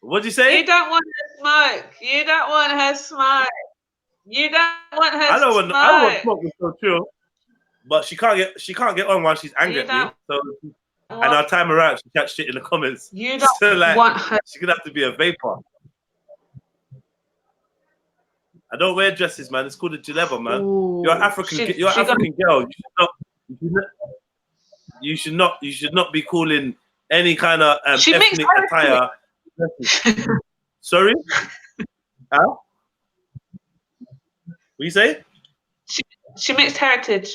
What'd you say? You don't want her smoke. You don't want her smoke. You don't want her I don't want smoke. smoke with so chill. But she can't get on while she's angry at me. So and I'll time her out, she catch shit in the comments. You don't so like want her. she's gonna have to be a vapor. I don't wear dresses, man. It's called a Gileba, man. Ooh, You're African. You're African girl. You should not be calling any kind of ethnic attire. Sorry? Huh? What you say? She mixed heritage.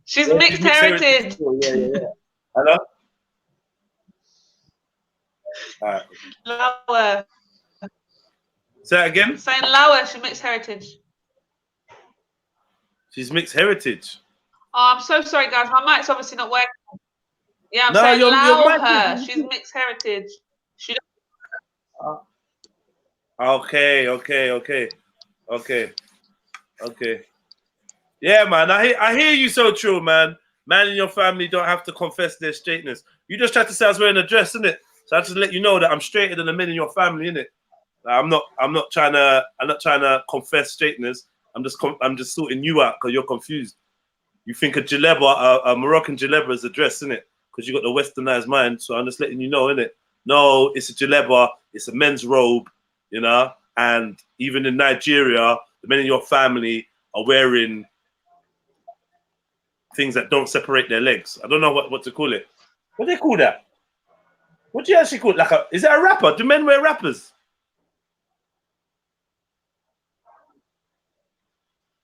She's Yeah, mixed heritage. Yeah. Hello? All right. Lower. Say that again? I'm saying lower. She mixed heritage. She's mixed heritage. Oh, I'm so sorry, guys. My mic's obviously not working. Yeah, I'm No, saying your allow mic her. is. She's mixed heritage. She Okay. Yeah, man. I hear you so true, man. Man in your family don't have to confess their straightness. You just tried to say I was wearing a dress, innit? So I just let you know that I'm straighter than the men in your family, innit? I'm not trying to confess straightness. I'm just sorting you out because you're confused. You think a Jaleba, a Moroccan Jaleba is a dress, innit? Because you got the westernized mind. So I'm just letting you know, innit? No, it's a Jaleba. It's a men's robe, you know. And even in Nigeria, the men in your family are wearing things that don't separate their legs. I don't know what to call it. What do they call that? What do you actually call it? Like is that a wrapper? Do men wear wrappers?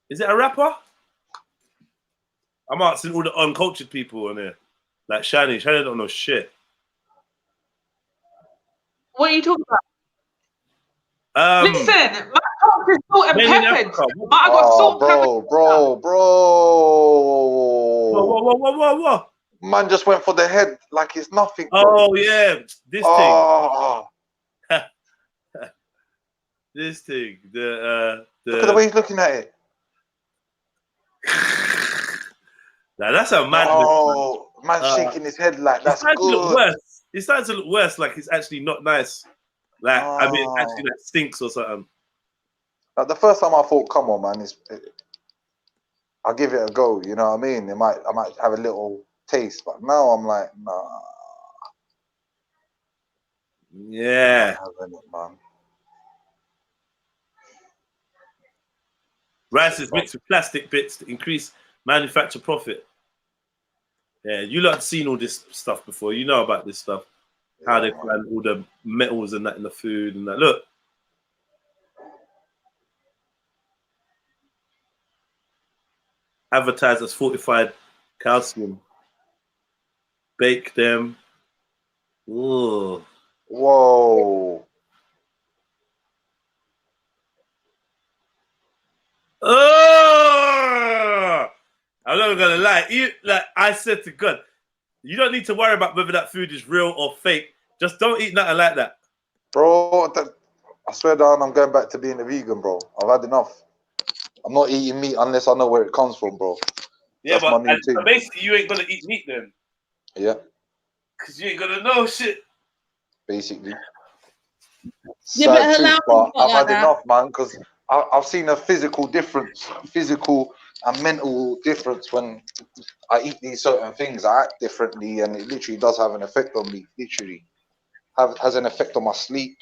Is it a wrapper? I'm asking all the uncultured people on here. Like Shani don't know shit. What are you talking about? Listen, my culture is salt and men in peppered. Africa. I got salt and pepper. Whoa. Man just went for the head like it's nothing, bro. Oh yeah, this Oh, thing. This thing. The look at the way he's looking at it. Now that's a madness. Oh, man shaking his head like that's good. Look worse. It's starting to look worse, like it's actually not nice. Like I mean, actually, that stinks or something. Like the first time I thought, come on, man, I'll give it a go. You know what I mean? I might have a little taste, but now I'm like, nah. Yeah. I'm not having it, man. Rice is mixed with plastic bits to increase manufacture profit. Yeah, you lot have seen all this stuff before. You know about this stuff. How they find all the metals and that in the food and that. Look. Advertised as fortified calcium. Bake them. Ooh. Whoa. Oh! I'm not gonna lie. Like I said to God, you don't need to worry about whether that food is real or fake. Just don't eat nothing like that. Bro, I swear down, I'm going back to being a vegan, bro. I've had enough. I'm not eating meat unless I know where it comes from, bro. Yeah, That's my new thing. but basically you ain't gonna eat meat then. Yeah. Because you ain't gonna know shit. Basically. Yeah, Sad truth, but I've had enough, man, because I've seen a physical and mental difference when I eat these certain things. I act differently, and it literally does have an effect on me. Literally, has an effect on my sleep.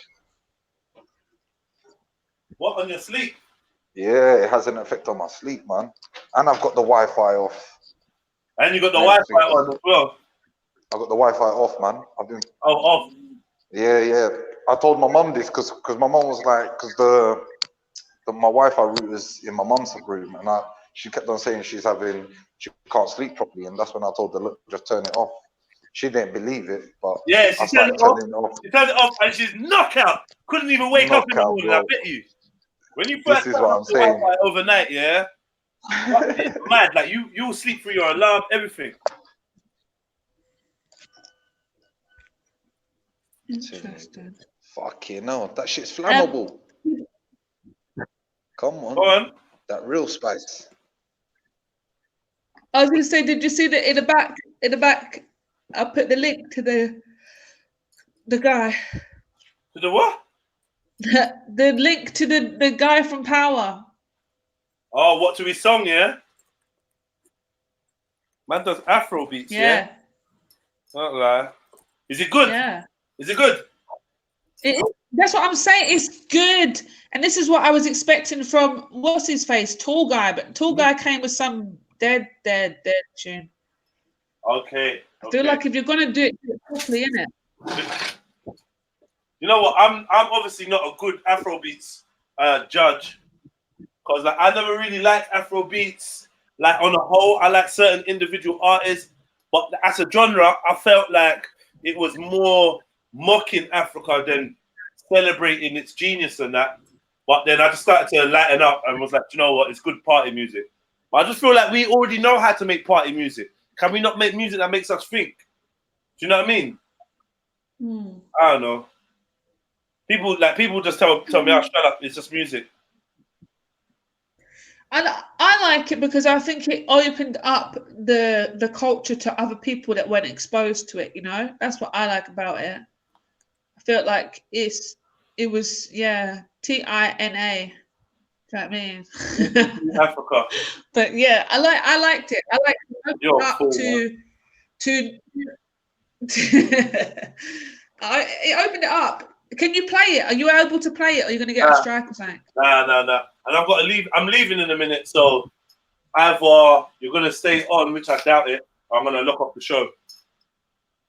What, on your sleep? Yeah, it has an effect on my sleep, man. And I've got the Wi-Fi off. And you got the Wi-Fi on as well. I got the Wi-Fi off, man. I've been. Oh, off. Yeah. I told my mum this because my mum was like, because my Wi-Fi router is in my mum's room, and she kept on saying she can't sleep properly, and that's when I told her, look, just turn it off. She didn't believe it, but yeah, she turned it off. She turned it off, and she's knockout. Couldn't even wake up in the morning. Bro. I bet you. When you first this is what I'm saying. Wi-Fi overnight, yeah, it's mad. Like you'll sleep through your alarm, everything. Interesting. Fucking hell, that shit's flammable. Come on. Go on. That real spice. I was going to say, did you see that in the back? I put the link to the guy. To the what? The link to the guy from Power. Oh, what, to his song, yeah? Man does Afro beats, yeah? Not lie. Is it good? Yeah. Is it good? That's what I'm saying. It's good. And this is what I was expecting from, what's his face? Tall Guy. But Tall Guy came with some dead tune. Okay. I feel like if you're going to do it properly, innit? You know what? I'm obviously not a good Afrobeats judge, because like I never really liked Afrobeats. Like on the whole, I like certain individual artists, but as a genre, I felt like it was more mocking Africa than celebrating its genius and that. But then I just started to lighten up and was like, you know what? It's good party music. But I just feel like we already know how to make party music. Can we not make music that makes us think? Do you know what I mean? I don't know. People just tell me, "Oh, shut up! It's just music." And I like it because I think it opened up the culture to other people that weren't exposed to it. You know, that's what I like about it. I felt like it was TINA. Do you know what I mean? Africa. But yeah, I liked it. I liked it. It opened it up. Can you play it? Are you able to play it? Or are you going to get a strike or something? Nah. And I've got to leave. I'm leaving in a minute, so either you're gonna stay on, which I doubt it, or I'm gonna lock off the show.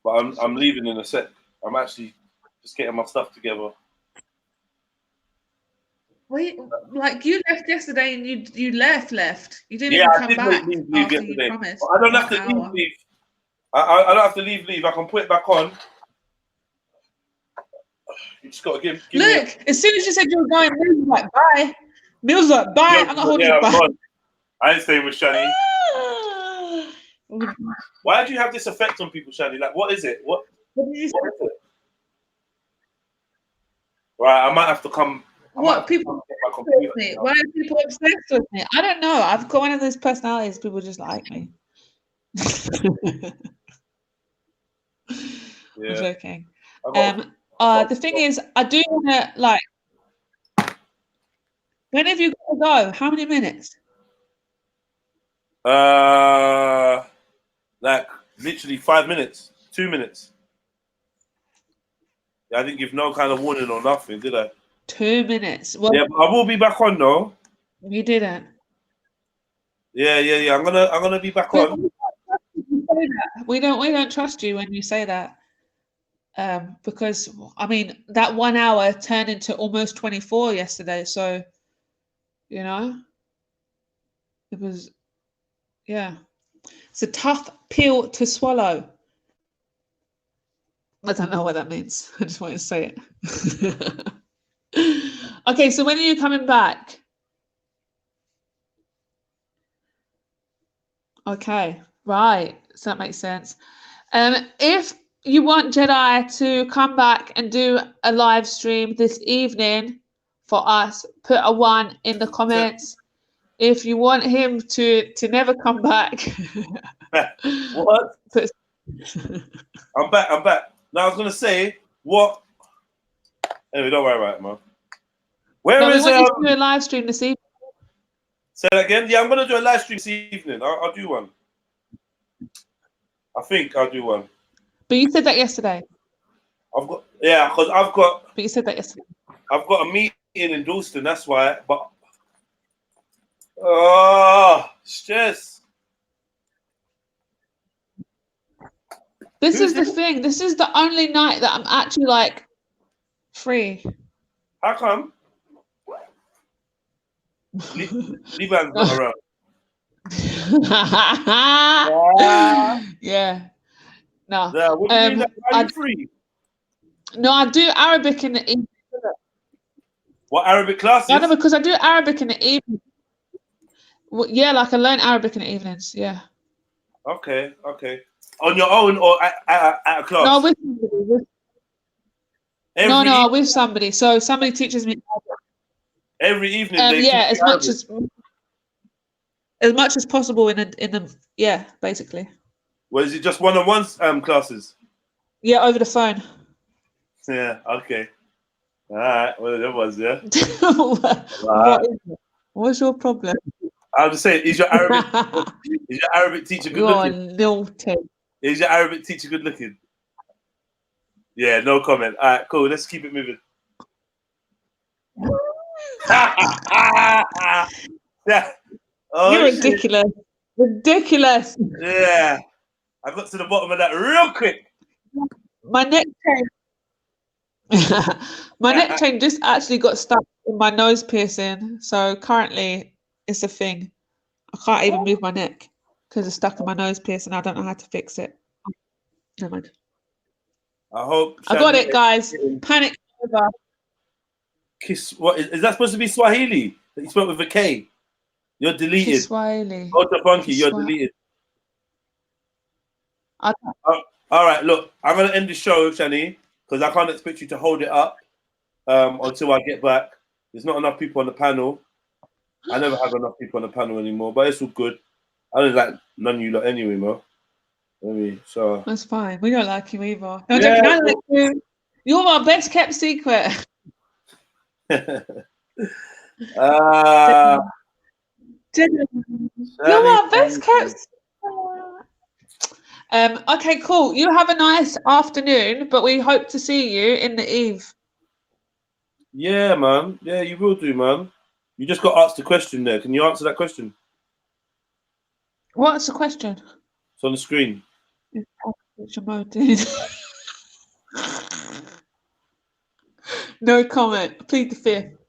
But I'm leaving in a sec. I'm actually just getting my stuff together. Wait, like you left yesterday and you left. You didn't Yeah, even I come did back leave after yesterday. you promised. But I don't have 1 to hour. leave. I don't have to leave. I can put it back on. You just gotta give me. Look, as soon as you said you were going, Mills was like, bye. Mills was like, bye. I'm not holding you I'm back. gone. I ain't staying with Shani. Why do you have this effect on people, Shani? Like, what is it? What What did you say? is it? Right, I might have to come. What people obsessed with me? Why are people obsessed with me? I don't know. I've got one of those personalities. People just like me. I'm joking. The thing is, I do want to like. When have you got to go? How many minutes? Like literally 5 minutes, 2 minutes. Yeah, I didn't give no kind of warning or nothing, did I? 2 minutes. Well, yeah, but I will be back on though. You didn't. Yeah. I'm gonna be back on. We don't trust you when you say that. Because I mean that 1 hour turned into almost 24 yesterday. So, you know, it was, yeah. It's a tough pill to swallow. I don't know what that means. I just want to say it. Okay, so when are you coming back? Okay, right. So that makes sense. If you want Jedi to come back and do a live stream this evening for us, put a 1 in the comments. If you want him to never come back, what? I'm back. Now I was gonna say what. Anyway, don't worry about it, man. We want you to do a live stream this evening. Say that again. Yeah, I'm gonna do a live stream this evening. I'll do one. I think I'll do one. But you said that yesterday. Because I've got. But you said that yesterday. I've got a meeting in Dalston. That's why. But stress. This is the thing. This is the only night that I'm actually like free. How come? Levan's not around. Yeah. No. Yeah, what do you mean that I'm free? No, I do Arabic in the evening. What Arabic classes? No, because I do Arabic in the evening. Well, yeah, like I learn Arabic in the evenings. Yeah. Okay. On your own or at a class? No, with somebody. With somebody. So somebody teaches me every evening. Yeah, as much as possible in the yeah, basically. Well, is it just one-on-one classes? Yeah, over the phone. Yeah. Okay. All right. Well, that was What is it? What's your problem? I'll just say, is your Arabic teacher good looking? Naughty. Is your Arabic teacher good looking? Yeah, no comment. All right, cool. Let's keep it moving. Yeah. Oh, you're ridiculous. Ridiculous. Yeah. I got to the bottom of that real quick. My neck chain. My neck chain just actually got stuck in my nose piercing. So currently it's a thing. I can't even move my neck because it's stuck in my nose piercing. I don't know how to fix it. Never mind. I hope. I got it, guys. Panic over. Kiss. What is that supposed to be Swahili? That you spoke with a K. You're deleted. Kiswahili. Ultra funky. You're deleted. All right. Look, I'm gonna end the show, Shani, because I can't expect you to hold it up until I get back. There's not enough people on the panel. I never have enough people on the panel anymore, but it's all good. I don't like none of you lot anyway, man. So that's fine. We don't like you either. No, yeah, I like you. You're my best kept secret. You're my best kept secret. Okay, cool. You have a nice afternoon, but we hope to see you in the eve. Yeah, man. Yeah, you will do, man. You just got asked a question there. Can you answer that question? What's the question? It's on the screen. No comment. Plead the fifth.